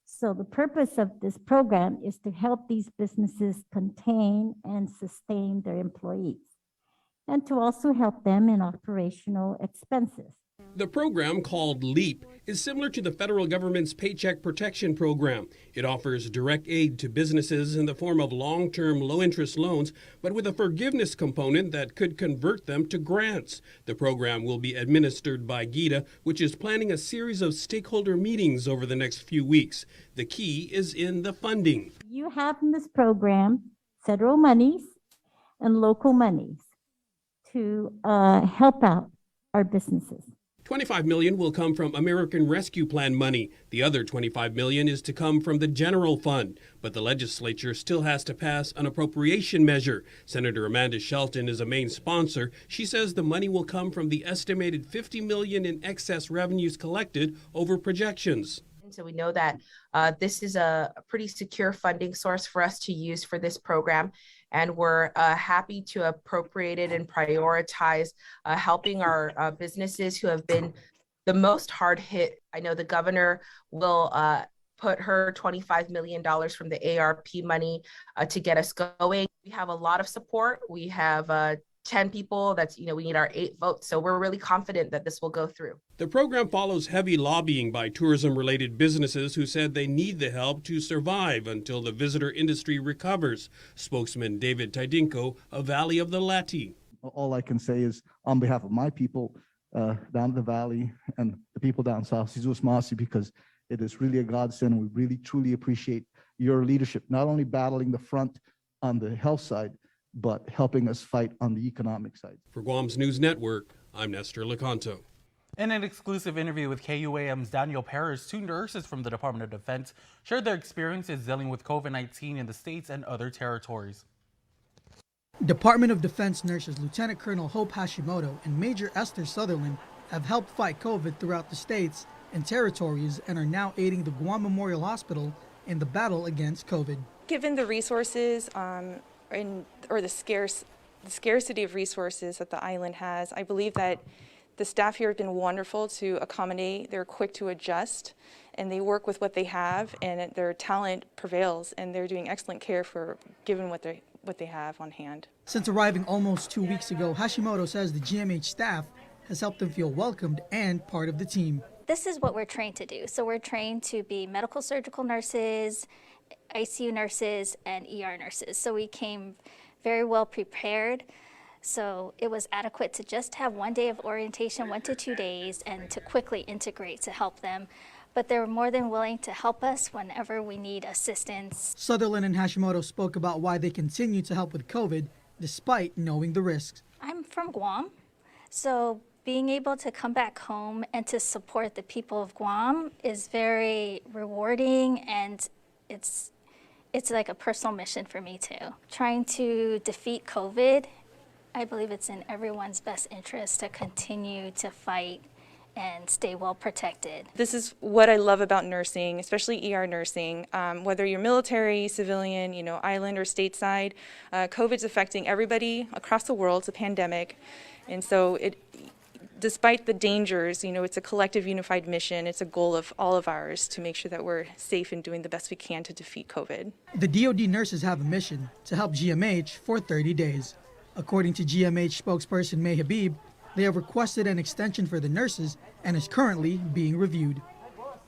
So the purpose of this program is to help these businesses contain and sustain their employees, and to also help them in operational expenses. The program, called LEAP, is similar to the federal government's Paycheck Protection Program. It offers direct aid to businesses in the form of long-term, low-interest loans, but with a forgiveness component that could convert them to grants. The program will be administered by GITA, which is planning a series of stakeholder meetings over the next few weeks. The key is in the funding. You have in this program federal monies and local monies to help out our businesses. $25 million will come from American Rescue Plan money. The other $25 million is to come from the general fund. But the legislature still has to pass an appropriation measure. Senator Amanda Shelton is a main sponsor. She says the money will come from the estimated $50 million in excess revenues collected over projections. So we know that this is a pretty secure funding source for us to use for this program. And we're happy to appropriate it and prioritize helping our businesses who have been the most hard hit. I know the governor will put her $25 million from the ARP money to get us going. We have a lot of support. We have 10 people. That's, we need our 8 votes. So we're really confident that this will go through. The program follows heavy lobbying by tourism-related businesses who said they need the help to survive until the visitor industry recovers. Spokesman David Tidinko of Valley of the Lati. All I can say is on behalf of my people down the valley and the people down south, Sizus Masi, because it is really a godsend. We really, truly appreciate your leadership, not only battling the front on the health side, but helping us fight on the economic side. For Guam's News Network, I'm Nestor Lecanto. In an exclusive interview with KUAM's Daniel Perez, 2 nurses from the Department of Defense shared their experiences dealing with COVID-19 in the states and other territories. Department of Defense nurses Lieutenant Colonel Hope Hashimoto and Major Esther Sutherland have helped fight COVID throughout the states and territories and are now aiding the Guam Memorial Hospital in the battle against COVID. Given the resources or the scarce the scarcity of resources that the island has, I believe that the staff here have been wonderful to accommodate. They're quick to adjust, and they work with what they have, and their talent prevails, and they're doing excellent care for given what they have on hand. Since arriving almost 2 weeks ago, Hashimoto says the GMH staff has helped them feel welcomed and part of the team. This is what we're trained to do. So we're trained to be medical surgical nurses, ICU nurses, and ER nurses. So we came very well prepared. So it was adequate to just have 1 day of orientation, 1 to 2 days, and to quickly integrate to help them. But they were more than willing to help us whenever we need assistance. Sutherland and Hashimoto spoke about why they continue to help with COVID despite knowing the risks. I'm from Guam, so being able to come back home and to support the people of Guam is very rewarding, and it's like a personal mission for me too. Trying to defeat COVID, I believe it's in everyone's best interest to continue to fight and stay well protected. This is what I love about nursing, especially ER nursing. Whether you're military, civilian, island or stateside, COVID's affecting everybody across the world. It's a pandemic. And so despite the dangers, it's a collective unified mission. It's a goal of all of ours to make sure that we're safe and doing the best we can to defeat COVID. The DoD nurses have a mission to help GMH for 30 days. According to GMH spokesperson May Habib, they have requested an extension for the nurses and is currently being reviewed.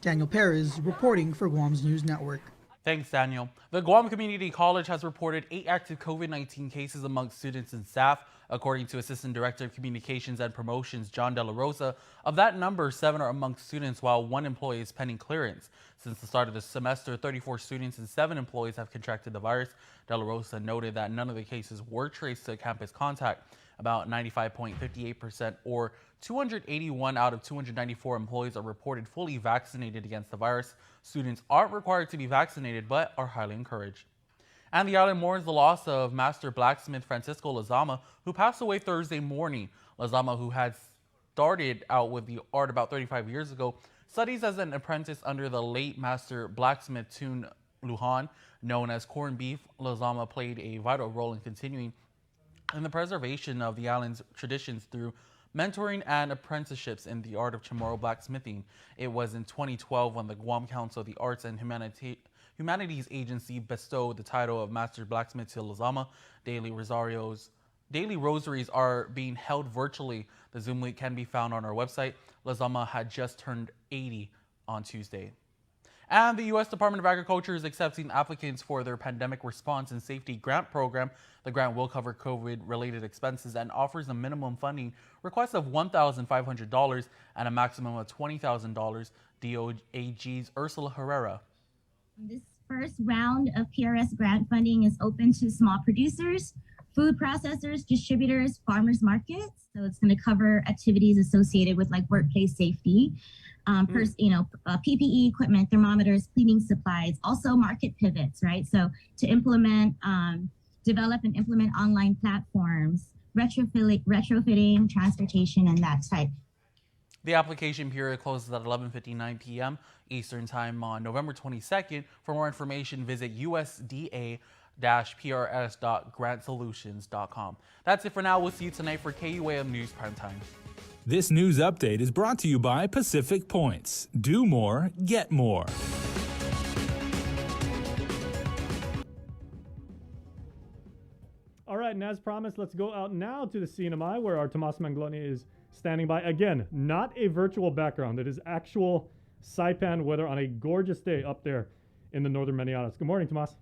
Daniel Perez reporting for Guam's News Network. Thanks, Daniel. The Guam Community College has reported 8 active COVID-19 cases among students and staff, according to Assistant Director of Communications and Promotions John De La Rosa. Of that number, 7 are among students, while 1 employee is pending clearance. Since the start of the semester, 34 students and 7 employees have contracted the virus. De La Rosa noted that none of the cases were traced to a campus contact. About 95.58% or 281 out of 294 employees are reported fully vaccinated against the virus. Students aren't required to be vaccinated but are highly encouraged. And the island mourns the loss of master blacksmith Francisco Lazama, who passed away Thursday morning. Lazama, who had started out with the art about 35 years ago, studies as an apprentice under the late master blacksmith Tun Lujan. Known as Corned Beef, Lazama played a vital role in continuing in the preservation of the island's traditions through mentoring and apprenticeships in the art of Chamorro blacksmithing. It was in 2012 when the Guam Council of the Arts and Humanities Agency bestowed the title of Master Blacksmith to Lazama. Daily rosaries are being held virtually. The Zoom link can be found on our website. Lazama had just turned 80 on Tuesday. And the U.S. Department of Agriculture is accepting applicants for their Pandemic Response and Safety Grant Program. The grant will cover COVID-related expenses and offers a minimum funding request of $1,500 and a maximum of $20,000. DOAG's Ursula Herrera. This first round of PRS grant funding is open to small producers, food processors, distributors, farmers markets. So it's going to cover activities associated with like workplace safety. PPE equipment, thermometers, cleaning supplies, also market pivots, right? So to develop and implement online platforms, retrofitting, transportation, and that type. The application period closes at 11:59 p.m. Eastern Time on November 22nd. For more information, visit usda-prs.grantsolutions.com. That's it for now. We'll see you tonight for KUAM News Primetime. This news update is brought to you by Pacific Points. Do more, get more. All right, and as promised, let's go out now to the CNMI where our Tomas Mangloni is standing by. Again, not a virtual background. It is actual Saipan weather on a gorgeous day up there in the northern Maniatas. Good morning, Tomas.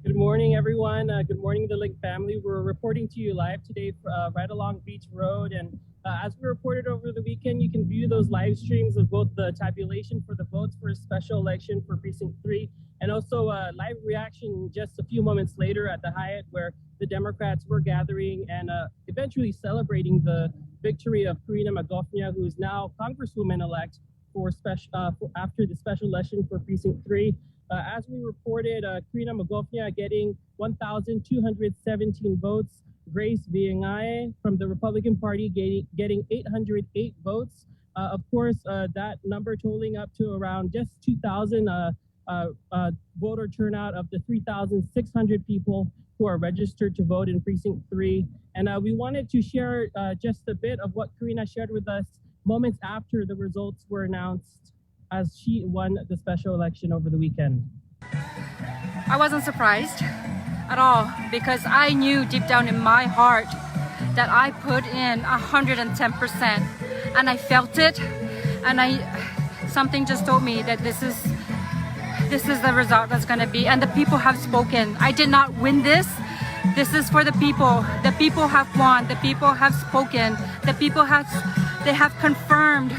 Good morning, everyone. Good morning, the Link family. We're reporting to you live today right along Beach Road. And as we reported over the weekend, you can view those live streams of both the tabulation for the votes for a special election for Precinct 3 and also live reaction just a few moments later at the Hyatt where the Democrats were gathering and eventually celebrating the victory of Karina Magofnia, who is now Congresswoman-elect after the special election for Precinct 3. As we reported, Karina Magofnia getting 1,217 votes. Grace Villanueva from the Republican Party getting 808 votes. Of course, that number totaling up to around just 2,000 voter turnout of the 3,600 people who are registered to vote in Precinct 3. And we wanted to share just a bit of what Karina shared with us moments after the results were announced as she won the special election over the weekend. I wasn't surprised at all because I knew deep down in my heart that I put in 110% and I felt it, and something just told me that this is the result that's going to be, and the people have spoken. I did not win this. This is for the people. The people have won. The people have spoken. The people have confirmed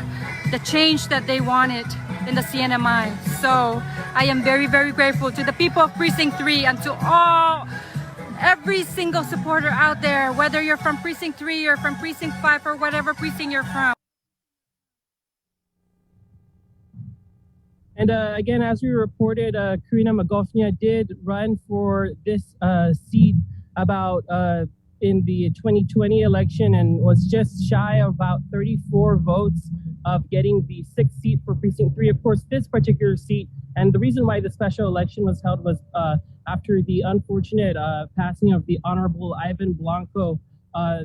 the change that they wanted in the CNMI. So I am very, very grateful to the people of Precinct 3 and to every single supporter out there, whether you're from Precinct 3 or from Precinct 5 or whatever precinct you're from. And again, as we reported, Karina Magofnia did run for this seat about in the 2020 election and was just shy of about 34 votes of getting the 6th seat for Precinct 3. Of course, this particular seat, and the reason why the special election was held was after the unfortunate passing of the Honorable Ivan Blanco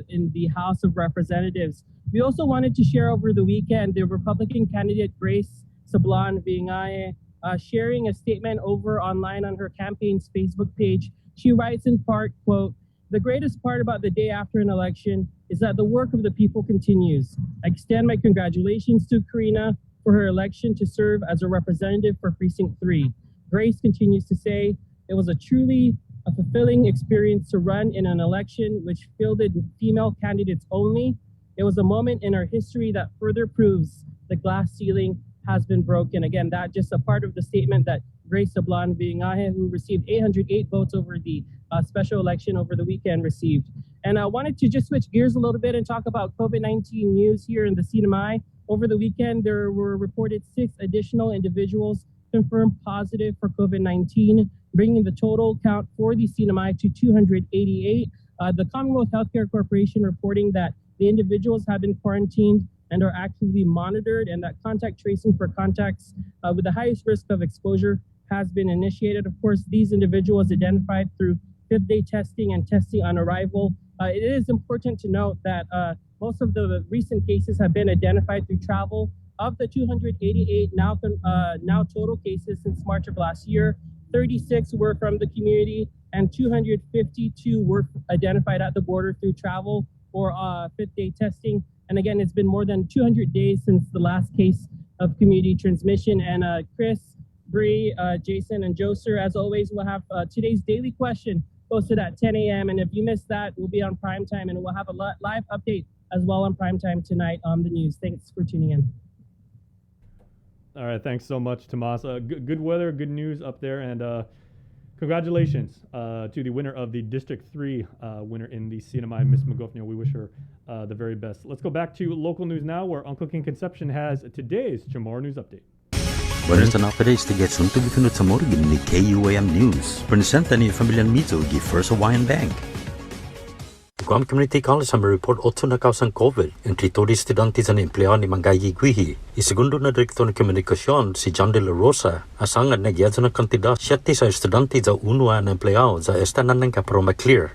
in the House of Representatives. We also wanted to share over the weekend the Republican candidate Grace Sablan Villae sharing a statement over online on her campaign's Facebook page. She writes in part, quote, "The greatest part about the day after an election is that the work of the people continues. I extend my congratulations to Karina for her election to serve as a representative for Precinct 3. Grace continues to say, it was a truly fulfilling experience to run in an election which fielded female candidates only. It was a moment in our history that further proves the glass ceiling has been broken." Again, that just a part of the statement that Grace Sablan Villae, who received 808 votes over the special election over the weekend, received. And I wanted to just switch gears a little bit and talk about COVID-19 news here in the CNMI. Over the weekend, there were reported 6 additional individuals confirmed positive for COVID-19, bringing the total count for the CNMI to 288. The Commonwealth Healthcare Corporation reporting that the individuals have been quarantined and are actively monitored, and that contact tracing for contacts with the highest risk of exposure has been initiated. Of course, these individuals identified through 5th-day testing and testing on arrival. It is important to note that most of the recent cases have been identified through travel. Of the 288 now total cases since March of last year, 36 were from the community and 252 were identified at the border through travel or 5th-day testing. And again, it's been more than 200 days since the last case of community transmission. And Chris, Bree, Jason, and Joser, as always, will have today's daily question posted at 10 a.m. And if you missed that, we'll be on primetime, and we'll have a live update as well on primetime tonight on the news. Thanks for tuning in. All right, thanks so much, Tomas. Good weather, good news up there, and congratulations to the winner of the District 3 winner in the CNMI, Miss Magofnia. We wish her the very best. Let's go back to local news now, where Uncle King Conception has today's Chamorro News Update. Buenas na updates to get sunod gitunod sa morgan ni KUAM News. Presenta ni Familian Mizo gi First Hawaiian Bank. Guam Community College may report 8 na kausang COVID entre todo estudantes na empleo ni Mangayi Guihi. Segundo na Direktor ng Komunikasyon si John De La Rosa, asangad na gyado na kantidad 7 sa estudantes sa unua na empleo sa estanan ng Kaparoma Clear.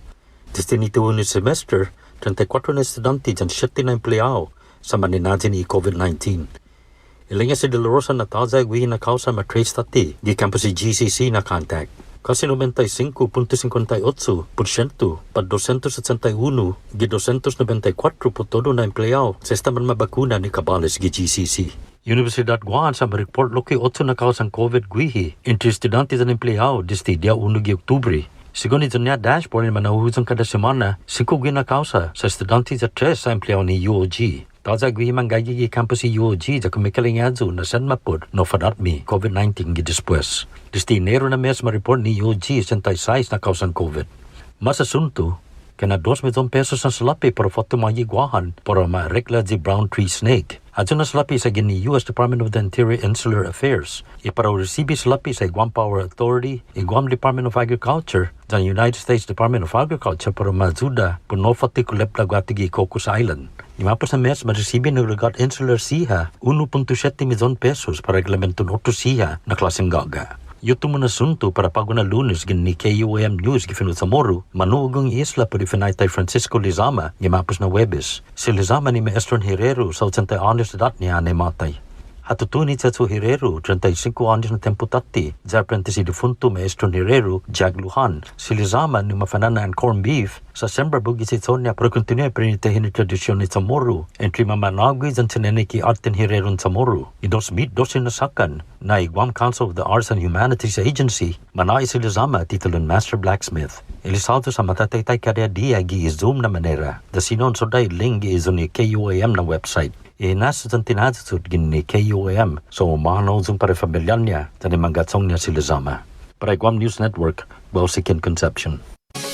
Desde nito unang semester, 34 na estudantes ang 7 na empleo sa maninadin ni COVID-19. Ilinga si De La Rosa na taza Guihi na kausa matrace tati di campus GCC na contact. Kasi 95.58% pa 261 gi 294 po todo na empleo sa estaban mabakuna ni Cabales gi GCC. Universidad Guam sa report loki 8 na kausang COVID Guihi entre estudantes at empleo desde dia 1 de Oktubre. Según ito niya dashboard na manahuhusang kada semana, 5 na kausa sa estudantes at 3 sa empleo ni UOG. Taza Guihi Mangayi gi campus UOG sa kumikalingadzo na San Mapod no fadatmi COVID-19 gi después. Desde enero na mes ma-report ni UOG 66 na kausang COVID. Mas asunto, kena 2 milyon pesos ang salapi para foto mga guahan para ma-rekla di brown tree snake. Adyo na salapi sa gini U.S. Department of the Interior Insular Affairs. Para resibi salapi sa Guam Power Authority, Guam Department of Agriculture, dan United States Department of Agriculture para mazuda po no fati kulep lagwati gi Cocos Island. Imapos na mes ma-resibi ng Regat Insular Siha 1.7 milyon pesos para reglamentun 8 siha na klaseng gaga. Yuto mo nasunto para paguna Lunes gin ni KUAM News gifinut sa Moru, manugang isla pwede finaytay Francisco Lizama gimapos na Webes. Si Lizama ni Maestro Herrero sa 80 anos de edad niya na matay. Hatutunit sa Herrero, 35 anos na tempo tati, jarpente si defunto Maestro Herrero, Jag Lujan. Si Lizama ni mafanana ang corn beef, sa December bugi si Sonia pero continue prinitahin ni tradisyon ni Zamoro, entry mamanagwi zan tineniki Arten Herrero ng Zamoro. Idos meet dosin nasakan, na Guam Council of the Arts and Humanities Agency, manay si Lizama titulon Master Blacksmith. Ilisado sa matataytay karya dia gi Zoom na manera, da sinon soday link izo ni KUAM na website. Nasa sa tinatutod gin ni KUAM so umahanaw zung para familiar niya tani manggatsong niya si Lizama. Para Guam News Network, Bausikin Conception.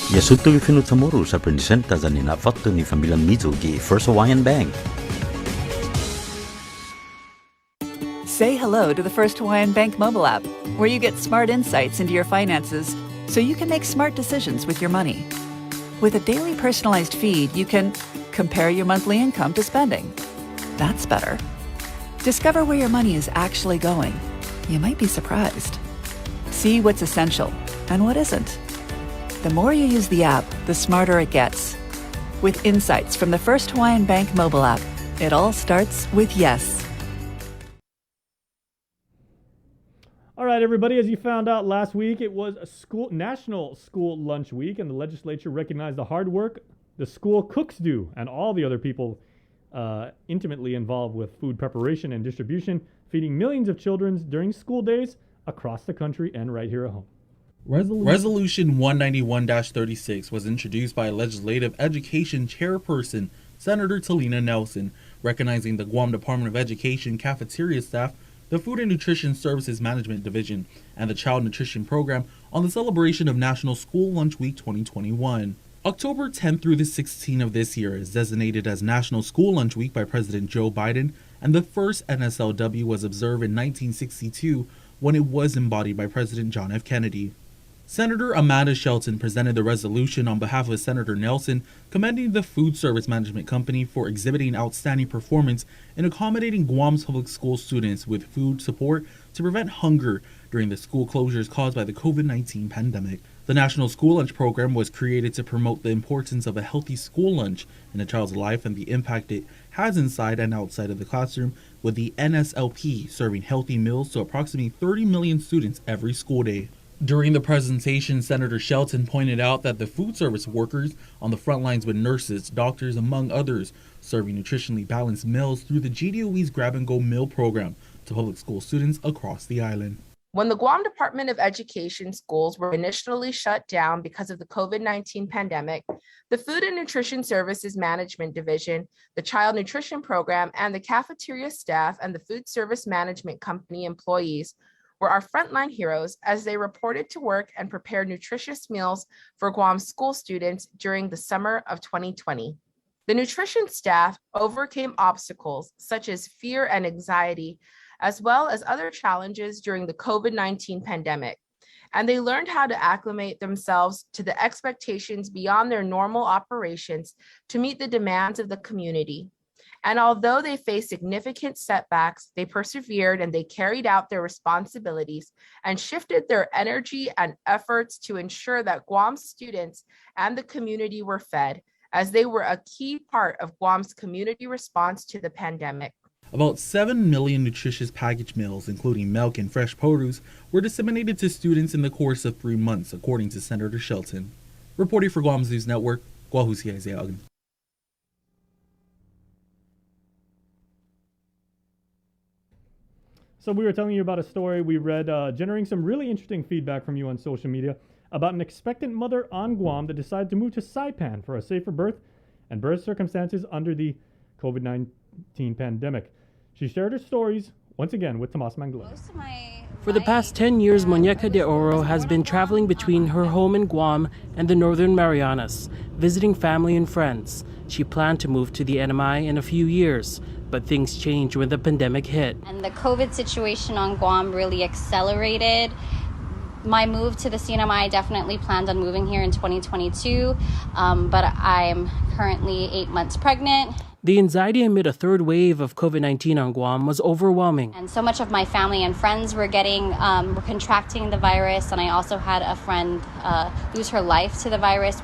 Yasuto ifinut sa Moru sa presenta sa ninafatto ni Familian Mizo gi First Hawaiian Bank. Say hello to the First Hawaiian Bank mobile app, where you get smart insights into your finances so you can make smart decisions with your money. With a daily personalized feed, you can compare your monthly income to spending. That's better. Discover where your money is actually going. You might be surprised. See what's essential and what isn't. The more you use the app, the smarter it gets. With insights from the First Hawaiian Bank mobile app, it all starts with yes. All right, everybody, as you found out last week, it was a National School Lunch Week, and the legislature recognized the hard work the school cooks do and all the other people intimately involved with food preparation and distribution, feeding millions of children during school days across the country and right here at home. Resolution 191-36 was introduced by Legislative Education Chairperson Senator Talina Nelson, recognizing the Guam Department of Education cafeteria staff, the Food and Nutrition Services Management Division, and the Child Nutrition Program on the celebration of National School Lunch Week 2021. October 10th through the 16th of this year is designated as National School Lunch Week by President Joe Biden, and the first NSLW was observed in 1962 when it was embodied by President John F. Kennedy. Senator Amanda Shelton presented the resolution on behalf of Senator Nelson, commending the Food Service Management Company for exhibiting outstanding performance in accommodating Guam's public school students with food support to prevent hunger during the school closures caused by the COVID-19 pandemic. The National School Lunch Program was created to promote the importance of a healthy school lunch in a child's life and the impact it has inside and outside of the classroom, with the NSLP serving healthy meals to approximately 30 million students every school day. During the presentation, Senator Shelton pointed out that the food service workers on the front lines with nurses, doctors, among others, serving nutritionally balanced meals through the GDOE's Grab and Go Meal Program to public school students across the island. When the Guam Department of Education schools were initially shut down because of the COVID-19 pandemic, the Food and Nutrition Services Management Division, the Child Nutrition Program, and the cafeteria staff and the Food Service Management Company employees were our frontline heroes as they reported to work and prepared nutritious meals for Guam school students during the summer of 2020. The nutrition staff overcame obstacles such as fear and anxiety, as well as other challenges during the COVID-19 pandemic. And they learned how to acclimate themselves to the expectations beyond their normal operations to meet the demands of the community. And although they faced significant setbacks, they persevered and they carried out their responsibilities and shifted their energy and efforts to ensure that Guam's students and the community were fed, as they were a key part of Guam's community response to the pandemic. About 7 million nutritious packaged meals, including milk and fresh produce, were disseminated to students in the course of 3 months, according to Senator Shelton. Reporting for Guam's News Network, Guahusi Isaiah Ugn. So we were telling you about a story we read generating some really interesting feedback from you on social media about an expectant mother on Guam that decided to move to Saipan for a safer birth and birth circumstances under the COVID-19 pandemic. She shared her stories once again with Tomas Mangla. For the past 10 years, Muñeca de Oro has been traveling between her home in Guam and the Northern Marianas, visiting family and friends. She planned to move to the NMI in a few years, but things changed when the pandemic hit. And the COVID situation on Guam really accelerated my move to the CNMI. I definitely planned on moving here in 2022, but I'm currently 8 months pregnant. The anxiety amid a third wave of COVID-19 on Guam was overwhelming. And so much of my family and friends were contracting the virus, and I also had a friend lose her life to the virus,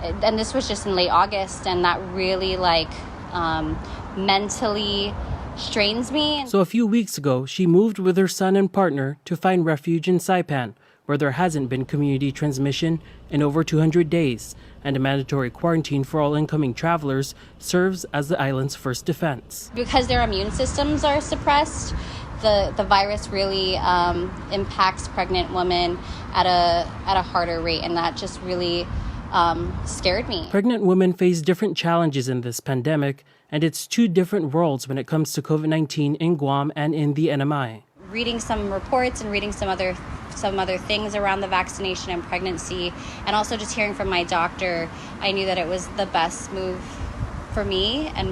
and this was just in late August, and that really mentally strains me. So a few weeks ago, she moved with her son and partner to find refuge in Saipan, where there hasn't been community transmission in over 200 days, and a mandatory quarantine for all incoming travelers serves as the island's first defense. Because their immune systems are suppressed, the virus really impacts pregnant women at a harder rate, and that just really scared me. Pregnant women face different challenges in this pandemic, and it's two different worlds when it comes to COVID-19 in Guam and in the NMI. Reading some reports and reading some other things around the vaccination and pregnancy, and also just hearing from my doctor, I knew that it was the best move for me and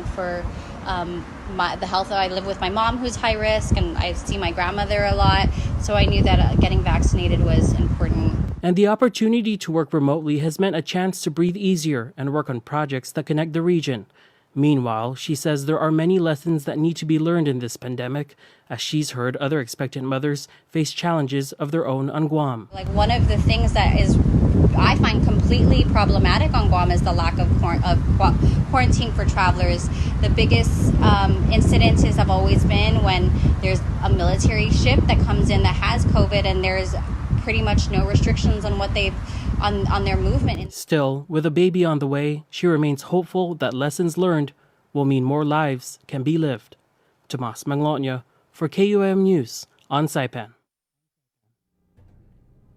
for the health. I live with my mom, who's high risk, and I see my grandmother a lot, so I knew that getting vaccinated was important. And the opportunity to work remotely has meant a chance to breathe easier and work on projects that connect the region. Meanwhile, she says there are many lessons that need to be learned in this pandemic, as she's heard other expectant mothers face challenges of their own on Guam. One of the things that I find completely problematic on Guam is the lack of quarantine for travelers. The biggest incidences have always been when there's a military ship that comes in that has COVID, and there's pretty much no restrictions on what on their movement. Still, with a baby on the way, she remains hopeful that lessons learned will mean more lives can be lived. Tomas Manglotnya for KUAM News on Saipan.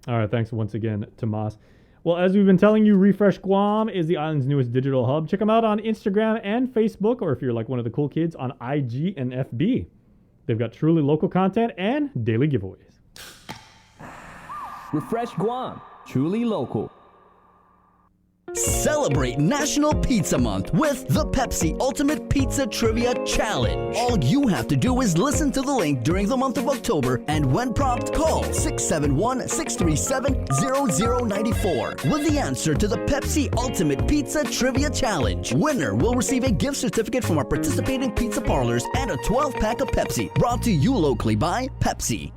All right, thanks once again, Tomas. Well, as we've been telling you, Refresh Guam is the island's newest digital hub. Check them out on Instagram and Facebook, or if you're like one of the cool kids, on IG and FB. They've got truly local content and daily giveaways. Refresh Guam, truly local. Celebrate National Pizza Month with the Pepsi Ultimate Pizza Trivia Challenge. All you have to do is listen to the link during the month of October, and when prompted, call 671-637-0094 with the answer to the Pepsi Ultimate Pizza Trivia Challenge. Winner will receive a gift certificate from our participating pizza parlors and a 12-pack of Pepsi, brought to you locally by Pepsi.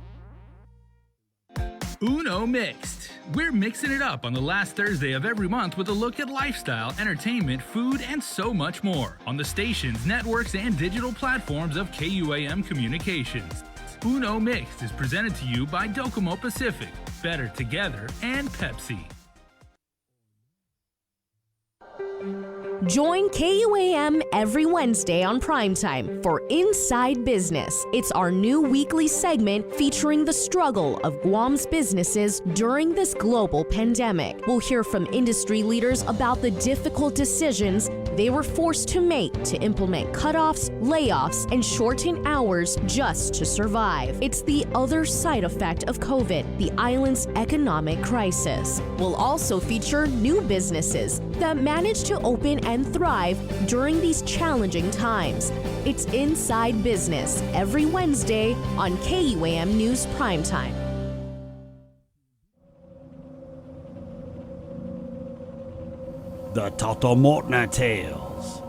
Uno Mixed. We're mixing it up on the last Thursday of every month with a look at lifestyle, entertainment, food, and so much more on the stations, networks, and digital platforms of KUAM Communications. Uno Mixed is presented to you by Docomo Pacific, Better Together, and Pepsi. Join KUAM every Wednesday on Primetime for Inside Business. It's our new weekly segment featuring the struggle of Guam's businesses during this global pandemic. We'll hear from industry leaders about the difficult decisions they were forced to make to implement cutoffs, layoffs, and shorten hours just to survive. It's the other side effect of COVID, the island's economic crisis. We'll also feature new businesses that managed to open and thrive during these challenging times. It's Inside Business every Wednesday on KUAM News Primetime. The Totomotna Tales.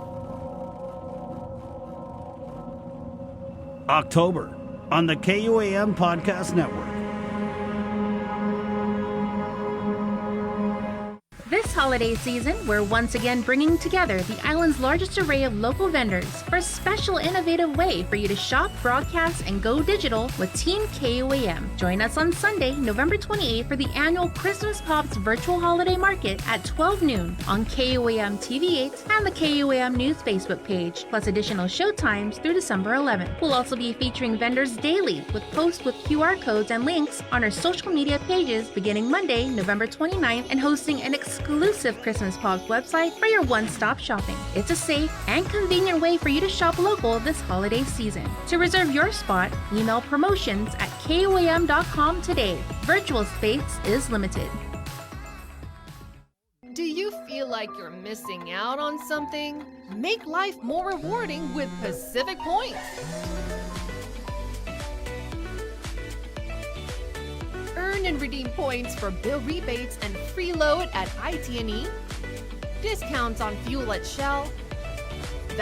October on the KUAM Podcast Network. This holiday season, we're once again bringing together the island's largest array of local vendors for a special innovative way for you to shop, broadcast, and go digital with Team KUAM. Join us on Sunday, November 28th for the annual Christmas Pops Virtual Holiday Market at 12 noon on KUAM TV8 and the KUAM News Facebook page, plus additional show times through December 11th. We'll also be featuring vendors daily with posts with QR codes and links on our social media pages beginning Monday, November 29th, and hosting an exclusive Christmas Pops website for your one-stop shopping. It's a safe and convenient way for you to shop local this holiday season. To reserve your spot, email promotions@kuam.com today. Virtual space is limited. Do you feel like you're missing out on something? Make life more rewarding with Pacific Points. Earn and redeem points for bill rebates and free load at IT&E, discounts on fuel at Shell,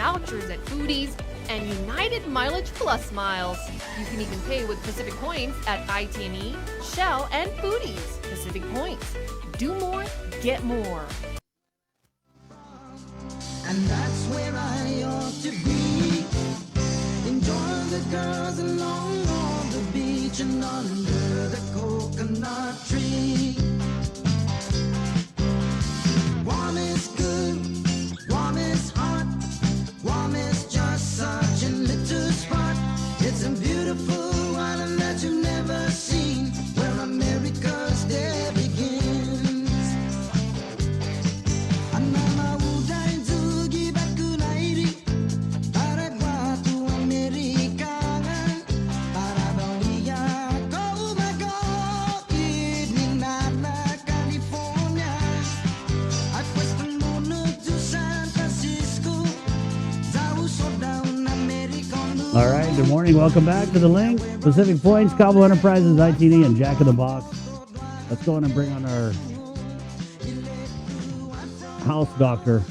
vouchers at Foodies, and United Mileage Plus miles. You can even pay with Pacific Points at IT&E, Shell, and Foodies. Pacific Points. Do more, get more. And that's where I ought to be. Enjoying the girls along on the beach and under the coconut tree. Guam is good, Guam is hot, Guam is just such a little spot. It's a beautiful island that you've never seen, where America's day begins. All right, good morning. Welcome back to The Link. Pacific Points, Cabo Enterprises, ITD, and Jack in the Box. Let's go in and bring on our house doctor,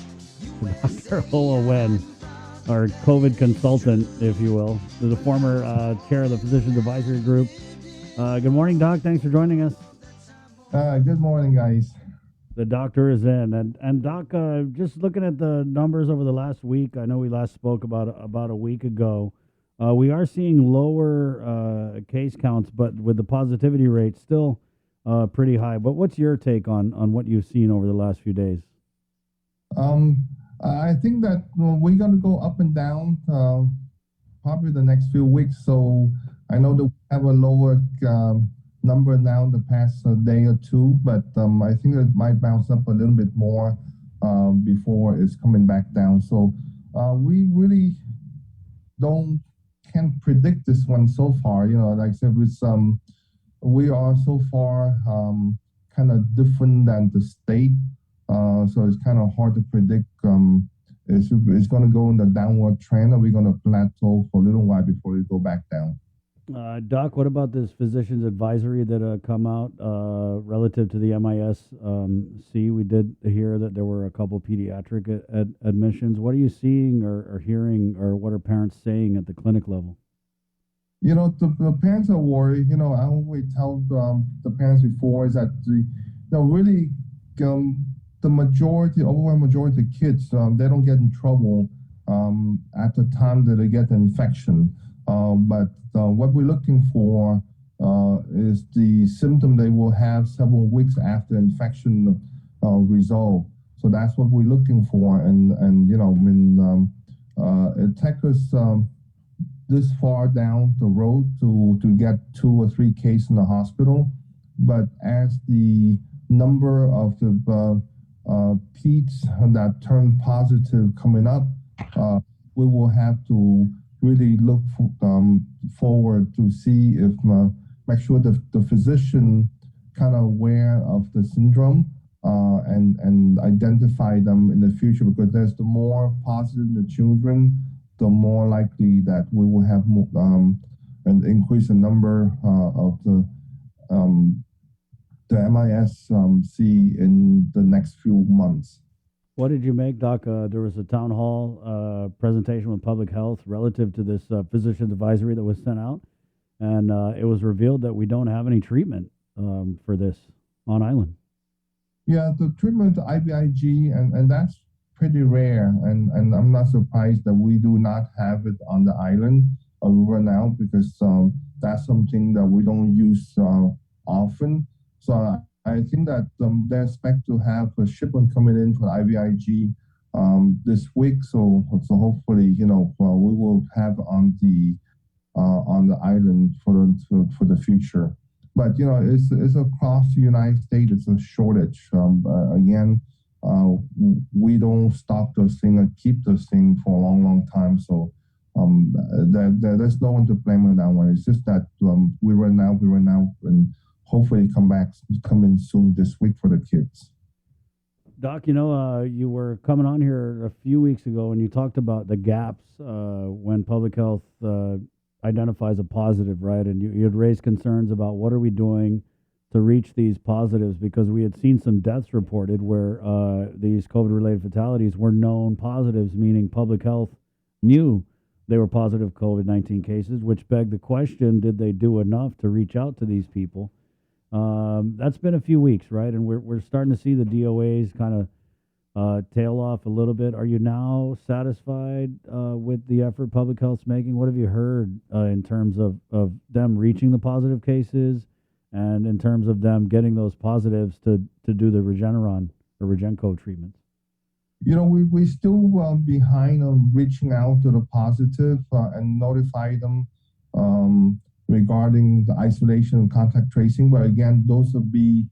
Dr. Hoa Wen, our COVID consultant, if you will. There's a former chair of the Physicians Advisory Group. Good morning, Doc. Thanks for joining us. Good morning, guys. The doctor is in. And Doc, just looking at the numbers over the last week, I know we last spoke about a week ago. We are seeing lower case counts, but with the positivity rate still pretty high. But what's your take on what you've seen over the last few days? I think that we're going to go up and down probably the next few weeks. So I know that we have a lower number now in the past day or two, but I think it might bounce up a little bit more before it's coming back down. So we really can't predict this one so far. You know, like I said, with we are so far kind of different than the state, so it's kind of hard to predict. It's going to go in the downward trend, or we're going to plateau for a little while before we go back down. Doc, what about this physician's advisory that come out relative to the MIS-C? We did hear that there were a couple pediatric admissions. What are you seeing or hearing, or what are parents saying at the clinic level? You know, the parents are worried. You know, I always tell the parents before is that really the overwhelming majority of kids, they don't get in trouble at the time that they get the infection. But what we're looking for is the symptom they will have several weeks after infection resolve. So that's what we're looking for. And you know, when it takes us this far down the road to get 2 or 3 cases in the hospital, but as the number of the peds that turn positive coming up, we will have to really look forward to see if make sure the physician kind of aware of the syndrome and identify them in the future, because there's the more positive in the children, the more likely that we will have an increase in number of the MIS-C in the next few months. What did you make, Doc? There was a town hall presentation with public health relative to this physician's advisory that was sent out, and it was revealed that we don't have any treatment for this on island. Yeah, the treatment IVIG, and that's pretty rare, and I'm not surprised that we do not have it on the island right now, because that's something that we don't use often. So I think that they expect to have a shipment coming in for IVIG this week. So hopefully, you know, we will have on the island for the future. But you know, it's across the United States. It's a shortage. Again, we don't stock those things and keep those things for a long time. So there's no one to blame on that one. It's just that we run out, and hopefully come in soon this week for the kids. Doc, you know, you were coming on here a few weeks ago and you talked about the gaps when public health identifies a positive, right? And you had raised concerns about what are we doing to reach these positives, because we had seen some deaths reported where these COVID-related fatalities were known positives, meaning public health knew they were positive COVID-19 cases, which begged the question, did they do enough to reach out to these people? That's been a few weeks, right? And we're starting to see the DOAs kind of tail off a little bit. Are you now satisfied with the effort public health's making? What have you heard in terms of them reaching the positive cases and in terms of them getting those positives to do the Regeneron or RegenCo treatments? We still behind on reaching out to the positive and notify them regarding the isolation and contact tracing. But again, those will be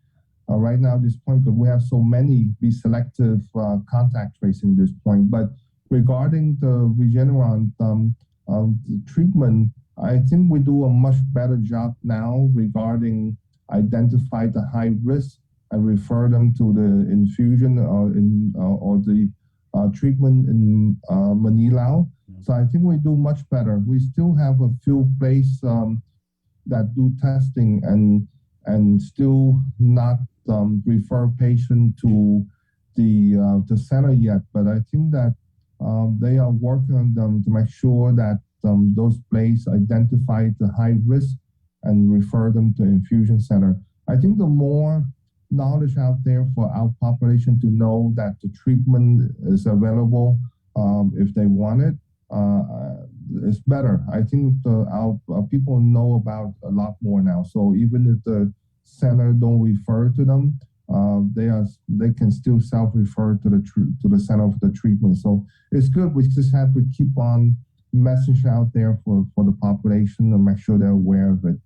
right now at this point, because we have so many, be selective contact tracing at this point. But regarding the Regeneron the treatment, I think we do a much better job now regarding identify the high risk and refer them to the infusion or the treatment in Manila. So I think we do much better. We still have a few places that do testing and still not refer patient to the center yet. But I think that they are working on them to make sure that those places identify the high risk and refer them to infusion center. I think the more knowledge out there for our population to know that the treatment is available if they want it, it's better. I think our people know about a lot more now. So even if the center don't refer to them, they can still self-refer to the center for the treatment. So it's good. We just have to keep on message out there for the population and make sure they're aware of it.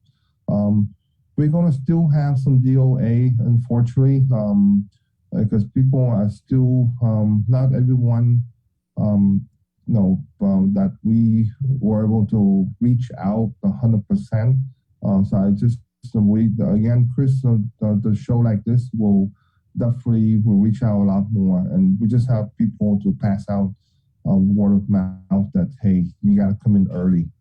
We're going to still have some DOA, unfortunately, because people are still, not everyone, that we were able to reach out 100%. So I just, again, Chris, the show like this will reach out a lot more. And we just have people to pass out word of mouth that, hey, you got to come in early.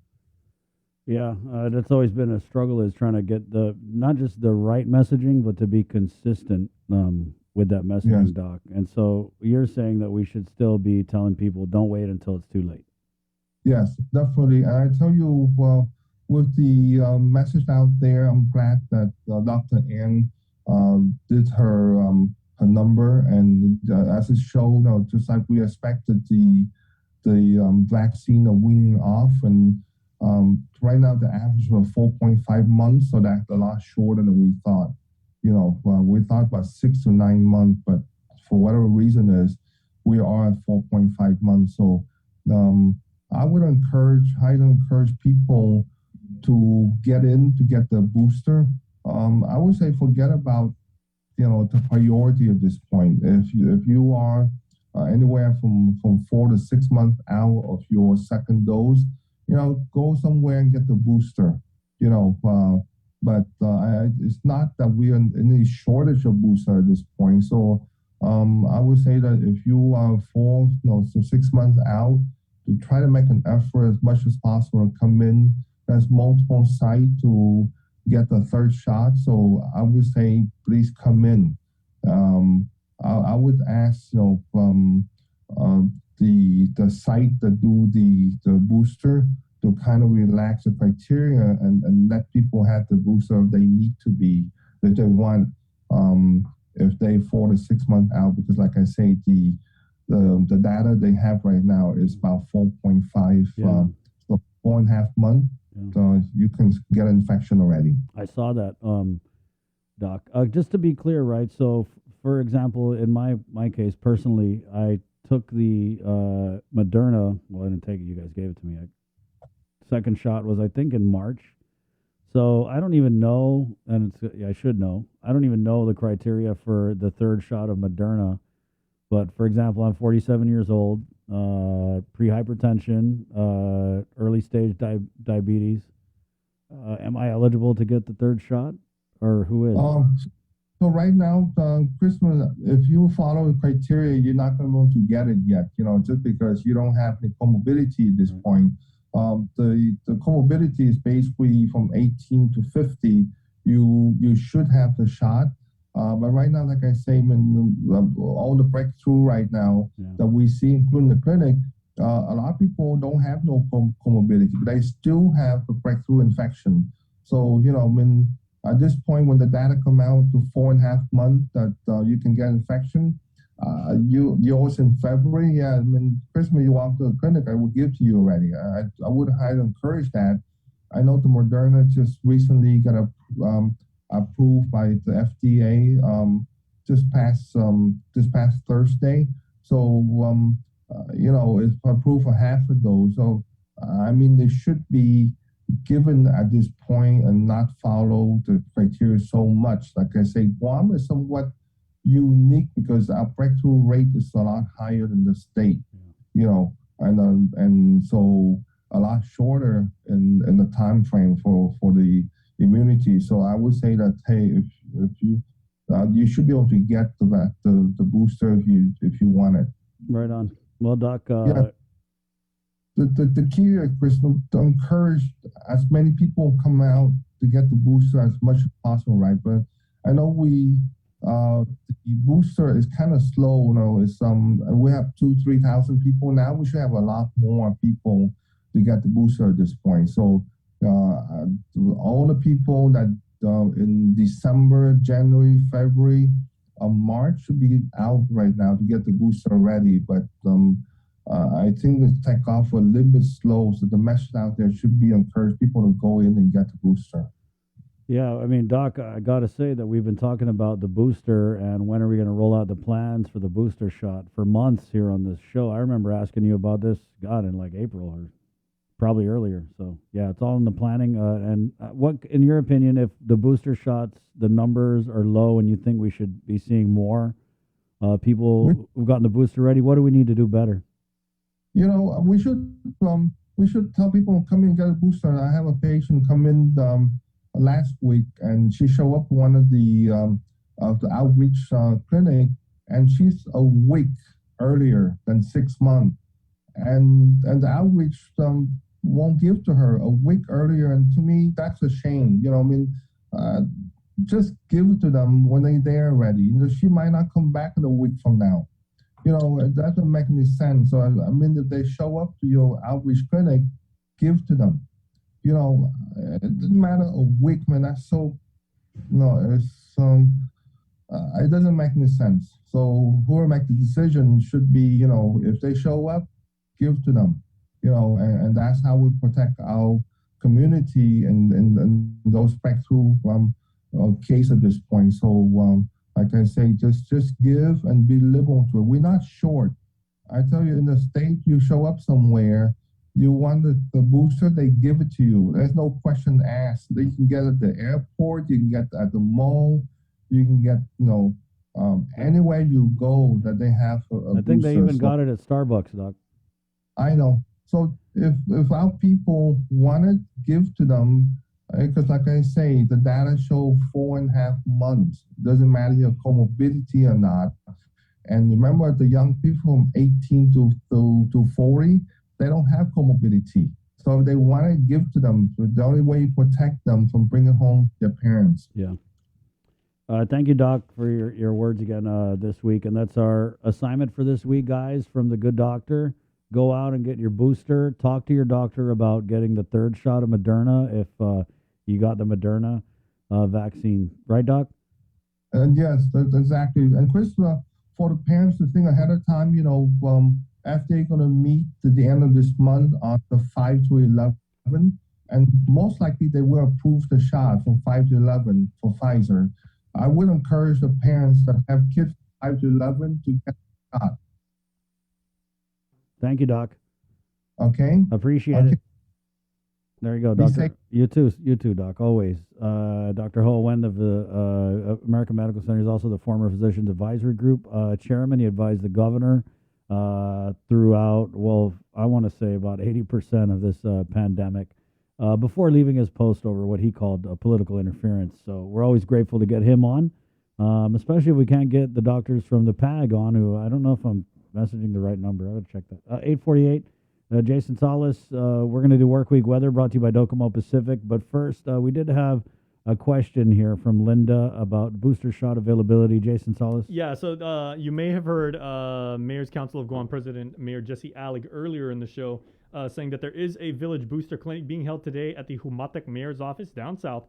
Yeah, that's always been a struggle, is trying to get not just the right messaging, but to be consistent with that messaging, yes. Doc. And so you're saying that we should still be telling people, don't wait until it's too late. Yes, definitely. And I tell you, with the message out there, I'm glad that Dr. Ann did her number, and as it showed, just like we expected, the vaccine are weaning off, and right now the average was 4.5 months, so that's a lot shorter than we thought. We thought about 6 to 9 months, but for whatever reason is, we are at 4.5 months. So I would highly encourage people to get the booster. I would say forget about the priority at this point. If you are anywhere from 4 to 6 months out of your second dose, go somewhere and get the booster. But it's not that we are in any shortage of booster at this point. So I would say that if you are 4 to 6 months out, to try to make an effort as much as possible to come in. There's multiple sites to get the third shot. So I would say, please come in. I would ask, the site that do the booster to kind of relax the criteria and let people have the booster if they need to be, if they want, if they 4 to 6 months out, because like I say, the data they have right now is about 4.5, so 4.5 months. So you can get an infection already. I saw that, Doc. Just to be clear, right? So, for example, in my case personally, I took the Moderna. Well, I didn't take it. You guys gave it to me. Second shot was, I think, in March. So I don't even know, and I should know. I don't even know the criteria for the third shot of Moderna. But for example, I'm 47 years old, pre-hypertension, early stage diabetes. Am I eligible to get the third shot, or who is? So right now, Christmas, if you follow the criteria, you're not going to be able to get it yet. Just because you don't have the comorbidity at this point. The comorbidity is basically from 18 to 50. You should have the shot. But right now, like I say, all the breakthrough right now that we see, including the clinic, a lot of people don't have no comorbidity, but they still have a breakthrough infection. So, you know, when at this point, when the data come out to 4.5 months that you can get infection, yours in February, yeah, I mean, Christmas you walk to the clinic, I would give to you already. I would highly encourage that. I know the Moderna just recently got approved by the FDA this past Thursday. So, you know, it's approved for half a dose. So, I mean, they should be given at this point and not follow the criteria so much. Like I say, Guam is somewhat unique because our breakthrough rate is a lot higher than the state, you know, and so a lot shorter in the time frame for the immunity. So I would say that, hey, if you should be able to get the booster if you want it. Right on. Well, Doc. The key here, Chris, to encourage as many people come out to get the booster as much as possible, right? But I know the booster is kind of slow. You know, it's we have 2,000-3,000 people now. We should have a lot more people to get the booster at this point. So all the people that in December, January, February, March should be out right now to get the booster ready. But I think it's take off a little bit slow. So the message out there should be encourage people to go in and get the booster. Yeah, I mean, Doc, I got to say that we've been talking about the booster and when are we going to roll out the plans for the booster shot for months here on this show. I remember asking you about this, God, in like April or probably earlier. So, yeah, it's all in the planning. And what, in your opinion, if the booster shots, the numbers are low and you think we should be seeing more people who've gotten the booster ready, what do we need to do better? You know, we should tell people come in and get a booster. I have a patient come in last week, and she showed up one of the outreach clinic, and she's a week earlier than 6 months, and the outreach won't give to her a week earlier, and to me that's a shame. You know, I mean, just give it to them when they're there ready. You know, she might not come back in a week from now. You know, it doesn't make any sense. So, I mean, if they show up to your outreach clinic, give to them. You know, it doesn't matter a week, man. That's so, no, it's, it doesn't make any sense. So whoever make the decision should be, you know, if they show up, give to them, you know, and that's how we protect our community and those breakthrough case at this point. So, like I say, just give and be liberal to it. We're not short. I tell you, in the state, you show up somewhere, you want the booster, they give it to you. There's no question asked. You can get it at the airport, you can get it at the mall, you can get, you know, anywhere you go that they have a I think booster. they even got it at Starbucks, Doc. I know. So if our people want it, give to them. Because like I say, the data show 4.5 months. Doesn't matter your comorbidity or not. And remember, the young people from 18 to 40, they don't have comorbidity. So if they want to give to them, the only way you protect them from bringing home their parents. Yeah. Thank you, Doc, for your words again this week. And that's our assignment for this week, guys, from the Good Doctor. Go out and get your booster. Talk to your doctor about getting the third shot of Moderna if you got the Moderna vaccine. Right, Doc? And yes, that's exactly. And Chris, for the parents to think ahead of time, you know, FDA going to meet at the end of this month on the 5 to 11, and most likely they will approve the shot from 5 to 11 for Pfizer. I would encourage the parents that have kids 5 to 11 to get the shot. Thank you, Doc. Okay. Appreciate it. There you go, Doctor. You too, Doc. Always. Dr. Ho Wen of the American Medical Center is also the former Physicians Advisory Group chairman. He advised the governor throughout, well, I want to say about 80% of this pandemic before leaving his post over what he called political interference. So we're always grateful to get him on, especially if we can't get the doctors from the PAG on, who I don't know if I'm messaging the right number. I would check that. 848. Jason Salas, we're going to do Work Week Weather brought to you by Docomo Pacific. But first, we did have a question here from Linda about booster shot availability. Jason Solis. Yeah, so you may have heard Mayor's Council of Guam President Mayor Jesse Allig earlier in the show saying that there is a village booster clinic being held today at the Humatec Mayor's office down south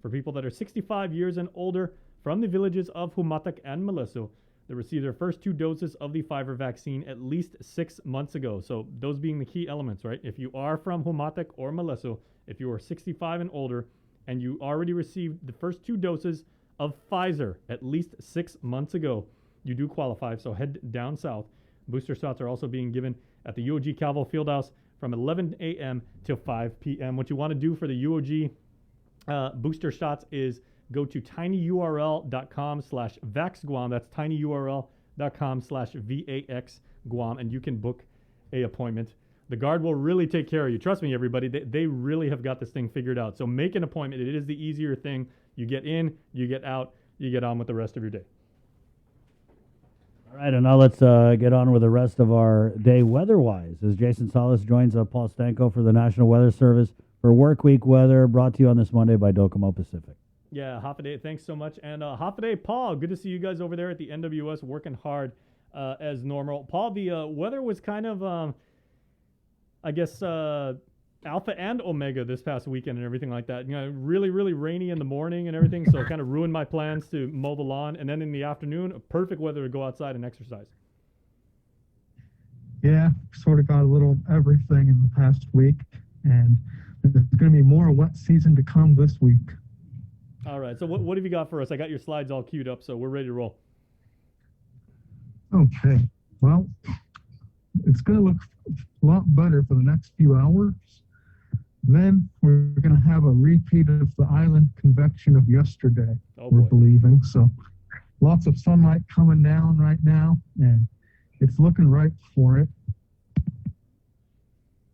for people that are 65 years and older from the villages of Humatec and Malesso that received their first 2 doses of the Pfizer vaccine at least 6 months ago. So those being the key elements, right? If you are from Humatec or Malesso, if you are 65 and older, and you already received the first 2 doses of Pfizer at least 6 months ago, you do qualify. So head down south. Booster shots are also being given at the UOG Calvo Fieldhouse from 11 a.m. till 5 p.m. What you want to do for the UOG booster shots is go to tinyurl.com/vaxguam. That's tinyurl.com/vaxguam, and you can book a appointment. The guard will really take care of you. Trust me, everybody. They really have got this thing figured out. So make an appointment. It is the easier thing. You get in, you get out, you get on with the rest of your day. All right, and now let's get on with the rest of our day weather-wise as Jason Solis joins Paul Stanko for the National Weather Service for Work Week Weather, brought to you on this Monday by Docomo Pacific. Yeah, Hafaday, thanks so much. And Hafaday, Paul, good to see you guys over there at the NWS working hard as normal. Paul, the weather was kind of... I guess alpha and omega this past weekend and everything like that. You know, really, really rainy in the morning and everything, so it kind of ruined my plans to mow the lawn. And then in the afternoon, perfect weather to go outside and exercise. Yeah, sort of got a little of everything in the past week, and there's going to be more wet season to come this week. All right, so what have you got for us? I got your slides all queued up, so we're ready to roll. Okay, well, it's going to look a lot better for the next few hours. Then we're going to have a repeat of the island convection of yesterday, we're believing. So lots of sunlight coming down right now, and it's looking right for it.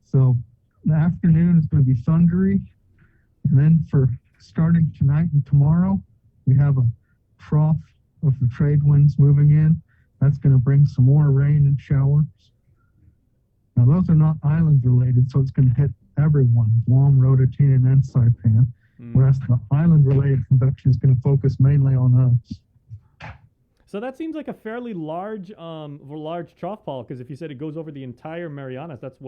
So the afternoon is going to be thundery. And then for starting tonight and tomorrow, we have a trough of the trade winds moving in. That's going to bring some more rain and showers. Now, those are not island related, so it's going to hit everyone, Guam, Rototina, and Saipan, whereas the island related convection is going to focus mainly on us. So that seems like a fairly large trough, Paul, because if you said it goes over the entire Marianas, that's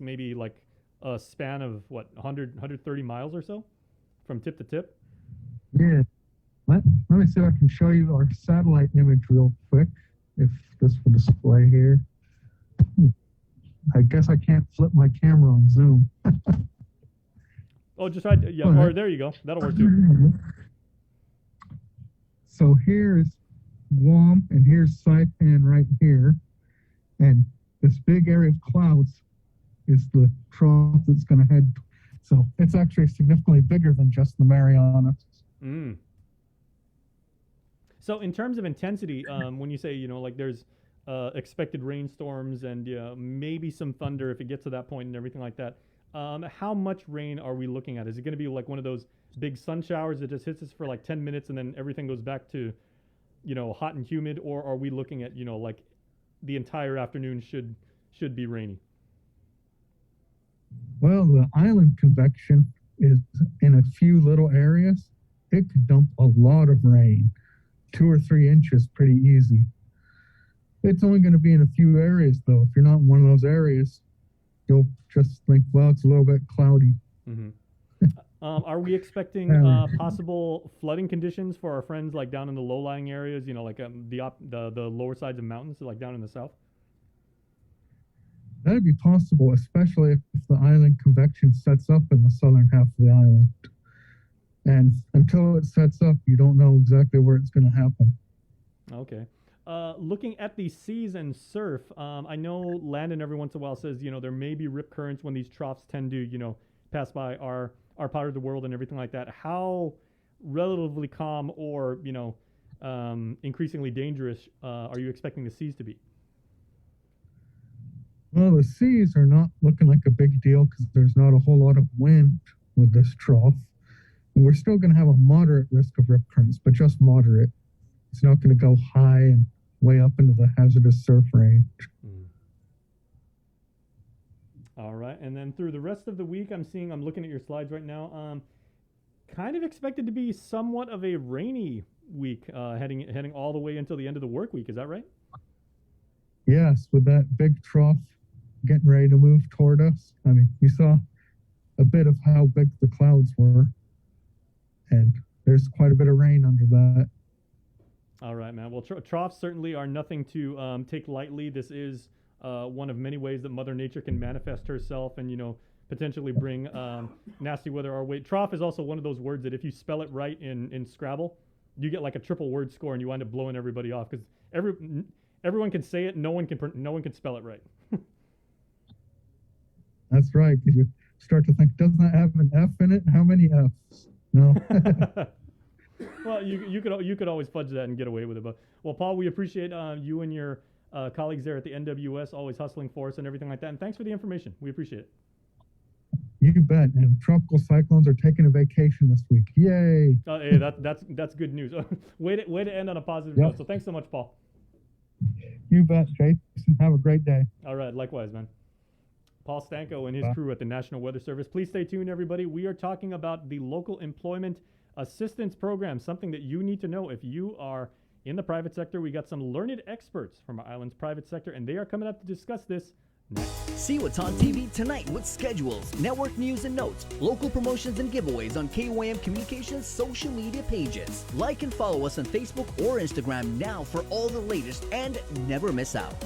maybe like a span of 130 miles or so from tip to tip? Yeah. Let me see if I can show you our satellite image real quick, if this will display here. I guess I can't flip my camera on Zoom. Oh, just right. Yeah, or there you go. That'll work too. So here's Guam, and here's Saipan right here. And this big area of clouds is the trough that's going to head. So it's actually significantly bigger than just the Marianas. So in terms of intensity, when you say, like there's expected rainstorms and maybe some thunder if it gets to that point and everything like that, how much rain are we looking at? Is it going to be like one of those big sun showers that just hits us for like 10 minutes and then everything goes back to, hot and humid? Or are we looking at, like the entire afternoon should be rainy? Well, the island convection is in a few little areas. It could dump a lot of rain, 2 or 3 inches, pretty easy. It's only going to be in a few areas, though. If you're not in one of those areas, you'll just think, well, it's a little bit cloudy. Mm-hmm. Are we expecting possible flooding conditions for our friends like down in the low-lying areas, like the lower sides of mountains, like down in the south? That'd be possible, especially if the island convection sets up in the southern half of the island. And until it sets up, you don't know exactly where it's going to happen. Okay. Looking at the seas and surf, I know Landon every once in a while says, there may be rip currents when these troughs tend to, pass by our part of the world and everything like that. How relatively calm or, increasingly dangerous are you expecting the seas to be? Well, the seas are not looking like a big deal because there's not a whole lot of wind with this trough. And we're still going to have a moderate risk of rip currents, but just moderate. It's not going to go high and way up into the hazardous surf range. All right. And then through the rest of the week, I'm looking at your slides right now. kind of expected to be somewhat of a rainy week, heading all the way until the end of the work week. Is that right? Yes, with that big trough getting ready to move toward us. I mean, you saw a bit of how big the clouds were, and there's quite a bit of rain under that. All right, man. Well, troughs certainly are nothing to take lightly. This is one of many ways that Mother Nature can manifest herself and, potentially bring nasty weather our way. Trough is also one of those words that if you spell it right in Scrabble, you get like a triple word score and you wind up blowing everybody off because everyone can say it, no one can spell it right. That's right, because you start to think, doesn't that have an F in it? How many Fs? No. Well, you could always fudge that and get away with it. But well, Paul, we appreciate you and your colleagues there at the NWS always hustling for us and everything like that. And thanks for the information. We appreciate it. You bet. And tropical cyclones are taking a vacation this week. Yay! Hey, that's good news. way to end on a positive note. So thanks so much, Paul. You bet, Jason. Have a great day. All right, likewise, man. Paul Stanko and his crew at the National Weather Service. Please stay tuned, everybody. We are talking about the local employment assistance program, something that you need to know if you are in the private sector. We got some learned experts from our island's private sector, and they are coming up to discuss this next. See what's on TV tonight with schedules, network news and notes, local promotions and giveaways on KYM Communications social media pages. Like and follow us on Facebook or Instagram now for all the latest and never miss out.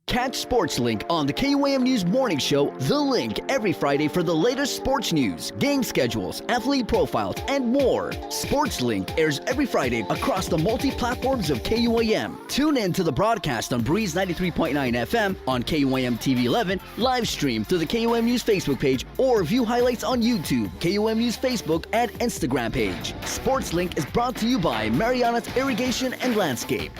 Catch Sports Link on the KUAM News Morning Show, The Link, every Friday for the latest sports news, game schedules, athlete profiles, and more. Sports Link airs every Friday across the multi-platforms of KUAM. Tune in to the broadcast on Breeze 93.9 FM, on KUAM TV 11, live stream through the KUAM News Facebook page, or view highlights on YouTube, KUAM News Facebook, and Instagram page. Sports Link is brought to you by Marianas Irrigation and Landscape.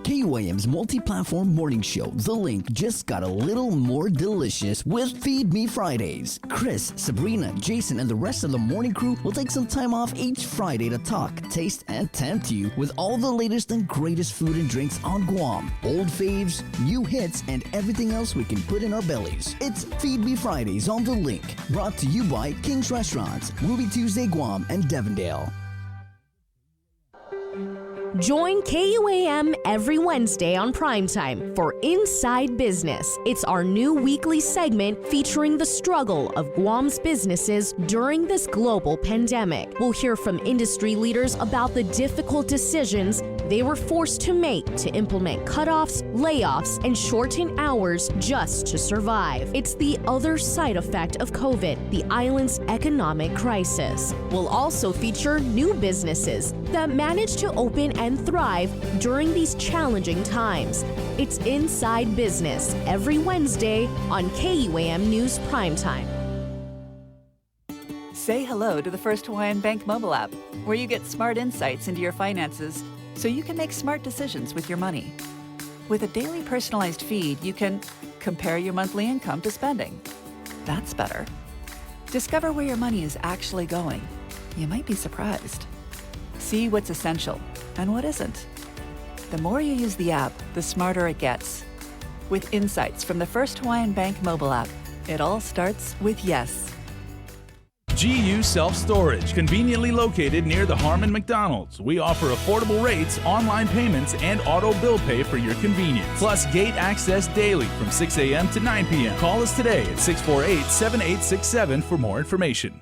KUAM's multi-platform morning show, The Link, just got a little more delicious with Feed Me Fridays. Chris, Sabrina, Jason, and the rest of the morning crew will take some time off each Friday to talk, taste, and tempt you with all the latest and greatest food and drinks on Guam. Old faves, new hits, and everything else we can put in our bellies. It's Feed Me Fridays on The Link, brought to you by King's Restaurants, Ruby Tuesday Guam, and Devondale. Join KUAM every Wednesday on Primetime for Inside Business. It's our new weekly segment featuring the struggle of Guam's businesses during this global pandemic. We'll hear from industry leaders about the difficult decisions they were forced to make to implement cutoffs, layoffs, and shorten hours just to survive. It's the other side effect of COVID, the island's economic crisis. We'll also feature new businesses that managed to open and thrive during these challenging times. It's Inside Business every Wednesday on KUAM News Primetime. Say hello to the First Hawaiian Bank mobile app, where you get smart insights into your finances so you can make smart decisions with your money. With a daily personalized feed, you can compare your monthly income to spending. That's better. Discover where your money is actually going. You might be surprised. See what's essential and what isn't. The more you use the app, the smarter it gets. With insights from the First Hawaiian Bank mobile app, it all starts with yes. GU Self-Storage, conveniently located near the Harmon McDonald's. We offer affordable rates, online payments, and auto bill pay for your convenience. Plus gate access daily from 6 a.m. to 9 p.m. Call us today at 648-7867 for more information.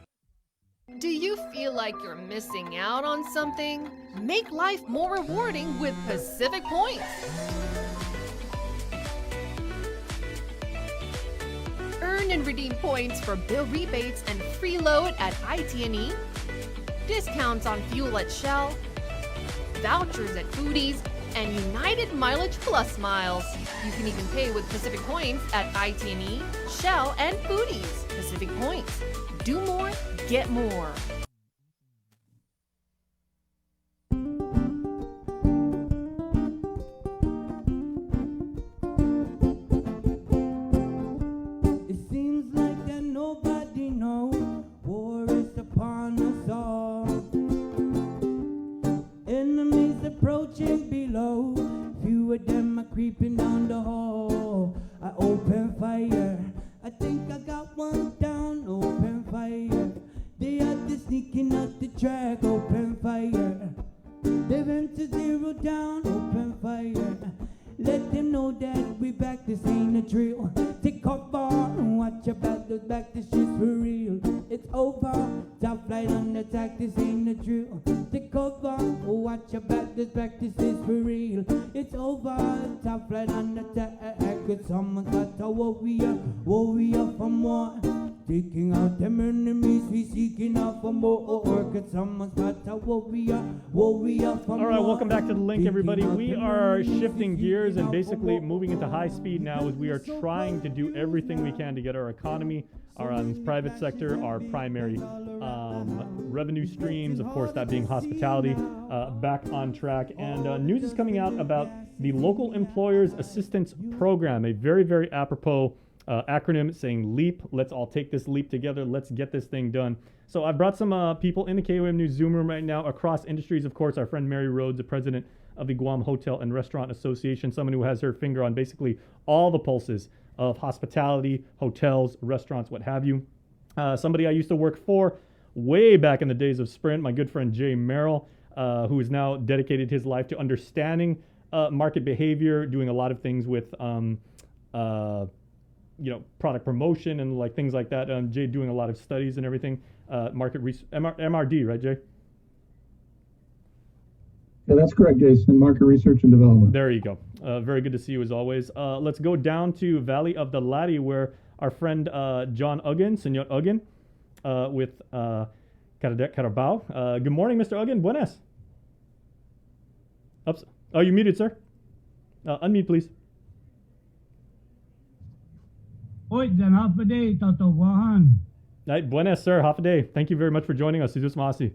Do you feel like you're missing out on something? Make life more rewarding with Pacific Points. Earn and redeem points for bill rebates and free load at IT&E, discounts on fuel at Shell, vouchers at Foodies, and United Mileage Plus miles. You can even pay with Pacific Points at IT&E, Shell, and Foodies. Pacific Points. Do more, get more. It seems like that nobody knows war is upon us all. Enemies approaching below. Few of them are creeping down the hall. I open fire. I think I got one down. Open fire. they're sneaking out the track, open fire. They went to zero down, open fire. Let them know that we back, this ain't a drill. Take cover and watch your back, those back, this shit's for real. It's over, top flight on attack, this ain't a drill. Take cover, watch your back, this is for real. It's over, top flight on attack, cause someone's got a warrior for more. Taking out them enemies, we seeking out for more. Cause someone's got a warrior for more. All right, welcome back to The Link, everybody. We are shifting gears and basically moving into high speed now as we are trying to do everything we can to get our economy, our private sector, our primary revenue streams, of course, that being hospitality, back on track. And news is coming out about the Local Employers Assistance Program, a very, very apropos acronym saying LEAP. Let's all take this leap together. Let's get this thing done. So I brought some people in the KOM News Zoom room right now across industries. Of course, our friend Mary Rhodes, the president of the Guam Hotel and Restaurant Association, someone who has her finger on basically all the pulses of hospitality, hotels, restaurants, what have you. Somebody I used to work for way back in the days of Sprint, my good friend Jay Merrill, who has now dedicated his life to understanding market behavior, doing a lot of things with product promotion and like things like that. Jay doing a lot of studies and everything. Market MRD, right, Jay? Yeah, that's correct, Jason. Market Research and Development. There you go. Very good to see you as always. Let's go down to Valley of the Lati, where our friend John Uggan, Senor Uggan, with Caradec Carabao. Good morning, Mr. Uggan. Buenas. Oops. Oh, you muted, sir. Unmute, please. Oi, dan half a day, tatawahan. Buenas, sir. Half a day. Thank you very much for joining us. Jesus Masi.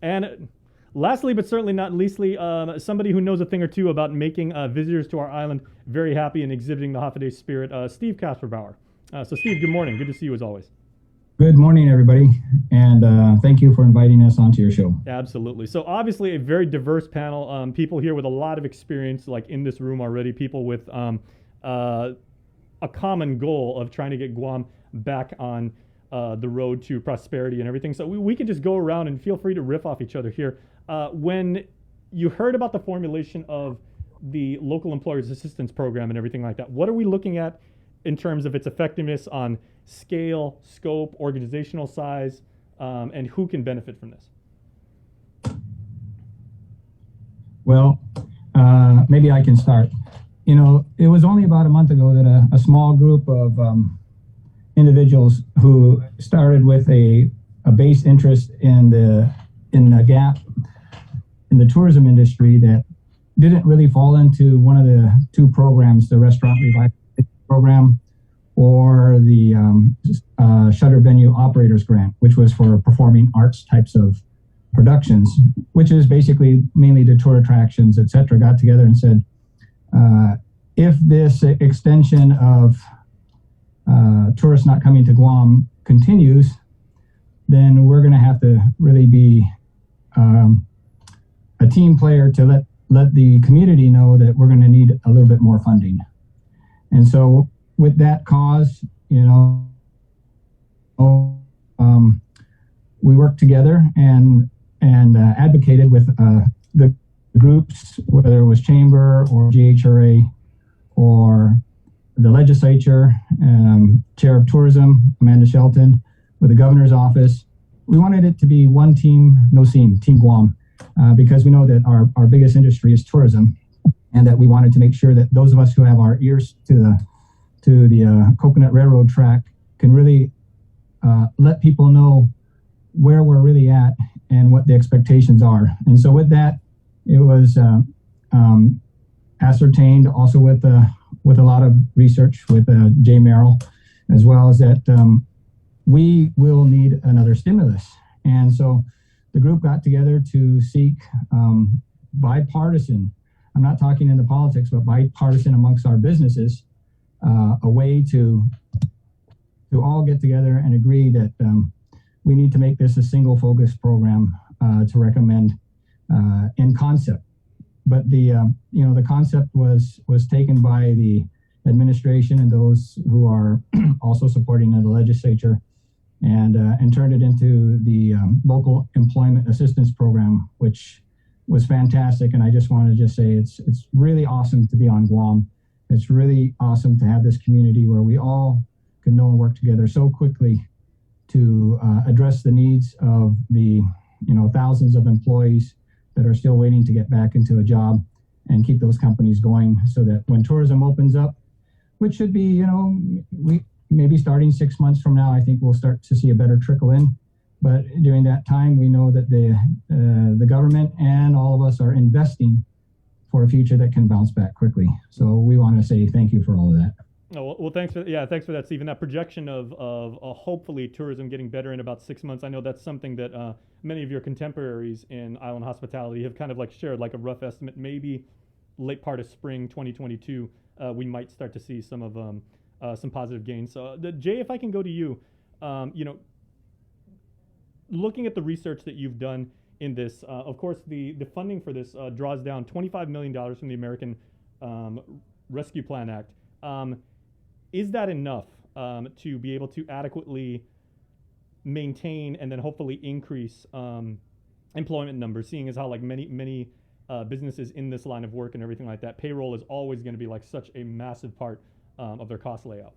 And lastly, but certainly not leastly, somebody who knows a thing or two about making visitors to our island very happy and exhibiting the half a day spirit, Steve Kasperbauer. So Steve, good morning. Good to see you as always. Good morning, everybody. And thank you for inviting us onto your show. Absolutely. So obviously a very diverse panel, people here with a lot of experience, like in this room already, people with a common goal of trying to get Guam back on the road to prosperity and everything. So we can just go around and feel free to riff off each other here. When you heard about the formulation of the Local Employers Assistance Program and everything like that, what are we looking at in terms of its effectiveness on scale, scope, organizational size, and who can benefit from this? Well, maybe I can start. You know, it was only about a month ago that a small group of individuals who started with a base interest in the gap in the tourism industry that didn't really fall into one of the two programs, the Restaurant Revitalization Program or the Shutter Venue Operators Grant, which was for performing arts types of productions, which is basically mainly to tour attractions, etc., got together and said, if this extension of tourists not coming to Guam continues, then we're going to have to really be a team player to let the community know that we're going to need a little bit more funding. And so with that cause, you know, we worked together and advocated with the groups, whether it was Chamber or GHRA or the legislature, Chair of Tourism, Amanda Shelton, with the governor's office. We wanted it to be one team, no seam, Team Guam, because we know that our biggest industry is tourism, and that we wanted to make sure that those of us who have our ears to the Coconut Railroad track can really let people know where we're really at and what the expectations are. And so with that, it was ascertained also with a lot of research with Jay Merrill, as well as that we will need another stimulus. And so the group got together to seek bipartisan, I'm not talking in the politics, but bipartisan amongst our businesses, a way to all get together and agree that we need to make this a single focus program to recommend in concept. But the concept was taken by the administration and those who are also supporting the legislature and turned it into the local employment assistance program, which was fantastic. And I just want to just say it's really awesome to be on Guam. It's really awesome to have this community where we all can know and work together so quickly to address the needs of the thousands of employees that are still waiting to get back into a job and keep those companies going, so that when tourism opens up, which should be, we maybe starting 6 months from now, I think we'll start to see a better trickle in. But during that time, we know that the government and all of us are investing for a future that can bounce back quickly. So we want to say thank you for all of that. Oh, well, thanks for that, Stephen. That projection of hopefully tourism getting better in about 6 months. I know that's something that many of your contemporaries in island hospitality have kind of like shared, like a rough estimate, maybe late part of spring 2022, we might start to see some of some positive gains. So, Jay, if I can go to you, looking at the research that you've done in this, of course, the funding for this draws down $25 million from the American Rescue Plan Act. Is that enough to be able to adequately maintain and then hopefully increase employment numbers, seeing as how like many businesses in this line of work and everything like that, payroll is always going to be like such a massive part of their cost layout?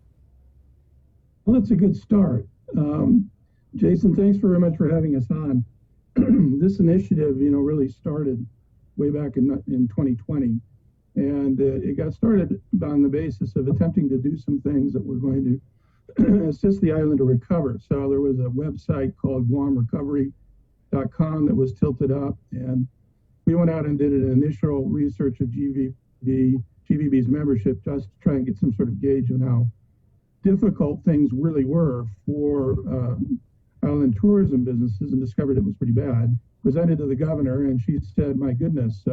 Well, that's a good start. Jason, thanks very much for having us on. This initiative, really started way back in 2020. And it got started on the basis of attempting to do some things that were going to assist the island to recover. So there was a website called GuamRecovery.com that was tilted up, and we went out and did an initial research of GVB's membership just to try and get some sort of gauge on how difficult things really were for island tourism businesses, and discovered it was pretty bad. Presented to the governor, and she said, my goodness,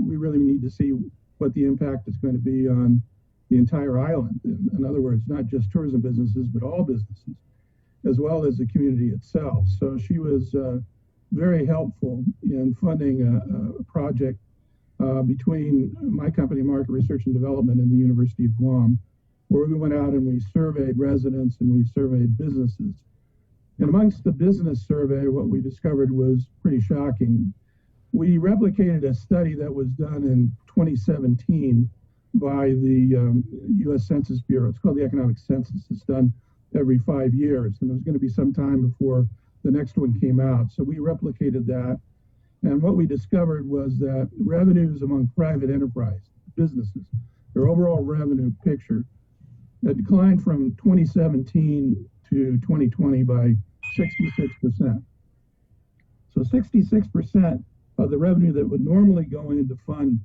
we really need to see what the impact is going to be on the entire island. In other words, not just tourism businesses, but all businesses, as well as the community itself. So she was very helpful in funding a project between my company, Market Research and Development, and the University of Guam, where we went out and we surveyed residents and we surveyed businesses. And amongst the business survey, what we discovered was pretty shocking. We replicated a study that was done in 2017 by the U.S. Census Bureau. It's called the Economic Census. It's done every 5 years, and it was going to be some time before the next one came out. So we replicated that, and what we discovered was that revenues among private enterprise businesses, their overall revenue picture, had declined from 2017 to 2020 by 66%. So 66% of the revenue that would normally go in to fund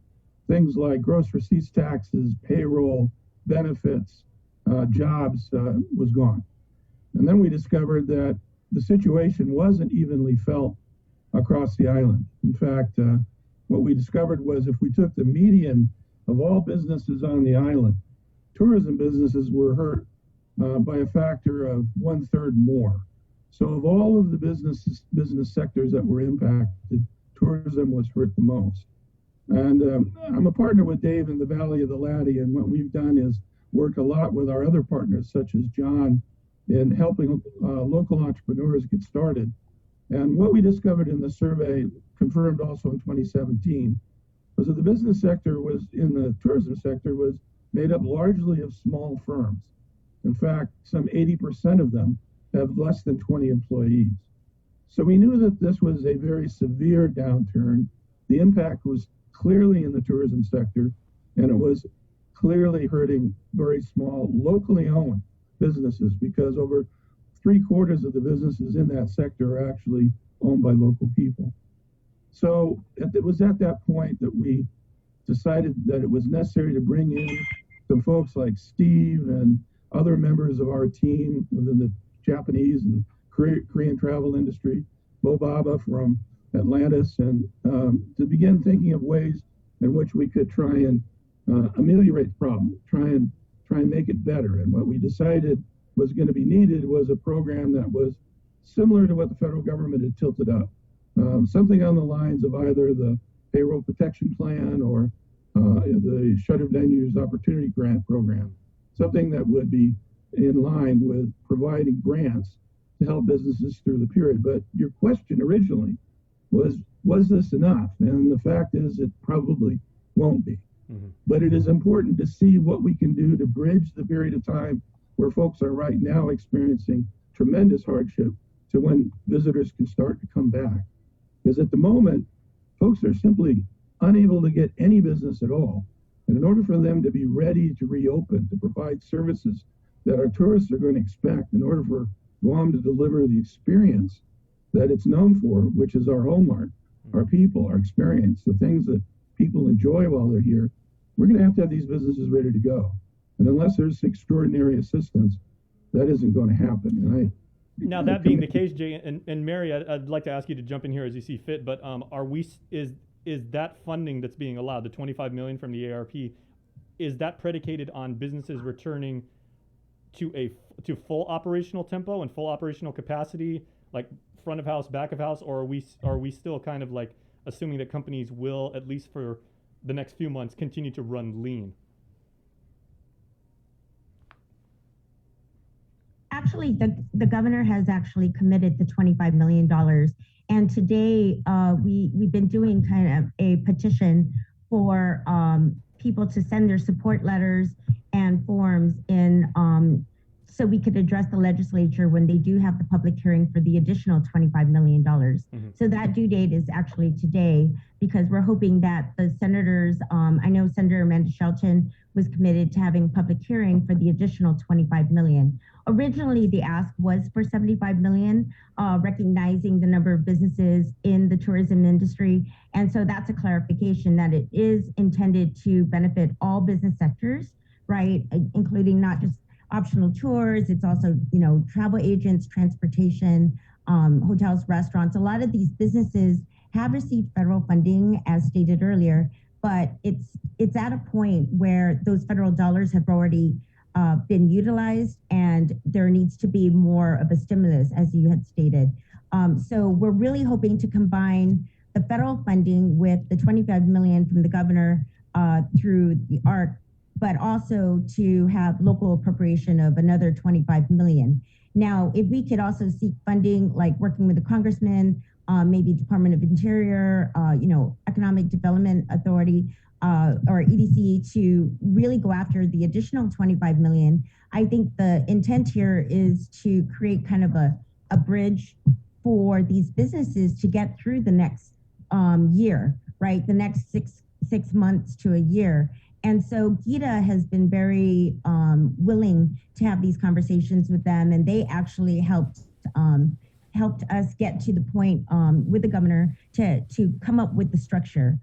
things like gross receipts taxes, payroll, benefits, jobs was gone. And then we discovered that the situation wasn't evenly felt across the island. In fact, what we discovered was if we took the median of all businesses on the island, tourism businesses were hurt by a factor of 1/3 more. So of all of the business sectors that were impacted, tourism was hurt the most. And I'm a partner with Dave in the Valley of the Latte, and what we've done is work a lot with our other partners, such as John, in helping local entrepreneurs get started. And what we discovered in the survey, confirmed also in 2017, was that the business sector was, in the tourism sector, was made up largely of small firms. In fact, some 80% of them have less than 20 employees. So we knew that this was a very severe downturn. The impact was clearly in the tourism sector, and it was clearly hurting very small, locally owned businesses, because over 3/4 of the businesses in that sector are actually owned by local people. So it was at that point that we decided that it was necessary to bring in some folks like Steve and other members of our team within the Japanese and Korean travel industry, Bo Baba from Atlantis, and to begin thinking of ways in which we could try and ameliorate the problem, try and make it better. And what we decided was going to be needed was a program that was similar to what the federal government had tilted up, something on the lines of either the Payroll Protection Plan or the Shuttered Venues Opportunity Grant Program, something that would be in line with providing grants to help businesses through the period. But your question originally was this enough? And the fact is it probably won't be. But it is important to see what we can do to bridge the period of time where folks are right now experiencing tremendous hardship to when visitors can start to come back. Because at the moment, folks are simply unable to get any business at all. And in order for them to be ready to reopen, to provide services that our tourists are going to expect, in order for Guam to deliver the experience that it's known for, which is our hallmark, our people, our experience, the things that people enjoy while they're here, we're going to have these businesses ready to go. And unless there's extraordinary assistance, that isn't going to happen. And now, that being the case, Jay and Mary, I'd like to ask you to jump in here as you see fit. But is that funding that's being allowed, the $25 million from the ARP, is that predicated on businesses returning to full operational tempo and full operational capacity, like front of house, back of house, or are we still kind of like assuming that companies will, at least for the next few months, continue to run lean? Actually, the governor has actually committed the $25 million. And today we've been doing kind of a petition for people to send their support letters and forms in so we could address the legislature when they do have the public hearing for the additional $25 million. So that due date is actually today, because we're hoping that the senators, I know Senator Amanda Shelton was committed to having a public hearing for the additional $25 million. Originally, the ask was for $75 million, recognizing the number of businesses in the tourism industry. And so that's a clarification that it is intended to benefit all business sectors, right? Including not just optional tours, it's also, travel agents, transportation, hotels, restaurants. A lot of these businesses have received federal funding, as stated earlier, but it's at a point where those federal dollars have already been utilized, and there needs to be more of a stimulus, as you had stated. So we're really hoping to combine the federal funding with the $25 million from the governor through the ARC, but also to have local appropriation of another $25 million. Now, if we could also seek funding, like working with the congressman, maybe Department of Interior, Economic Development Authority, or EDC, to really go after the additional $25 million. I think the intent here is to create kind of a bridge for these businesses to get through the next year, right? The next six months to a year. And so GITA has been very willing to have these conversations with them, and they actually helped us get to the point with the governor to come up with the structure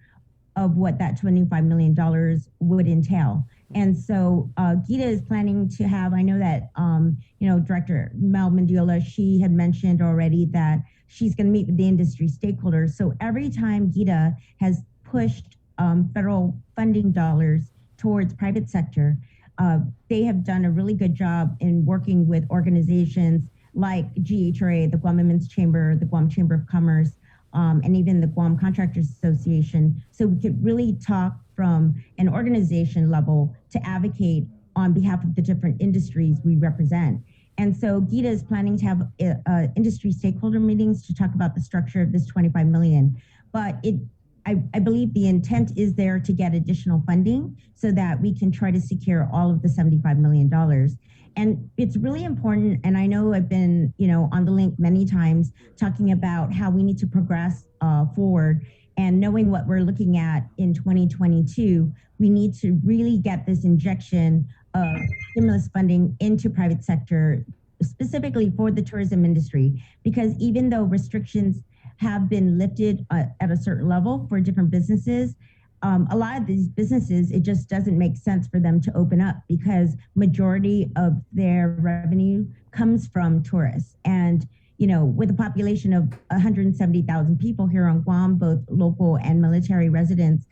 of what that $25 million would entail. And so GITA is planning to have, I know that, Director Mel Mendiola, she had mentioned already that she's going to meet with the industry stakeholders. So every time GITA has pushed federal funding dollars towards private sector, they have done a really good job in working with organizations like GHRA, the Guam Women's Chamber, the Guam Chamber of Commerce, and even the Guam Contractors Association. So we could really talk from an organization level to advocate on behalf of the different industries we represent. And so GITA is planning to have industry stakeholder meetings to talk about the structure of this $25 million. But I believe the intent is there to get additional funding so that we can try to secure all of the $75 million. And it's really important, and I know I've been, on the link many times talking about how we need to progress forward, and knowing what we're looking at in 2022, we need to really get this injection of stimulus funding into private sector, specifically for the tourism industry, because even though restrictions have been lifted at a certain level for different businesses, a lot of these businesses, it just doesn't make sense for them to open up because majority of their revenue comes from tourists. And, with a population of 170,000 people here on Guam, both local and military residents,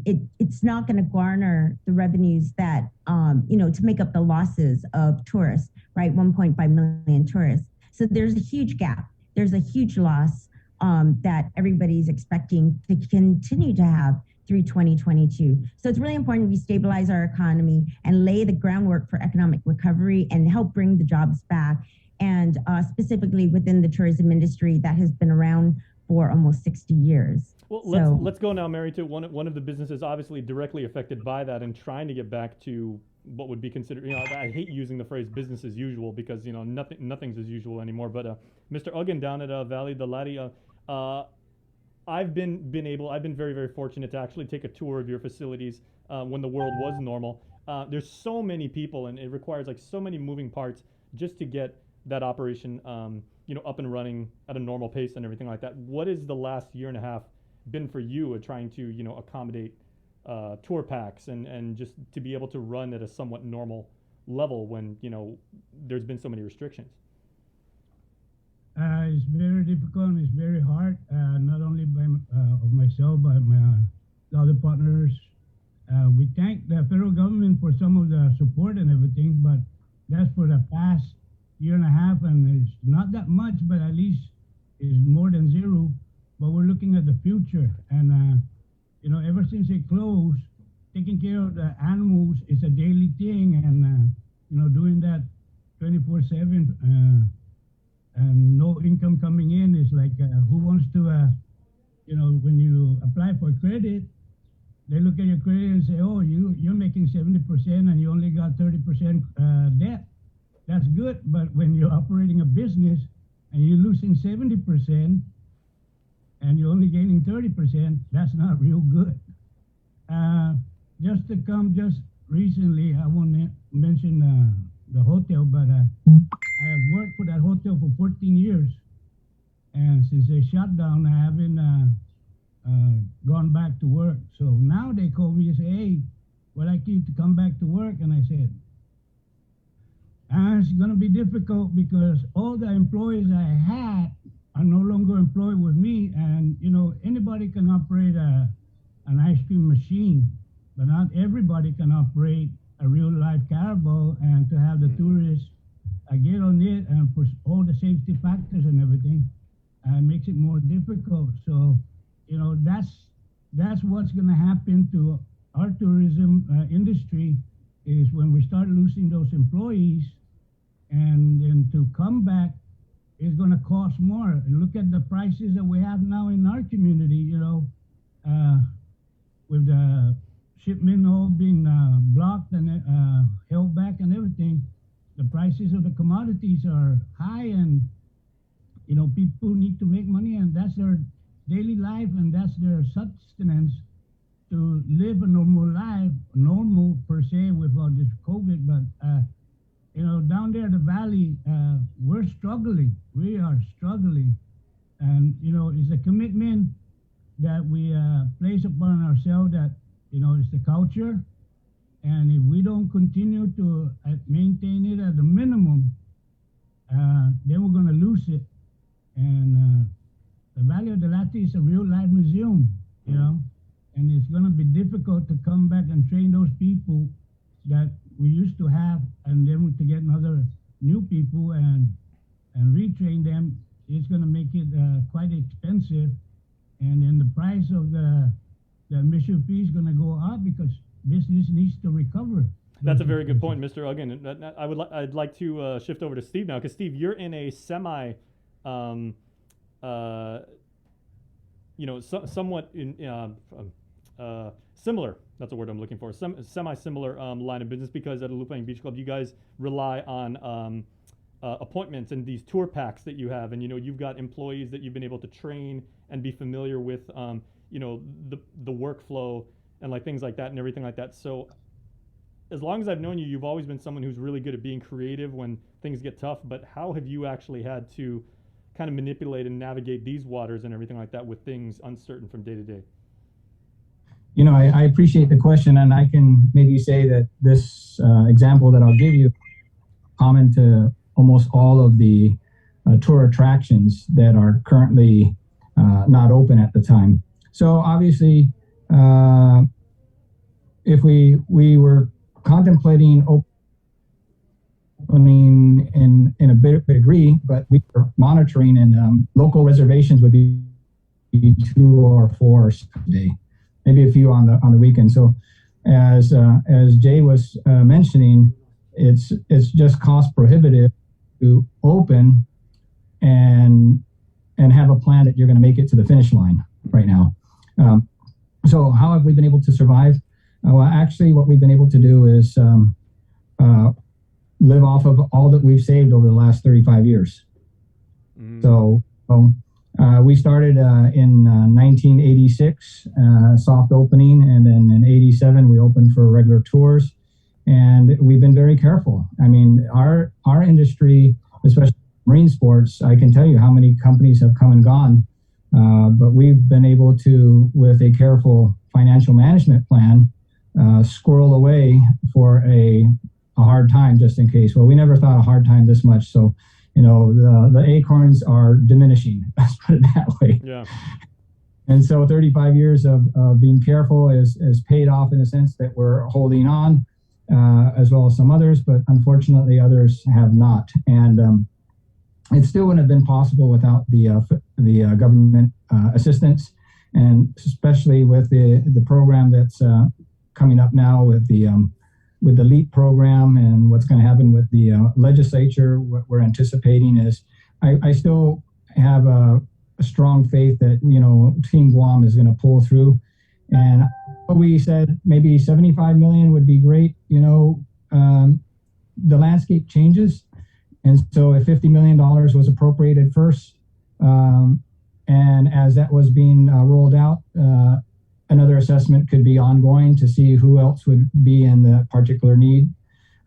it's not going to garner the revenues that, to make up the losses of tourists, right? 1.5 million tourists. So there's a huge gap. There's a huge loss that everybody's expecting to continue to have through 2022. So it's really important we stabilize our economy and lay the groundwork for economic recovery and help bring the jobs back. and specifically within the tourism industry that has been around for almost 60 years. Well, let's go now, Mary, to one of the businesses obviously directly affected by that and trying to get back to what would be considered, I hate using the phrase business as usual because, nothing's as usual anymore. But Mr. Uggan down at Valley de Lati, I've been very, very fortunate to actually take a tour of your facilities when the world was normal. There's so many people and it requires like so many moving parts just to get that operation, up and running at a normal pace and everything like that. What is the last year and a half been for you at trying to, accommodate tour packs and just to be able to run at a somewhat normal level when, there's been so many restrictions? It's very difficult and it's very hard, not only by of myself, but my other partners. We thank the federal government for some of the support and everything, but that's for the past year and a half, and it's not that much, but at least it's more than zero. But we're looking at the future, and ever since it closed, taking care of the animals is a daily thing, and doing that 24/7, and no income coming in is like who wants to, when you apply for credit, they look at your credit and say, oh, you're making 70% and you only got 30% debt. That's good, but when you're operating a business and you're losing 70% and you're only gaining 30%, that's not real good. Just recently, I won't mention the hotel, but I have worked for that hotel for 14 years. And since they shut down, I haven't gone back to work. So now they call me and say, hey, would I like you to come back to work? And I said, it's going to be difficult because all the employees I had are no longer employed with me. And, anybody can operate an ice cream machine, but not everybody can operate a real live Carabao, and to have the tourists get on it and for all the safety factors and everything makes it more difficult. So, that's what's going to happen to our tourism industry is when we start losing those employees, and then to come back is going to cost more. And look at the prices that we have now in our community, with the shipment all being blocked and held back and everything. The prices of the commodities are high, and people need to make money, and that's their daily life, and that's their sustenance to live a normal life, normal per se without this COVID. But down there at the valley, we're struggling. We are struggling, and it's a commitment that we place upon ourselves that it's the culture. And if we don't continue to maintain it at the minimum, then we're going to lose it. And the Valley de Lati is a real life museum, and it's going to be difficult to come back and train those people that we used to have, and then to get another new people and retrain them. It's going to make it quite expensive, and then the price of the admission fee is going to go up because business needs to recover. That's a very good point, Mr. Uggan. I'd like to shift over to Steve now, because Steve, you're in a somewhat similar. That's the word I'm looking for. Semi-similar line of business, because at Alupang Beach Club, you guys rely on appointments and these tour packs that you have, and you've got employees that you've been able to train and be familiar with, the workflow and like things like that and everything like that. So as long as I've known you, you've always been someone who's really good at being creative when things get tough. But how have you actually had to kind of manipulate and navigate these waters and everything like that with things uncertain from day to day? I appreciate the question, and I can maybe say that this example that I'll give you common to almost all of the tour attractions that are currently not open at the time. So obviously, if we were contemplating opening in a bit degree, but we were monitoring, and local reservations would be 2 or 4 a day, maybe a few on the weekend. So as Jay was mentioning, it's just cost prohibitive to open and have a plan that you're going to make it to the finish line right now. So how have we been able to survive? Well, actually, what we've been able to do is live off of all that we've saved over the last 35 years. So we started in 1986, soft opening, and then in 87 we opened for regular tours, and we've been very careful. I mean, our industry, especially marine sports, I can tell you how many companies have come and gone, but we've been able to, with a careful financial management plan, squirrel away for a hard time just in case. Well, we never thought a hard time this much, so the acorns are diminishing. Let's put it that way. Yeah. And so 35 years of being careful is paid off in a sense that we're holding on, as well as some others, but unfortunately others have not. And it still wouldn't have been possible without the government assistance, and especially with the program that's coming up now with the LEAP program and what's going to happen with the legislature. What we're anticipating is, I still have a strong faith that Team Guam is going to pull through. And we said maybe 75 million would be great. The landscape changes. And so if $50 million was appropriated first, and as that was being rolled out, another assessment could be ongoing to see who else would be in the particular need.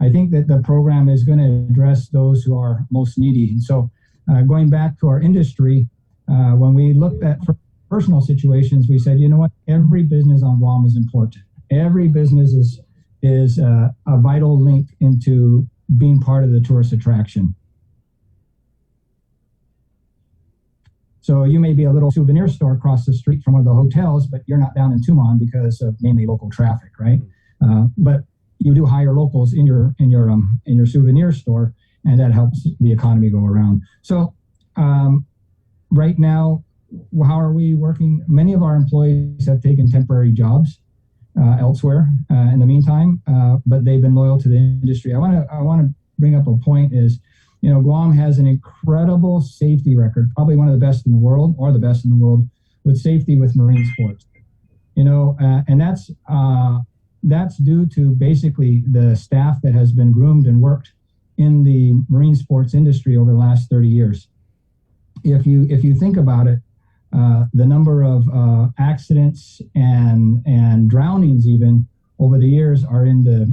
I think that the program is going to address those who are most needy. And so going back to our industry, when we looked at personal situations, we said, you know what, every business on Guam is important. Every business is a vital link into being part of the tourist attraction. So you may be a little souvenir store across the street from one of the hotels, but you're not down in Tumon because of mainly local traffic, right? But you do hire locals in your souvenir store, and that helps the economy go around. So right now, how are we working? Many of our employees have taken temporary jobs elsewhere in the meantime, but they've been loyal to the industry. I want to bring up a point is, Guam has an incredible safety record, probably one of the best in the world, or the best in the world, with safety with marine sports. And that's due to basically the staff that has been groomed and worked in the marine sports industry over the last 30 years. If you think about it, the number of accidents and drownings even over the years are in the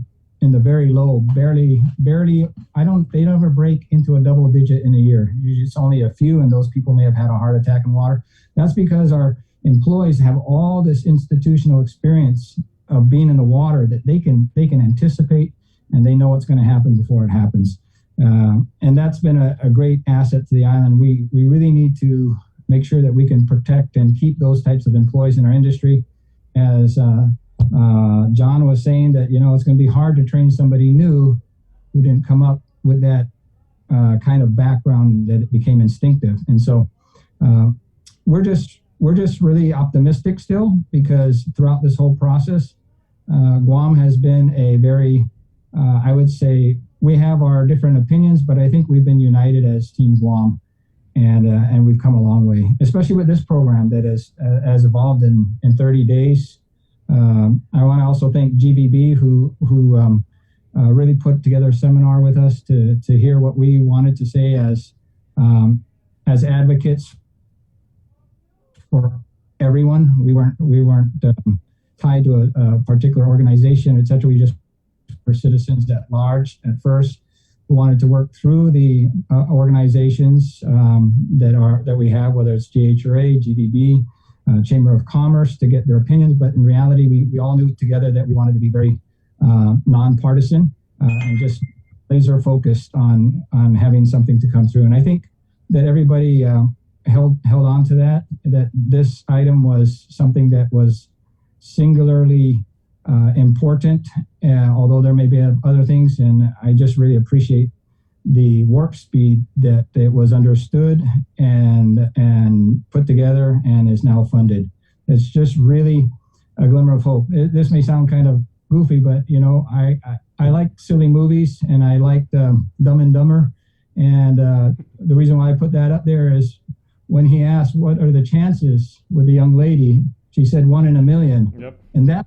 very low, barely. They never break into a double digit in a year. Usually it's only a few, and those people may have had a heart attack in water. That's because our employees have all this institutional experience of being in the water that they can anticipate, and they know what's going to happen before it happens. And that's been a great asset to the island. We really need to make sure that we can protect and keep those types of employees in our industry. As John was saying, that it's going to be hard to train somebody new who didn't come up with that kind of background that it became instinctive. And so we're just really optimistic still, because throughout this whole process, Guam has been a very, I would say, we have our different opinions, but I think we've been united as Team Guam, and we've come a long way, especially with this program that has evolved in 30 days. I want to also thank GVB, who really put together a seminar with us to hear what we wanted to say as advocates for everyone. We weren't tied to a particular organization, etc. We just were citizens at large at first, who wanted to work through the organizations that we have, whether it's GHRA, GVB, Chamber of Commerce, to get their opinions. But in reality, we all knew together that we wanted to be very nonpartisan and just laser focused on having something to come through. And I think that everybody held on to that this item was something that was singularly important, although there may be other things. And I just really appreciate the warp speed that it was understood and put together and is now funded. It's just really a glimmer of hope. This may sound kind of goofy, but I like silly movies, and I like Dumb and Dumber, And the reason why I put that up there is when he asked what are the chances with the young lady, she said 1 in a million. Yep. And that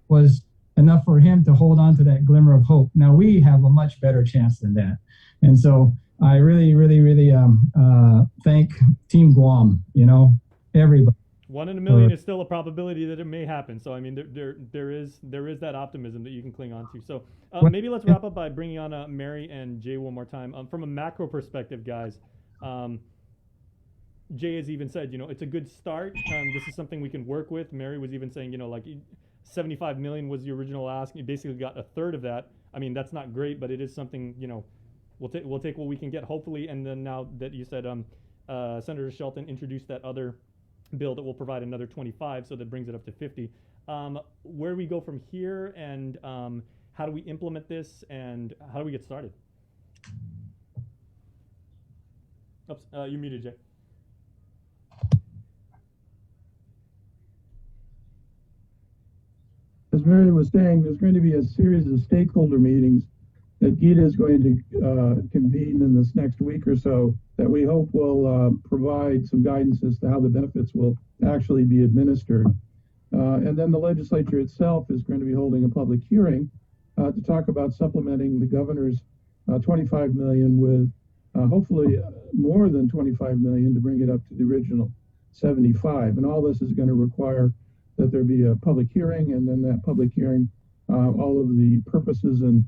was enough for him to hold on to that glimmer of hope. Now we have a much better chance than that. And so I really, really, really thank Team Guam, everybody. 1 in a million is still a probability that it may happen. So I mean, there is that optimism that you can cling on to. So maybe let's wrap up by bringing on Mary and Jay one more time. From a macro perspective, guys, Jay has even said, it's a good start. This is something we can work with. Mary was even saying, like 75 million was the original ask. You basically got a third of that. I mean, that's not great, but it is something, we'll take what we can get, hopefully. And then now that you said Senator Shelton introduced that other bill that will provide another 25, so that brings it up to 50. Where do we go from here, and how do we implement this, and how do we get started? Oops, you're muted, Jay. As Mary was saying, there's going to be a series of stakeholder meetings that Geeta is going to convene in this next week or so that we hope will provide some guidance as to how the benefits will actually be administered. And then the legislature itself is going to be holding a public hearing to talk about supplementing the governor's 25 million with hopefully more than 25 million to bring it up to the original 75. And all this is going to require that there be a public hearing, and then that public hearing, all of the purposes and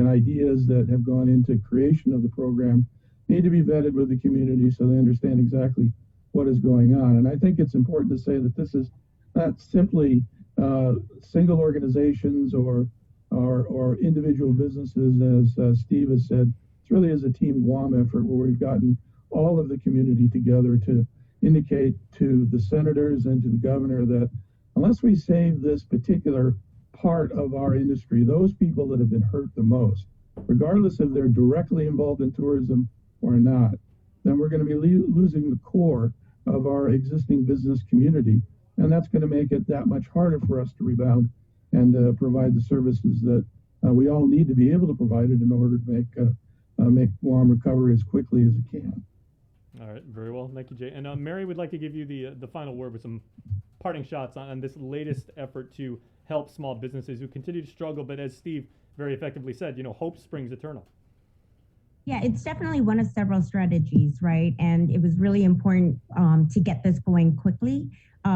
ideas that have gone into creation of the program need to be vetted with the community so they understand exactly what is going on. And I think it's important to say that this is not simply single organizations or individual businesses, as Steve has said. It really is a Team Guam effort where we've gotten all of the community together to indicate to the senators and to the governor that unless we save this particular part of our industry, those people that have been hurt the most, regardless if they're directly involved in tourism or not, then we're going to be losing the core of our existing business community. And that's going to make it that much harder for us to rebound and provide the services that we all need to be able to provide it in order to make Guam recover as quickly as it can. All right, very well. Thank you, Jay. And Mary would like to give you the final word with some parting shots on this latest effort to help small businesses who continue to struggle. But as Steve very effectively said, hope springs eternal. Yeah, it's definitely one of several strategies, right? And it was really important to get this going quickly,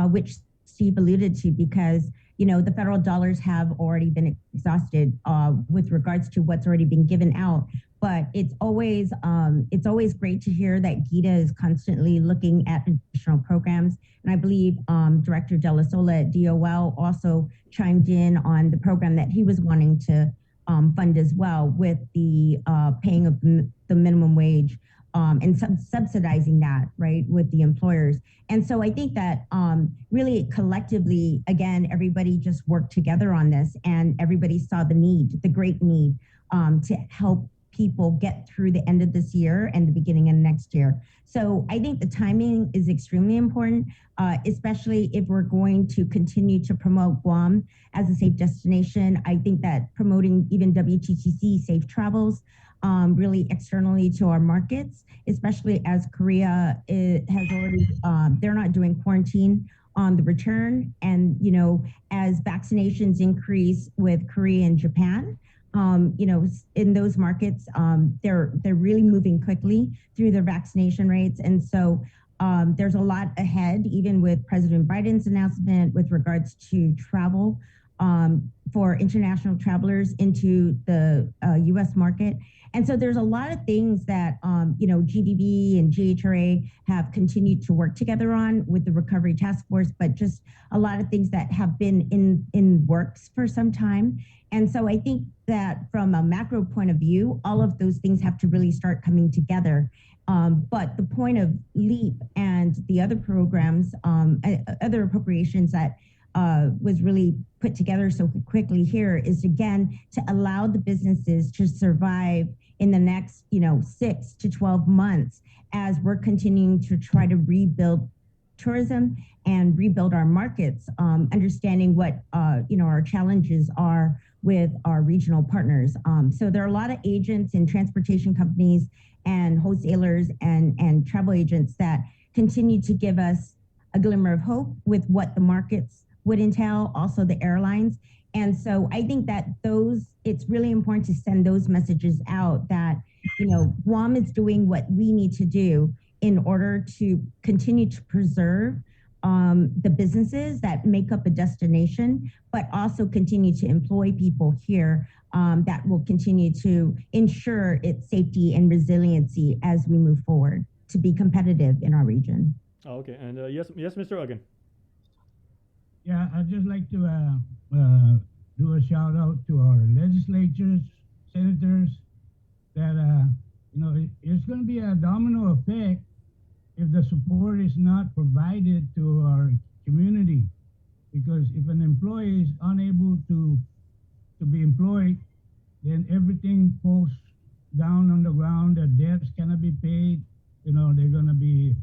which Steve alluded to, because the federal dollars have already been exhausted with regards to what's already been given out. But it's always great to hear that Geeta is constantly looking at additional programs. And I believe Director De La Sola at DOL also chimed in on the program that he was wanting to fund as well, with the paying of the minimum wage and subsidizing that, right, with the employers. And so I think that really collectively, again, everybody just worked together on this, and everybody saw the great need to help people get through the end of this year and the beginning of next year. So I think the timing is extremely important, especially if we're going to continue to promote Guam as a safe destination. I think that promoting even WTTC safe travels really externally to our markets, especially as Korea has already, they're not doing quarantine on the return. And, as vaccinations increase with Korea and Japan, in those markets, they're really moving quickly through their vaccination rates. And so there's a lot ahead, even with President Biden's announcement with regards to travel for international travelers into the U.S. market. And so there's a lot of things that, GVB and GHRA have continued to work together on with the Recovery Task Force, but just a lot of things that have been in works for some time. And so I think that from a macro point of view, all of those things have to really start coming together. But the point of LEAP and the other programs, other appropriations that was really put together so quickly here is, again, to allow the businesses to survive in the next, 6 to 12 months as we're continuing to try to rebuild tourism and rebuild our markets, understanding what, our challenges are with our regional partners. So there are a lot of agents and transportation companies and wholesalers and travel agents that continue to give us a glimmer of hope with what the markets would entail, also the airlines. And so I think that it's really important to send those messages out that, Guam is doing what we need to do in order to continue to preserve the businesses that make up a destination, but also continue to employ people here that will continue to ensure its safety and resiliency as we move forward to be competitive in our region. Oh, okay, and yes, Mr. Uggan. Yeah, I'd just like to do a shout out to our legislatures, senators, that, it's going to be a domino effect if the support is not provided to our community. Because if an employee is unable to be employed, then everything falls down on the ground, their debts cannot be paid, they're gonna be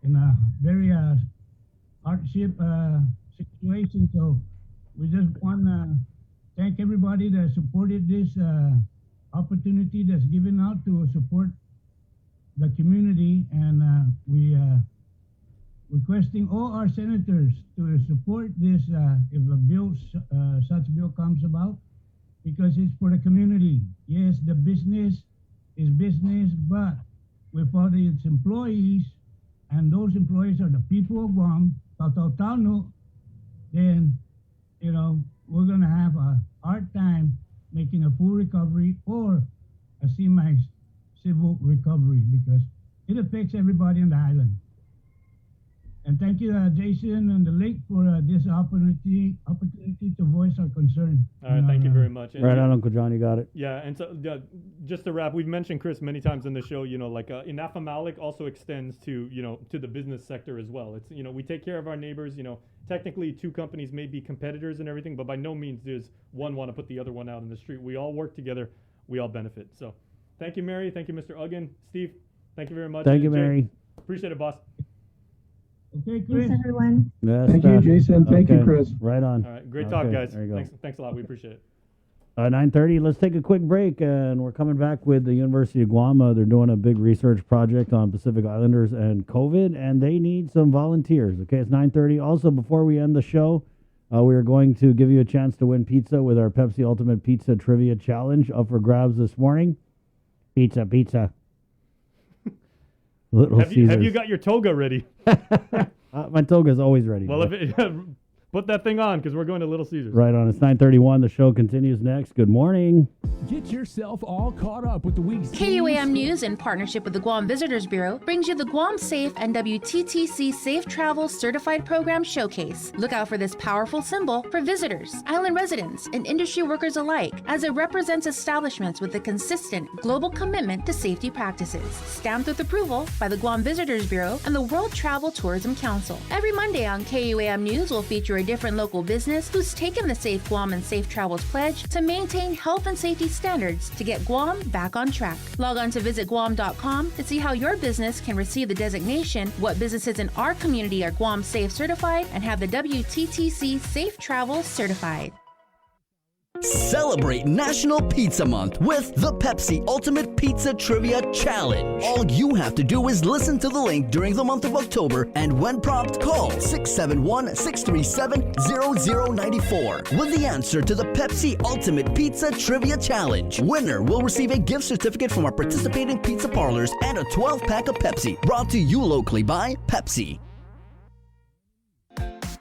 in a very hardship situation. So we just want to thank everybody that supported this opportunity that's given out to support the community, and we requesting all our senators to support this if a bill, such bill comes about, because it's for the community. Yes, the business is business, but without its employees, and those employees are the people of Guam, Tautau, then, we're going to have a hard time making a full recovery or a semi-civil recovery, because it affects everybody on the island. And thank you, Jason and the lake, for this opportunity to voice our concern. All right, thank you very much. Right on, Uncle John, you got it. Yeah, and so just to wrap, we've mentioned Chris many times in the show. Inaf Malik also extends to to the business sector as well. It's we take care of our neighbors. Technically, two companies may be competitors and everything, but by no means does one want to put the other one out in the street. We all work together. We all benefit. So, thank you, Mary. Thank you, Mr. Uggan. Steve, thank you very much. Thank you, Jay, Mary. appreciate it, boss. Okay, Chris. Thanks, everyone. Yes, Thank you, Jason. Thank you, Chris. Right on. All right, great talk, guys. There you go. Thanks a lot. We appreciate it. 9:30. Let's take a quick break, and we're coming back with the University of Guam. They're doing a big research project on Pacific Islanders and COVID, and they need some volunteers. Okay, it's 9:30. Also, before we end the show, we are going to give you a chance to win pizza with our Pepsi Ultimate Pizza Trivia Challenge up for grabs this morning. Pizza. Little Have you got your toga ready? My toga's always ready. Well, put that thing on, because we're going to Little Caesars. Right on. It's 9:31. The show continues next. Good morning. Get yourself all caught up with the week's KUAM News, in partnership with the Guam Visitors Bureau, brings you the Guam Safe and WTTC Safe Travel Certified Program Showcase. Look out for this powerful symbol for visitors, island residents, and industry workers alike, as it represents establishments with a consistent global commitment to safety practices. Stamped with approval by the Guam Visitors Bureau and the World Travel Tourism Council. Every Monday on KUAM News will feature a different local business who's taken the Safe Guam and Safe Travels pledge to maintain health and safety standards to get Guam back on track. Log on to visitguam.com to see how your business can receive the designation, what businesses in our community are Guam Safe certified, and have the WTTC Safe Travel certified. Celebrate National Pizza Month with the Pepsi Ultimate Pizza Trivia Challenge. All you have to do is listen to the link during the month of October, and when prompted, call 671-637-0094 with the answer to the Pepsi Ultimate Pizza Trivia Challenge. Winner will receive a gift certificate from our participating pizza parlors and a 12-pack of Pepsi, brought to you locally by Pepsi.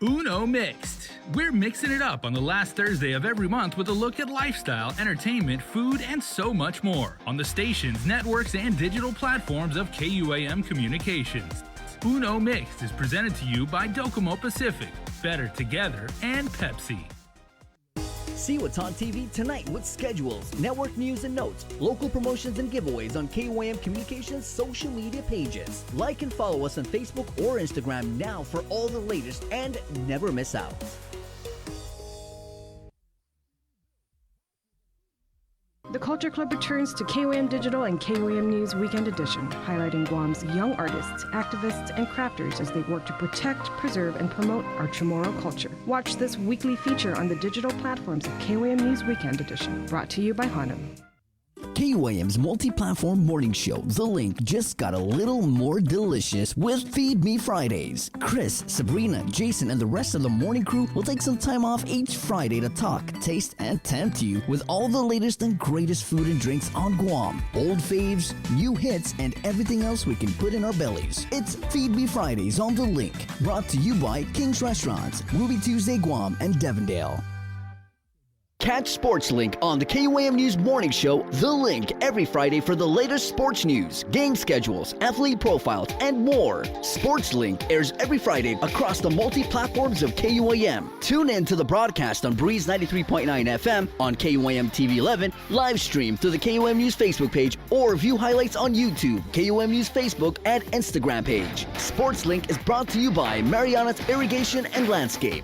Uno Mixed. We're mixing it up on the last Thursday of every month with a look at lifestyle, entertainment, food, and so much more on the stations, networks, and digital platforms of KUAM Communications. Uno Mixed is presented to you by Docomo Pacific, Better Together, and Pepsi. See what's on TV tonight with schedules, network news and notes, local promotions and giveaways on KUAM Communications social media pages. Like and follow us on Facebook or Instagram now for all the latest and never miss out. The Culture Club returns to KUAM Digital and KUAM News Weekend Edition, highlighting Guam's young artists, activists, and crafters as they work to protect, preserve, and promote our Chamorro culture. Watch this weekly feature on the digital platforms of KUAM News Weekend Edition, brought to you by Hanum. KUAM's multi-platform morning show, The Link, just got a little more delicious with Feed Me Fridays. Chris, Sabrina, Jason, and the rest of the morning crew will take some time off each Friday to talk, taste, and tempt you with all the latest and greatest food and drinks on Guam. Old faves, new hits, and everything else we can put in our bellies. It's Feed Me Fridays on The Link, brought to you by King's Restaurants, Ruby Tuesday Guam, and Devondale. Catch Sports Link on the KUAM News Morning Show, The Link, every Friday for the latest sports news, game schedules, athlete profiles, and more. Sports Link airs every Friday across the multi-platforms of KUAM. Tune in to the broadcast on Breeze 93.9 FM, on KUAM TV 11, live stream through the KUAM News Facebook page, or view highlights on YouTube, KUAM News Facebook, and Instagram page. Sports Link is brought to you by Marianas Irrigation and Landscape.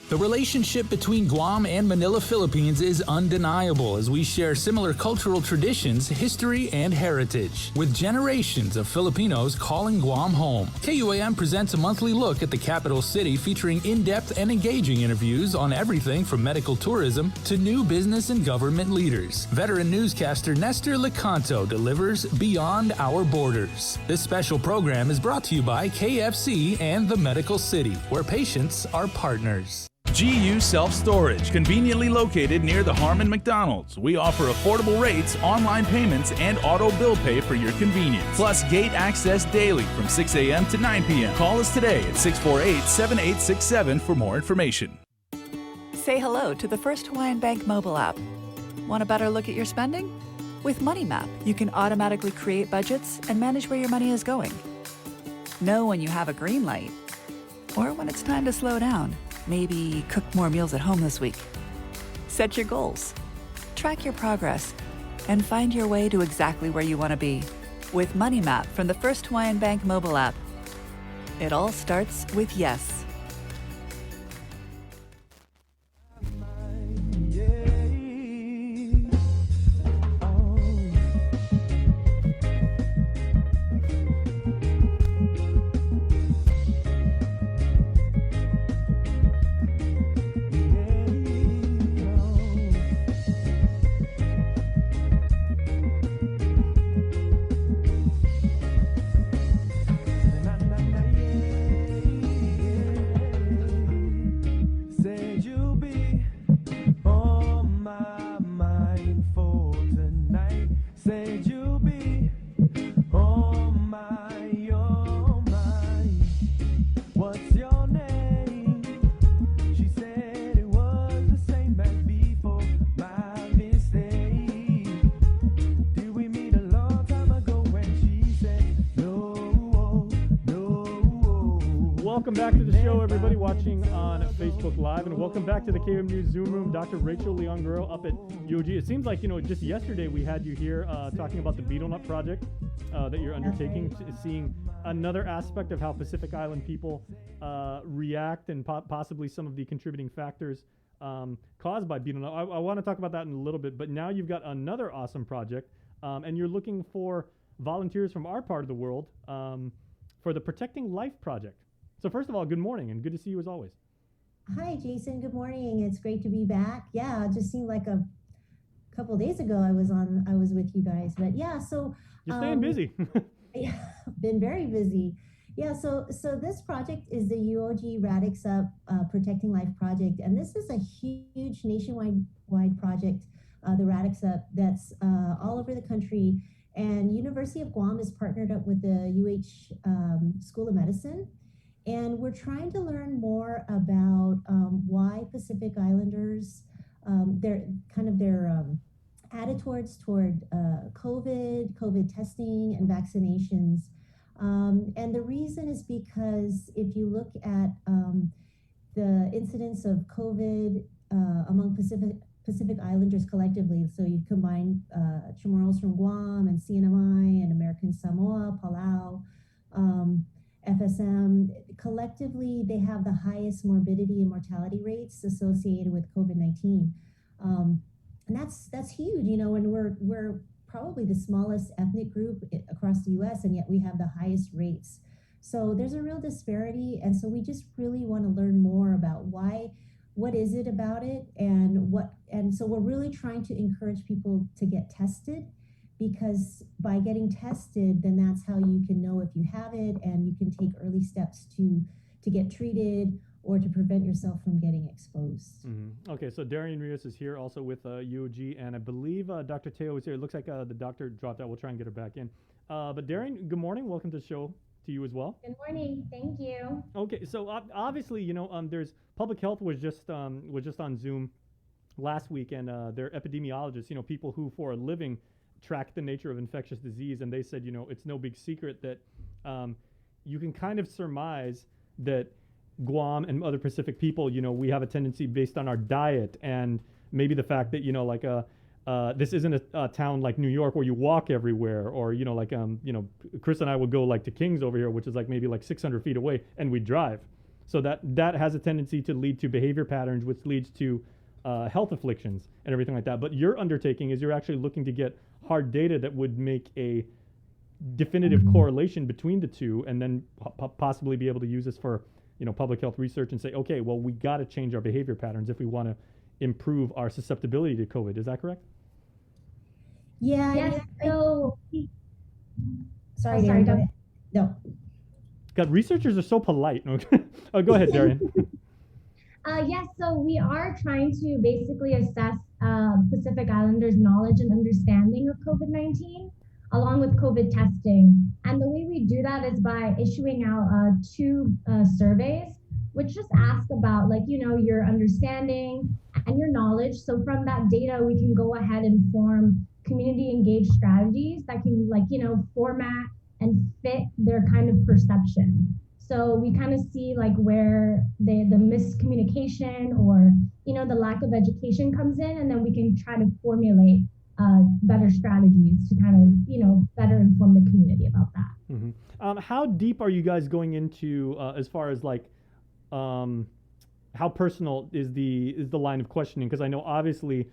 The relationship between Guam and Manila, Philippines is undeniable as we share similar cultural traditions, history, and heritage. With generations of Filipinos calling Guam home, KUAM presents a monthly look at the capital city featuring in-depth and engaging interviews on everything from medical tourism to new business and government leaders. Veteran newscaster Nestor Lecanto delivers Beyond Our Borders. This special program is brought to you by KFC and the Medical City, where patients are partners. GU Self-Storage, conveniently located near the Harmon McDonald's. We offer affordable rates, online payments, and auto bill pay for your convenience. Plus gate access daily from 6 a.m. to 9 p.m. Call us today at 648-7867 for more information. Say hello to the First Hawaiian Bank mobile app. Want a better look at your spending? With MoneyMap, you can automatically create budgets and manage where your money is going. Know when you have a green light or when it's time to slow down. Maybe cook more meals at home this week. Set your goals, track your progress, and find your way to exactly where you want to be. With MoneyMap from the First Hawaiian Bank mobile app. It all starts with yes. Welcome back to the show, everybody watching on Facebook Live, and welcome back to the KUAM News Zoom Room. Dr. Rachel Leon-Guerrero up at UOG. It seems like, just yesterday we had you here talking about the Beetle Nut Project that you're undertaking, seeing another aspect of how Pacific Island people react and possibly some of the contributing factors caused by beetle nut. I want to talk about that in a little bit, but now you've got another awesome project, and you're looking for volunteers from our part of the world for the Protecting Life Project. So first of all, good morning, and good to see you as always. Hi, Jason. Good morning. It's great to be back. Yeah, it just seemed like a couple of days ago I was with you guys, but yeah. So you're staying busy. Yeah, been very busy. Yeah. So this project is the UOG Radix Up Protecting Life Project, and this is a huge nationwide project. The Radix Up that's all over the country, and University of Guam is partnered up with the UH School of Medicine. And we're trying to learn more about why Pacific Islanders, their attitudes toward COVID testing and vaccinations. And the reason is because if you look at the incidence of COVID among Pacific Islanders collectively, so you combine Chamorros from Guam and CNMI and American Samoa, Palau, FSM, collectively, they have the highest morbidity and mortality rates associated with COVID-19. And that's huge, and we're probably the smallest ethnic group across the US, and yet we have the highest rates. So there's a real disparity. And so we just really want to learn more about why what is it about it, and so we're really trying to encourage people to get tested, because by getting tested, then that's how you can know if you have it, and you can take early steps to get treated or to prevent yourself from getting exposed. Okay, so Darian Rios is here also with UOG, and I believe Dr. Teo is here. It looks like the doctor dropped out. We'll try and get her back in. But Darian, good morning. Welcome to the show to you as well. Good morning. Thank you. Okay, so obviously, there's public health was just on Zoom last week, and they're epidemiologists, people who for a living track the nature of infectious disease, and they said, it's no big secret that you can kind of surmise that Guam and other Pacific people, we have a tendency based on our diet and maybe the fact that, this isn't a town like New York where you walk everywhere, or, Chris and I would go to Kings over here, which is maybe 600 feet away, and we drive. So that has a tendency to lead to behavior patterns, which leads to health afflictions and everything like that. But your undertaking is you're actually looking to get hard data that would make a definitive correlation between the two, and then possibly be able to use this for public health research and say, okay, well, we got to change our behavior patterns if we want to improve our susceptibility to COVID. Is that correct? Yeah. Yes. So, Sorry, sorry, Darian, no. God, researchers are so polite. Oh, go ahead, Darian. Yes, so we are trying to basically assess Pacific Islanders' knowledge and understanding of COVID-19, along with COVID testing. And the way we do that is by issuing out 2 surveys, which just ask about your understanding and your knowledge. So from that data, we can go ahead and form community engaged strategies that can format and fit their kind of perception. So we kind of see where the miscommunication or, the lack of education comes in, and then we can try to formulate better strategies to kind of, better inform the community about that. How deep are you guys going into as far as how personal is the line of questioning? Because I know obviously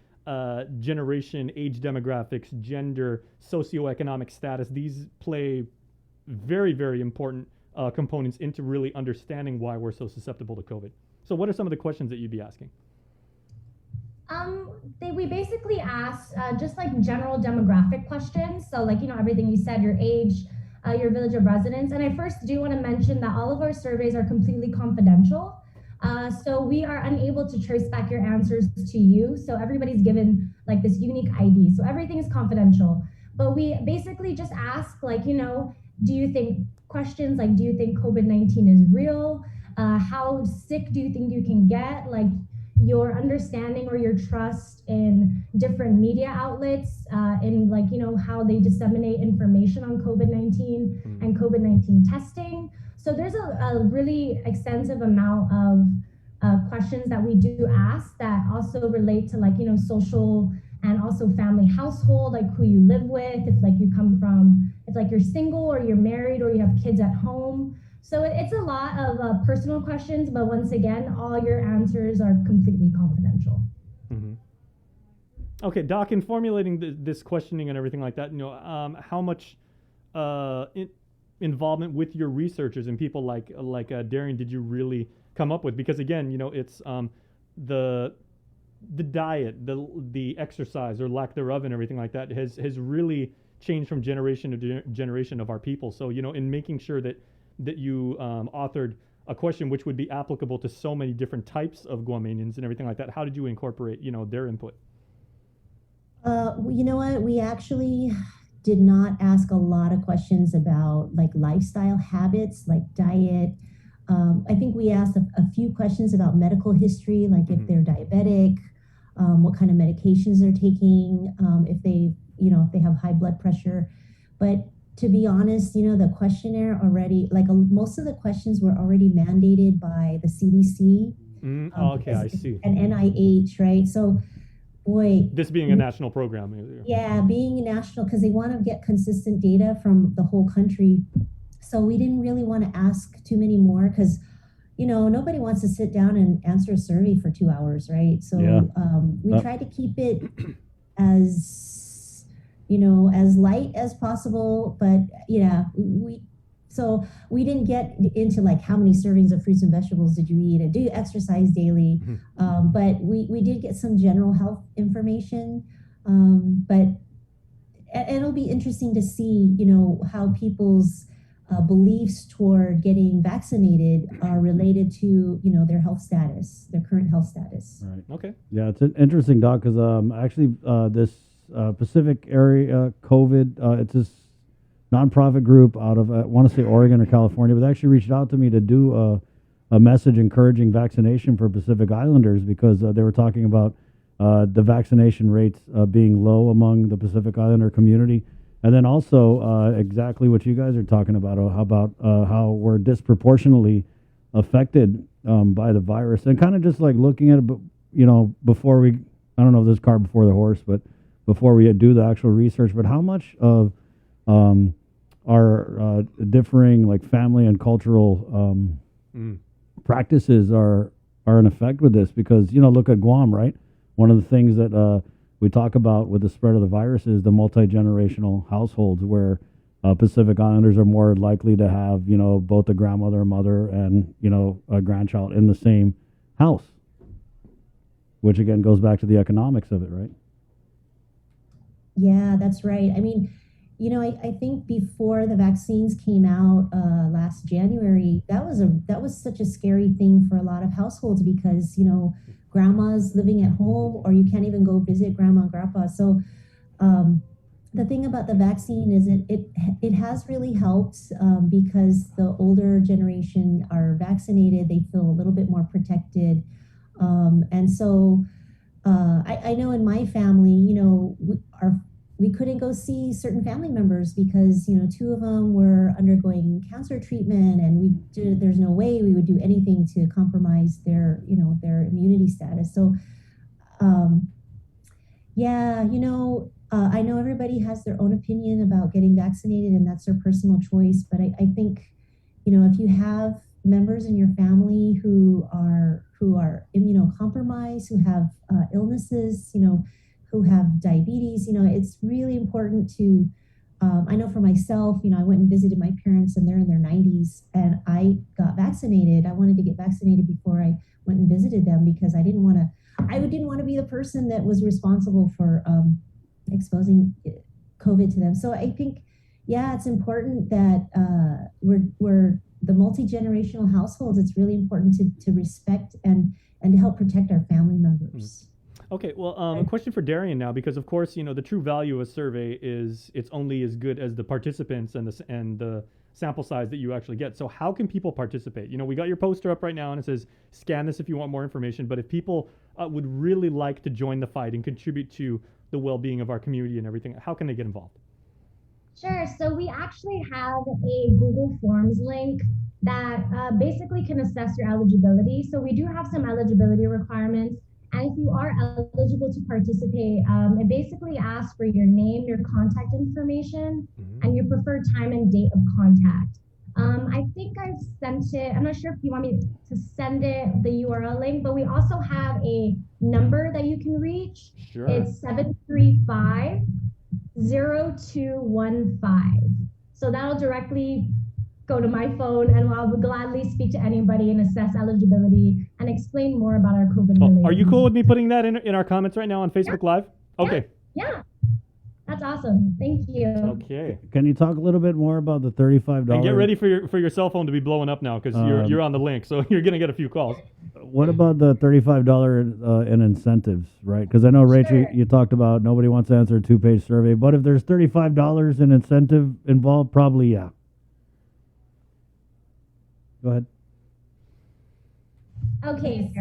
generation, age demographics, gender, socioeconomic status, these play very, very important components into really understanding why we're so susceptible to COVID. So what are some of the questions that you'd be asking? We basically ask just general demographic questions. So everything you said, your age, your village of residence. And I first do want to mention that all of our surveys are completely confidential. So we are unable to trace back your answers to you. So everybody's given this unique ID. So everything is confidential. But we basically just ask do you think questions do you think COVID-19 is real? How sick do you think you can get? Your understanding or your trust in different media outlets, in how they disseminate information on COVID-19 and COVID-19 testing. So there's a really extensive amount of questions that we do ask that also relate to social and also family household, who you live with, if you come from, if you're single or you're married or you have kids at home. So it's a lot of personal questions, but once again, all your answers are completely confidential. Okay, Doc, in formulating this questioning and everything like that, how much involvement with your researchers and people like Darian did you really come up with? Because again, it's the diet, the exercise or lack thereof and everything like that has really changed from generation to generation of our people. So, in making sure that you authored a question which would be applicable to so many different types of Guamanians and everything like that, how did you incorporate, their input? You know what? We actually did not ask a lot of questions about lifestyle habits, diet. I think we asked a few questions about medical history, if they're diabetic, what kind of medications they're taking, if they have high blood pressure. But to be honest, the questionnaire already, most of the questions were already mandated by the CDC. Okay, I see. And NIH, right? So, boy. This being a national program. Yeah, being national, because they want to get consistent data from the whole country. So we didn't really want to ask too many more because, nobody wants to sit down and answer a survey for 2 hours, right? So we tried to keep it as, as light as possible. But yeah, So we didn't get into like how many servings of fruits and vegetables did you eat and do you exercise daily, but we did get some general health information. But it'll be interesting to see, you know, how people's beliefs toward getting vaccinated are related to, you know, their health status, their current health status. Right. Okay. Yeah, it's an interesting, Doc, because actually this Pacific area COVID, it's this nonprofit group out of, I want to say Oregon or California, but they actually reached out to me to do a message encouraging vaccination for Pacific Islanders because they were talking about the vaccination rates being low among the Pacific Islander community. And then also exactly what you guys are talking about how we're disproportionately affected by the virus, and kind of just like looking at it, you know, before we, I don't know if this cart before the horse, but before we do the actual research, but how much of our differing like family and cultural practices are in effect with this? Because, you know, look at Guam, right? One of the things that we talk about with the spread of the virus is the multi-generational households where Pacific Islanders are more likely to have, you know, both a grandmother, a mother, and, you know, a grandchild in the same house, which again goes back to the economics of it, right? Yeah, that's right. I mean, you know, I think before the vaccines came out last January, that was such a scary thing for a lot of households because, you know, grandma's living at home or you can't even go visit grandma and grandpa. So the thing about the vaccine is it has really helped because the older generation are vaccinated, they feel a little bit more protected. And so I know in my family, you know, we couldn't go see certain family members because, you know, two of them were undergoing cancer treatment and there's no way we would do anything to compromise their, you know, their immunity status. So, yeah, you know, I know everybody has their own opinion about getting vaccinated and that's their personal choice. But I think, you know, if you have members in your family who are immunocompromised, who have illnesses, you know, who have diabetes, you know, it's really important to, I know for myself, you know, I went and visited my parents and they're in their 90s and I got vaccinated. I wanted to get vaccinated before I went and visited them because I didn't want to be the person that was responsible for exposing COVID to them. So I think, yeah, it's important that we're the multi-generational households. It's really important to respect and to help protect our family members. Okay, well, a question for Darian now, because of course, you know, the true value of a survey is it's only as good as the participants and the sample size that you actually get. So how can people participate? You know, we got your poster up right now and it says, scan this if you want more information. But if people would really like to join the fight and contribute to the well-being of our community and everything, how can they get involved? Sure. So we actually have a Google Forms link that basically can assess your eligibility. So we do have some eligibility requirements. And if you are eligible to participate, it basically asks for your name, your contact information, and your preferred time and date of contact. I think I've sent it. I'm not sure if you want me to send it, the URL link, but we also have a number that you can reach. Sure. It's 735-0215. So that'll directly go to my phone and I'll gladly speak to anybody and assess eligibility and explain more about our COVID-related. Are you cool with me putting that in our comments right now on Facebook Live? Okay. Yeah. That's awesome. Thank you. Okay. Can you talk a little bit more about the $35? And get ready for your cell phone to be blowing up now because you're on the link, so you're gonna get a few calls. What about the $35 in incentives, right? Because I know, Rachel, you talked about nobody wants to answer a 2-page survey, but if there's $35 in incentive involved, probably yeah. Go ahead. Okay,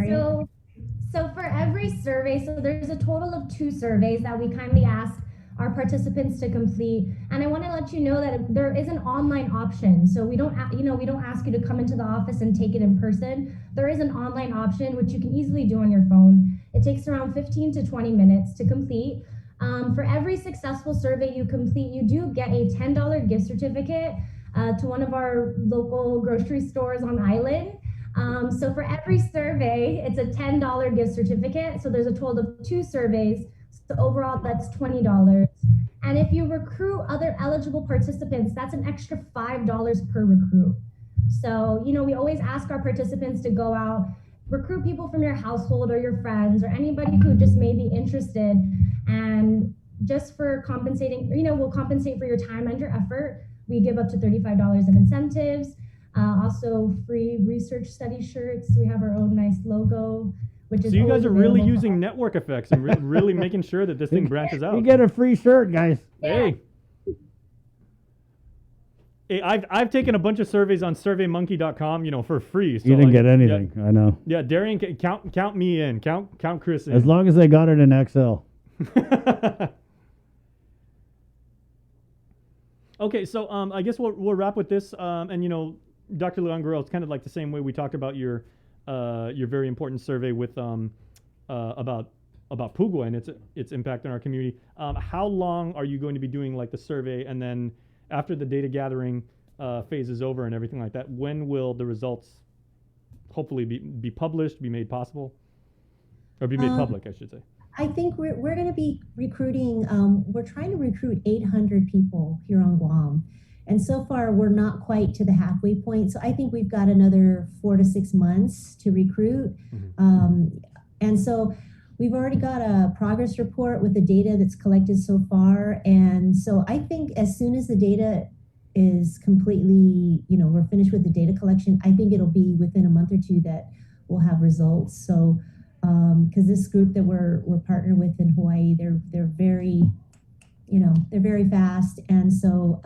so for every survey, so there's a total of 2 surveys that we kindly ask our participants to complete. And I want to let you know that there is an online option. So we don't ask you to come into the office and take it in person. There is an online option, which you can easily do on your phone. It takes around 15 to 20 minutes to complete. For every successful survey you complete, you do get a $10 gift certificate to one of our local grocery stores on Island. So for every survey, it's a $10 gift certificate. So there's a total of 2 surveys. So overall, that's $20. And if you recruit other eligible participants, that's an extra $5 per recruit. So, we always ask our participants to go out, recruit people from your household or your friends or anybody who just may be interested. And just for compensating, we'll compensate for your time and your effort. We give up to $35 in incentives. Also free research study shirts. We have our own nice logo, which is So you guys are really available. using network effects and really making sure that this thing branches out. You get a free shirt, guys. Hey. Hey, I've taken a bunch of surveys on surveymonkey.com, for free. So You didn't get anything. I know. Yeah, Darian, count me in. Count Chris in. As long as they got it in Excel. Okay, so I guess we'll wrap with this. And Dr. Leon-Guerrero, it's kind of like the same way we talked about your very important survey with about Pugwa and its impact on our community. How long are you going to be doing like the survey, and then after the data gathering phase is over and everything like that, when will the results hopefully be published, be made possible, or be made public, I should say? I think we're going to be recruiting, we're trying to recruit 800 people here on Guam. And so far, we're not quite to the halfway point. So I think we've got another 4 to 6 months to recruit. And so we've already got a progress report with the data that's collected so far. And so I think as soon as the data is completely, we're finished with the data collection, I think it'll be within a month or two that we'll have results. So, because this group that we're partnered with in Hawaii, they're very, they're very fast. And so,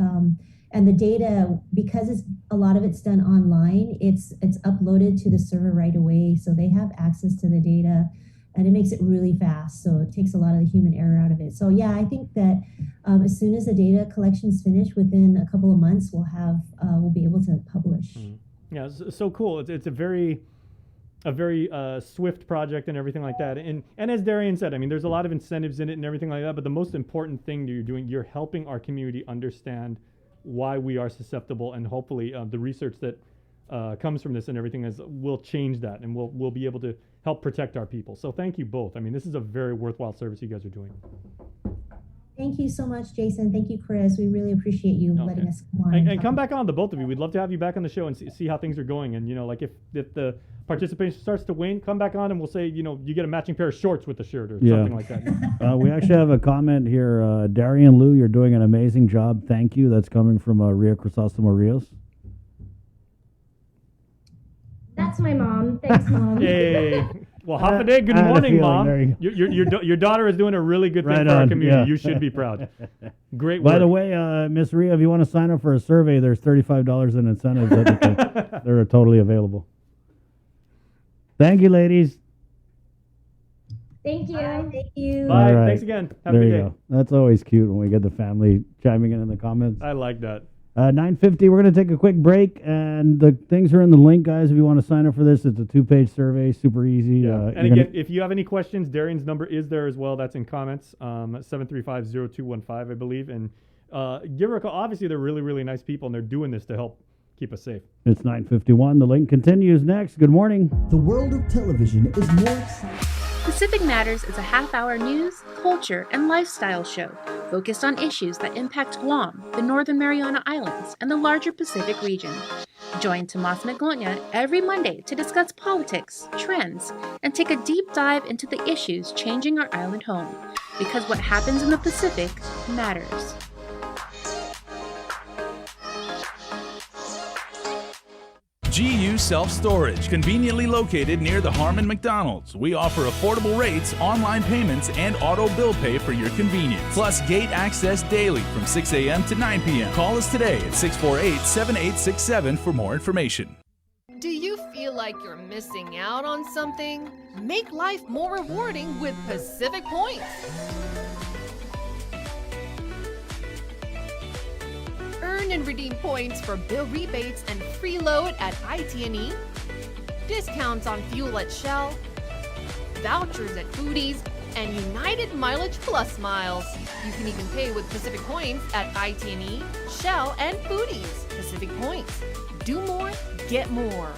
and the data, because a lot of it's done online, it's uploaded to the server right away. So they have access to the data, and it makes it really fast. So it takes a lot of the human error out of it. So yeah, I think that as soon as the data collection is finished, within a couple of months, we'll be able to publish. Yeah, it's so cool. It's a very swift project and everything like that. And as Darian said, I mean, there's a lot of incentives in it and everything like that. But the most important thing that you're doing, you're helping our community understand why we are susceptible, and hopefully the research that comes from this and everything will change that, and we'll be able to help protect our people. So thank you both. I mean, this is a very worthwhile service you guys are doing. Thank you so much, Jason. Thank you, Chris. We really appreciate you letting us come on. And come back on, the both of you. We'd love to have you back on the show and see how things are going. And like if the participation starts to wane, come back on and we'll say you get a matching pair of shorts with the shirt or something like that. We actually have a comment here. Darian Liu, you're doing an amazing job. Thank you. That's coming from Ria Crisostomo Rios. That's my mom. Thanks, Mom. Hey. Well, Hafide, good morning, Mom. Your daughter is doing a really good thing for our community. Yeah. You should be proud. Great work. By the way, Miss Ria, if you want to sign up for a survey, there's $35 in incentives. They're totally available. Thank you, ladies. Thank you. Thank you. Bye. Right. Thanks again. Have there a good you day. go. That's always cute when we get the family chiming in the comments. I like that. 9:50, we're going to take a quick break, and the things are in the link, guys. If you want to sign up for this, it's a 2-page survey, super easy. And again, if you have any questions, Darian's number is there as well. That's in comments, 735-0215, I believe. And give her a call. Obviously, they're really, really nice people, and they're doing this to help keep us safe. It's 9:51. The link continues next. Good morning. The world of television is more exciting. Pacific Matters is a half-hour news, culture, and lifestyle show focused on issues that impact Guam, the Northern Mariana Islands, and the larger Pacific region. Join Tomas Maglona every Monday to discuss politics, trends, and take a deep dive into the issues changing our island home, because what happens in the Pacific matters. GU Self-Storage, conveniently located near the Harmon McDonald's. We offer affordable rates, online payments, and auto bill pay for your convenience. Plus gate access daily from 6 a.m. to 9 p.m. Call us today at 648-7867 for more information. Do you feel like you're missing out on something? Make life more rewarding with Pacific Points. Earn and redeem points for bill rebates and free load at IT&E, discounts on fuel at Shell, vouchers at Foodies, and United Mileage Plus miles. You can even pay with Pacific Points at IT&E, Shell, and Foodies. Pacific Points. Do more, get more.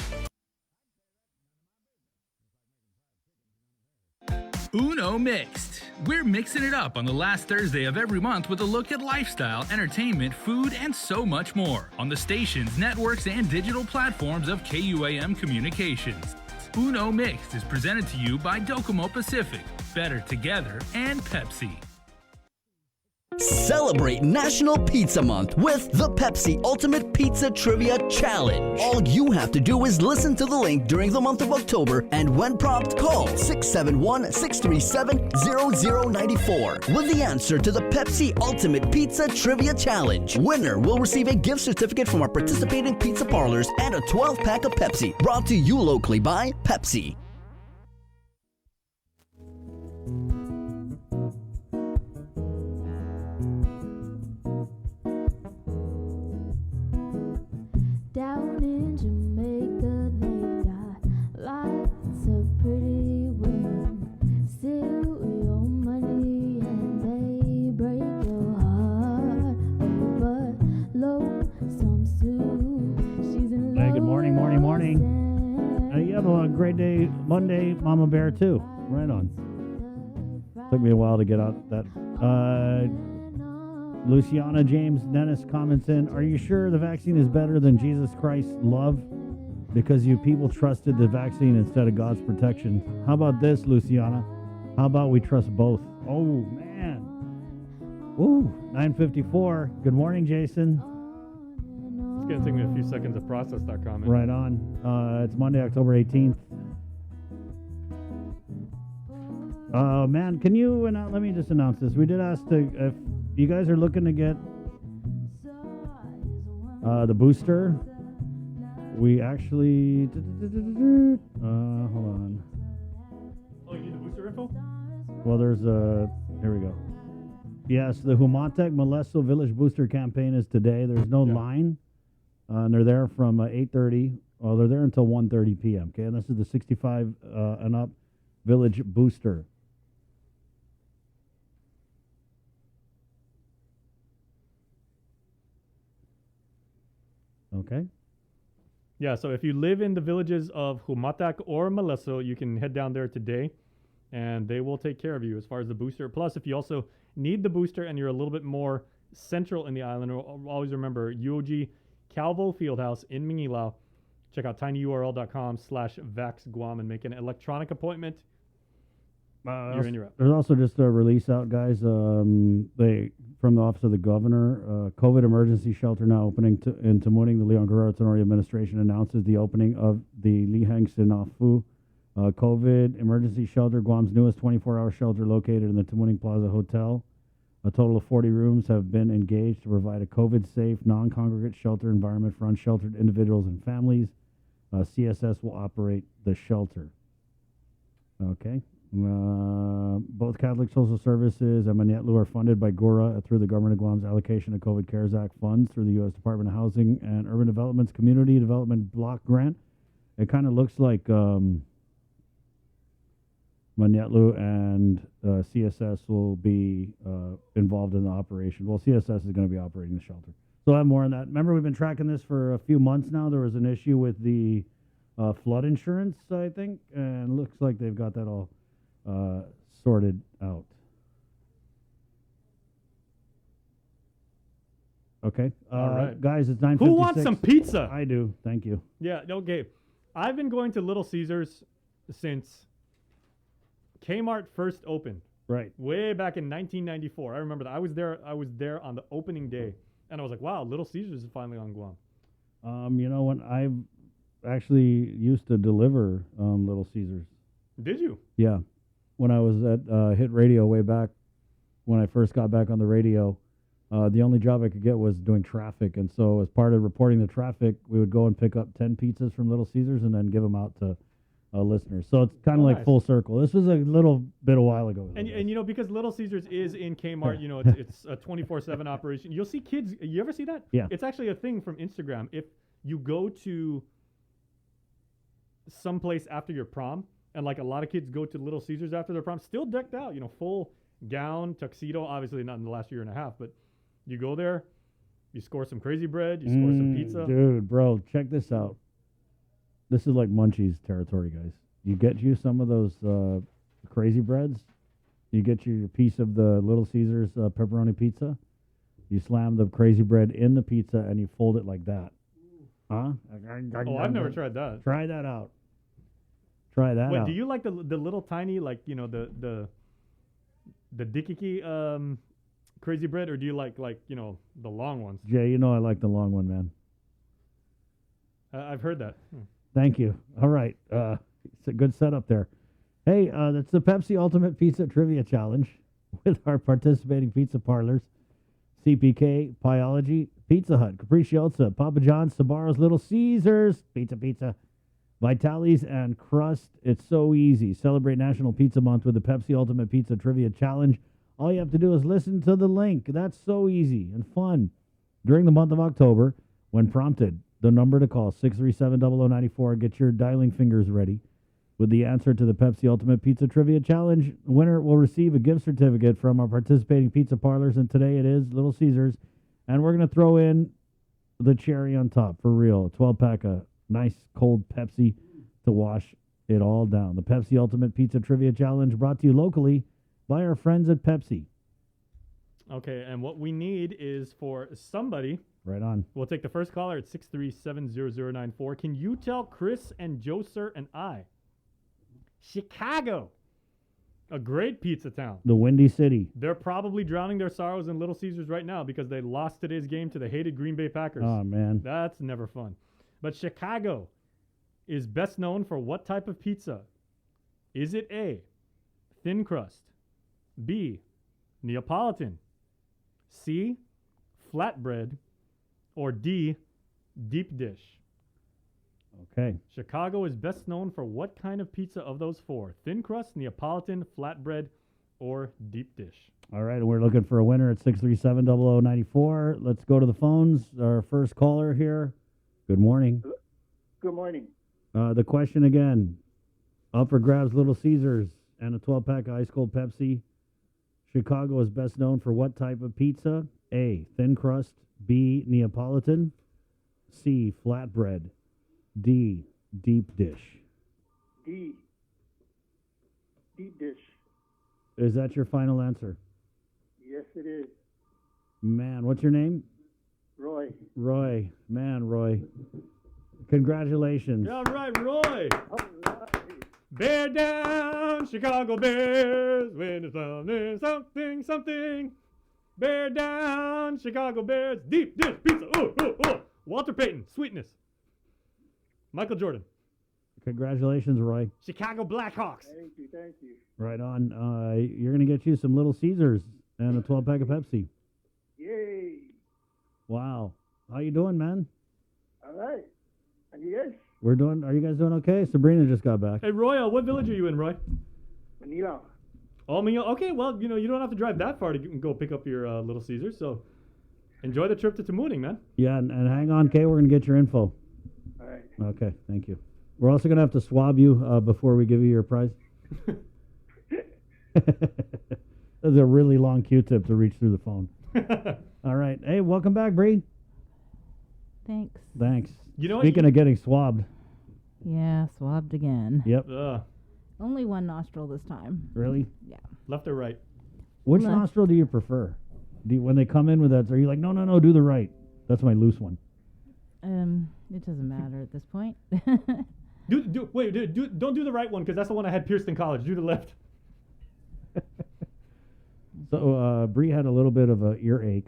Uno Mixed. We're mixing it up on the last Thursday of every month with a look at lifestyle, entertainment, food, and so much more on the stations, networks, and digital platforms of KUAM Communications. Uno Mixed is presented to you by Docomo Pacific, Better Together, and Pepsi. Celebrate National Pizza Month with the Pepsi Ultimate Pizza Trivia Challenge. All you have to do is listen to the link during the month of October, and when prompted, call 671-637-0094 with the answer to the Pepsi Ultimate Pizza Trivia Challenge. Winner will receive a gift certificate from our participating pizza parlors and a 12-pack of Pepsi, brought to you locally by Pepsi. Down in Jamaica, they've got lots of pretty women. Steal your money and they break your heart. Oh, but lonesome Sue, she's in love. Hey, good morning. You have a great day Monday, Mama Bear, too. Right on. Took me a while to get out that. Luciana James Dennis comments in, are you sure the vaccine is better than Jesus Christ's love? Because you people trusted the vaccine instead of God's protection. How about this, Luciana? How about we trust both? Oh, man. Ooh, 9:54. Good morning, Jason. It's going to take me a few seconds to process that comment. Right on. It's Monday, October 18th. Man, can you, let me just announce this. We did ask if you guys are looking to get the booster. We actually, hold on. Oh, you need the booster info? Well, there's here we go. Yes, the Humatec Molesto Village Booster Campaign is today. There's no line. And they're there from 8:30. Well, they're there until 1:30 p.m. Okay, and this is the 65 and up Village Booster. Okay. Yeah, so if you live in the villages of Humatec or Molesto, you can head down there today, and they will take care of you as far as the booster. Plus, if you also need the booster and you're a little bit more central in the island, always remember UOG Calvo Fieldhouse in Mingilao. Check out tinyurl.com/vaxguam and make an electronic appointment. You're in, you're out. There's also just a release out, guys. They from the Office of the Governor, COVID emergency shelter now opening in Tamuning. The Leon Guerrero Tenorio administration announces the opening of the Lihang Sinafu COVID emergency shelter, Guam's newest 24-hour shelter located in the Tamuning Plaza Hotel. A total of 40 rooms have been engaged to provide a COVID-safe, non-congregate shelter environment for unsheltered individuals and families. CSS will operate the shelter. Okay. Both Catholic Social Services and Maniatlu are funded by GORA through the Government of Guam's allocation of COVID CARES Act funds through the U.S. Department of Housing and Urban Development's Community Development Block Grant. It kind of looks like Maniatlu and CSS will be involved in the operation. Well, CSS is going to be operating the shelter. So I'll have more on that. Remember, we've been tracking this for a few months now. There was an issue with the flood insurance, I think, and looks like they've got that all sorted out. Okay. All right. Guys, it's 9:56. Who wants some pizza? I do. Thank you. Yeah, okay. I've been going to Little Caesars since Kmart first opened. Right. Way back in 1994. I remember that. I was there on the opening day, and I was like, wow, Little Caesars is finally on Guam. You know, when I actually used to deliver Little Caesars. Did you? Yeah. When I was at Hit Radio way back, when I first got back on the radio, the only job I could get was doing traffic. And so as part of reporting the traffic, we would go and pick up 10 pizzas from Little Caesars and then give them out to listeners. So it's kind of like nice. full circle. This was a little bit a while ago. And you know, because Little Caesars is in Kmart, you know, it's a 24/7 operation. You'll see kids. You ever see that? Yeah. It's actually a thing from Instagram. If you go to someplace after your prom, and like a lot of kids go to Little Caesars after their prom, still decked out, you know, full gown, tuxedo. Obviously not in the last year and a half, but you go there, you score some crazy bread, you score some pizza. Dude, bro, check this out. This is like Munchies territory, guys. You get you some of those crazy breads, You get your piece of the Little Caesars pepperoni pizza. You slam the crazy bread in the pizza and you fold it like that. Huh? Oh, I've never tried that. Try that out. Try that Wait, out. do you like the little tiny, like, you know, the Dikiki crazy bread, or do you like, you know, the long ones? Jay, you know I like the long one, man. I've heard that. Thank you. All right. It's a good setup there. Hey, that's the Pepsi Ultimate Pizza Trivia Challenge with our participating pizza parlors. CPK, Pyology, Pizza Hut, Capricciosa, Papa John's, Sbarro's, Little Caesars, Pizza, Vitali's, and Crust. It's so easy. Celebrate National Pizza Month with the Pepsi Ultimate Pizza Trivia Challenge. All you have to do is listen to the link. That's so easy and fun. During the month of October, when prompted, the number to call, 637-0094. Get your dialing fingers ready. With the answer to the Pepsi Ultimate Pizza Trivia Challenge, the winner will receive a gift certificate from our participating pizza parlors, and today it is Little Caesars. And we're going to throw in the cherry on top, for real. A 12-pack of nice cold Pepsi to wash it all down. The Pepsi Ultimate Pizza Trivia Challenge brought to you locally by our friends at Pepsi. Okay, and what we need is for somebody. Right on. We'll take the first caller at 637-0094. Can you tell Chris and Joe Sir and I, Chicago, a great pizza town. The Windy City. They're probably drowning their sorrows in Little Caesars right now because they lost today's game to the hated Green Bay Packers. Oh, man. That's never fun. But Chicago is best known for what type of pizza? Is it A, thin crust, B, Neapolitan, C, flatbread, or D, deep dish? Okay. Chicago is best known for what kind of pizza of those four? Thin crust, Neapolitan, flatbread, or deep dish? All right, and we're looking for a winner at 637-0094. Let's go to the phones. Our first caller here. Good morning. Good morning. The question again. Up for grabs, Little Caesars and a 12-pack of ice cold Pepsi. Chicago is best known for what type of pizza? A, thin crust. B, Neapolitan. C, flatbread. D, deep dish. D, deep dish. Is that your final answer? Yes, it is. Man, what's your name? Roy. Roy. Man, Roy. Congratulations. All right, Roy. Bear down, Chicago Bears. When it's something, something. Bear down, Chicago Bears. Deep dish pizza. Ooh, ooh, ooh. Walter Payton, sweetness. Michael Jordan. Congratulations, Roy. Chicago Blackhawks. Thank you, thank you. Right on. You're going to get you some Little Caesars and a 12-pack of Pepsi. Yay. Wow. How you doing, man? All right. And you guys? Are you guys doing okay? Sabrina just got back. Hey, Roy, what village are you in, Roy? Manila. Oh, Manila. Okay, well, you don't have to drive that far to go pick up your Little Caesars, so enjoy the trip to Tamuning, man. Yeah, and hang on, Kay. We're going to get your info. All right. Okay, thank you. We're also going to have to swab you before we give you your prize. That's a really long Q-tip to reach through the phone. All right. Hey, welcome back, Bree. Thanks. Thanks. You know, Speaking of getting swabbed. Yeah, swabbed again. Yep. Only one nostril this time. Really? Yeah. Left or right? Which Left. nostril do you prefer? When they come in with that, are you like, no, do the right? That's my loose one. It doesn't matter at this point. Don't do the right one because that's the one I had pierced in college. Do the left. So Bree had a little bit of a earache.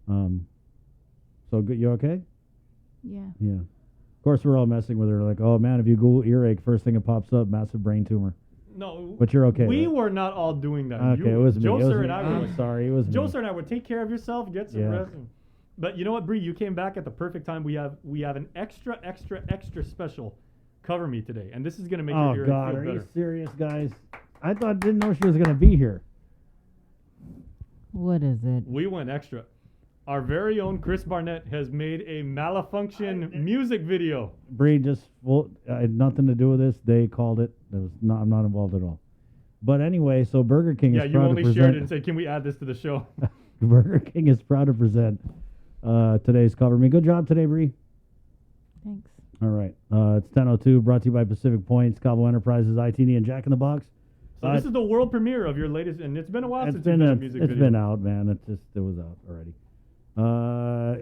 So good. You okay? Yeah. Yeah. Of course, we're all messing with her. Like, oh man, if you Google earache, first thing that pops up, massive brain tumor. No. But you're okay. We right? were not all doing that. Okay, it was me. Joe It was Sir me. and I were. I'm sorry, it was Joe me. Sir and I would take care of yourself, get some Yeah. rest. But you know what, Bree? You came back at the perfect time. We have an extra special cover me today, and this is gonna make Oh your earache God, feel are better. you serious, guys? I didn't know she was gonna be here. What is it? We went extra. Our very own Chris Barnett has made a malfunction music video. Bree I had nothing to do with this. They called it. I'm not involved at all. But anyway, so Burger King Yeah, is you proud only to shared present. it and said, "Can we add this to the show?" Burger King is proud to present today's cover me. Good job today, Bree. Thanks. All right. It's 10:02. Brought to you by Pacific Points, Cabo Enterprises, ITD, and Jack in the Box. So this is the world premiere of your latest, and it's been a while since been you've done a music it's video. been out, man. It was out already.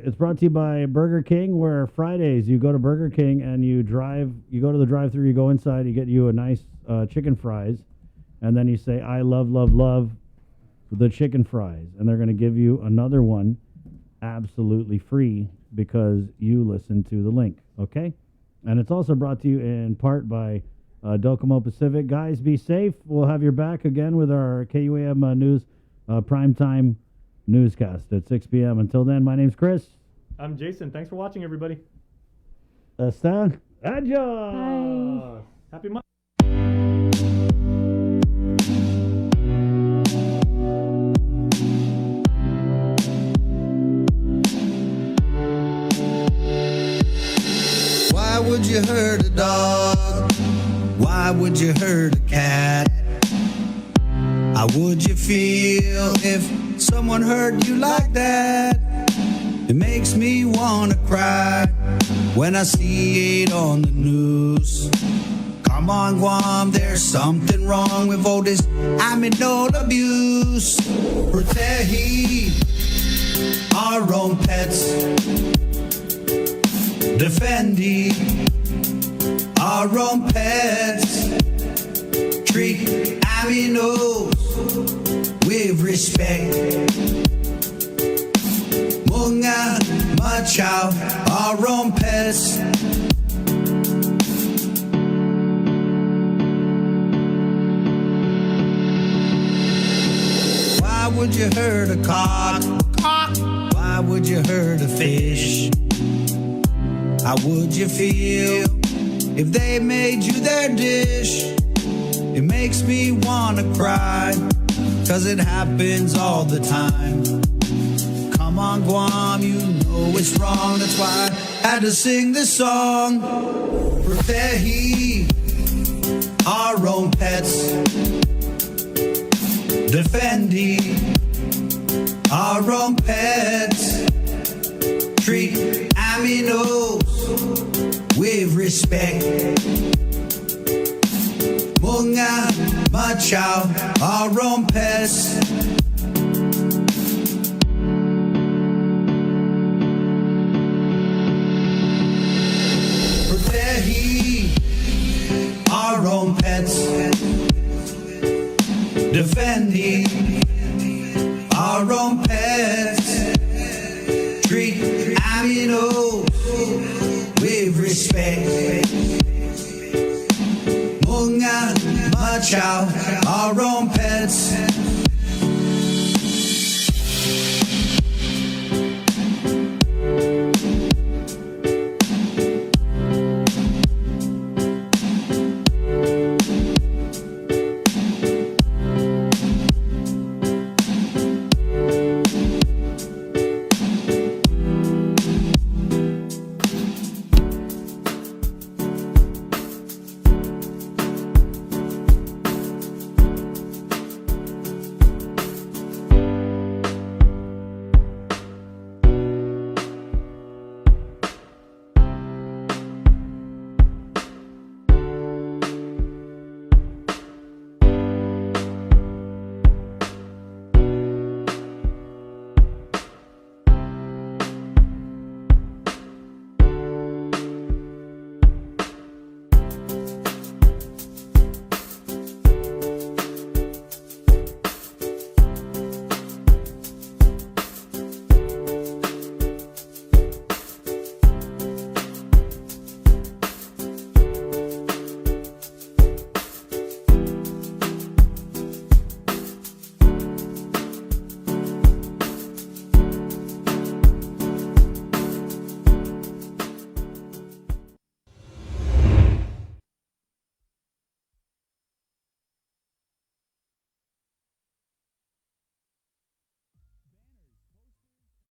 It's brought to you by Burger King, where Fridays you go to Burger King and you go to the drive-thru, you go inside, you get you a nice chicken fries, and then you say, I love the chicken fries, and they're going to give you another one absolutely free because you listen to the link, okay? And it's also brought to you in part by Docomo Pacific. Guys, be safe. We'll have your back again with our KUAM News primetime newscast at 6 p.m. Until then, my name's Chris. I'm Jason. Thanks for watching, everybody. Hasta. Adios. Happy Monday. Why would you hurt a dog? Why would you hurt a cat? How would you feel if someone hurt you like that? It makes me wanna cry when I see it on the news. Come on, Guam, there's something wrong with all this animal abuse. Protect our own pets, defending our own pets, treat aminos with respect. Munga machaw our own pets. Why would you hurt a cock? Why would you hurt a fish? How would you feel if they made you their dish? It makes me wanna cry, 'cause it happens all the time. Come on, Guam, you know it's wrong. That's why I had to sing this song. Protect our own pets, defending our own pets, treat aminos with respect. Munga machaw our own pets. Protect our own pets, defending our own pets, treat aminos with respect. Munga machaw our own pets.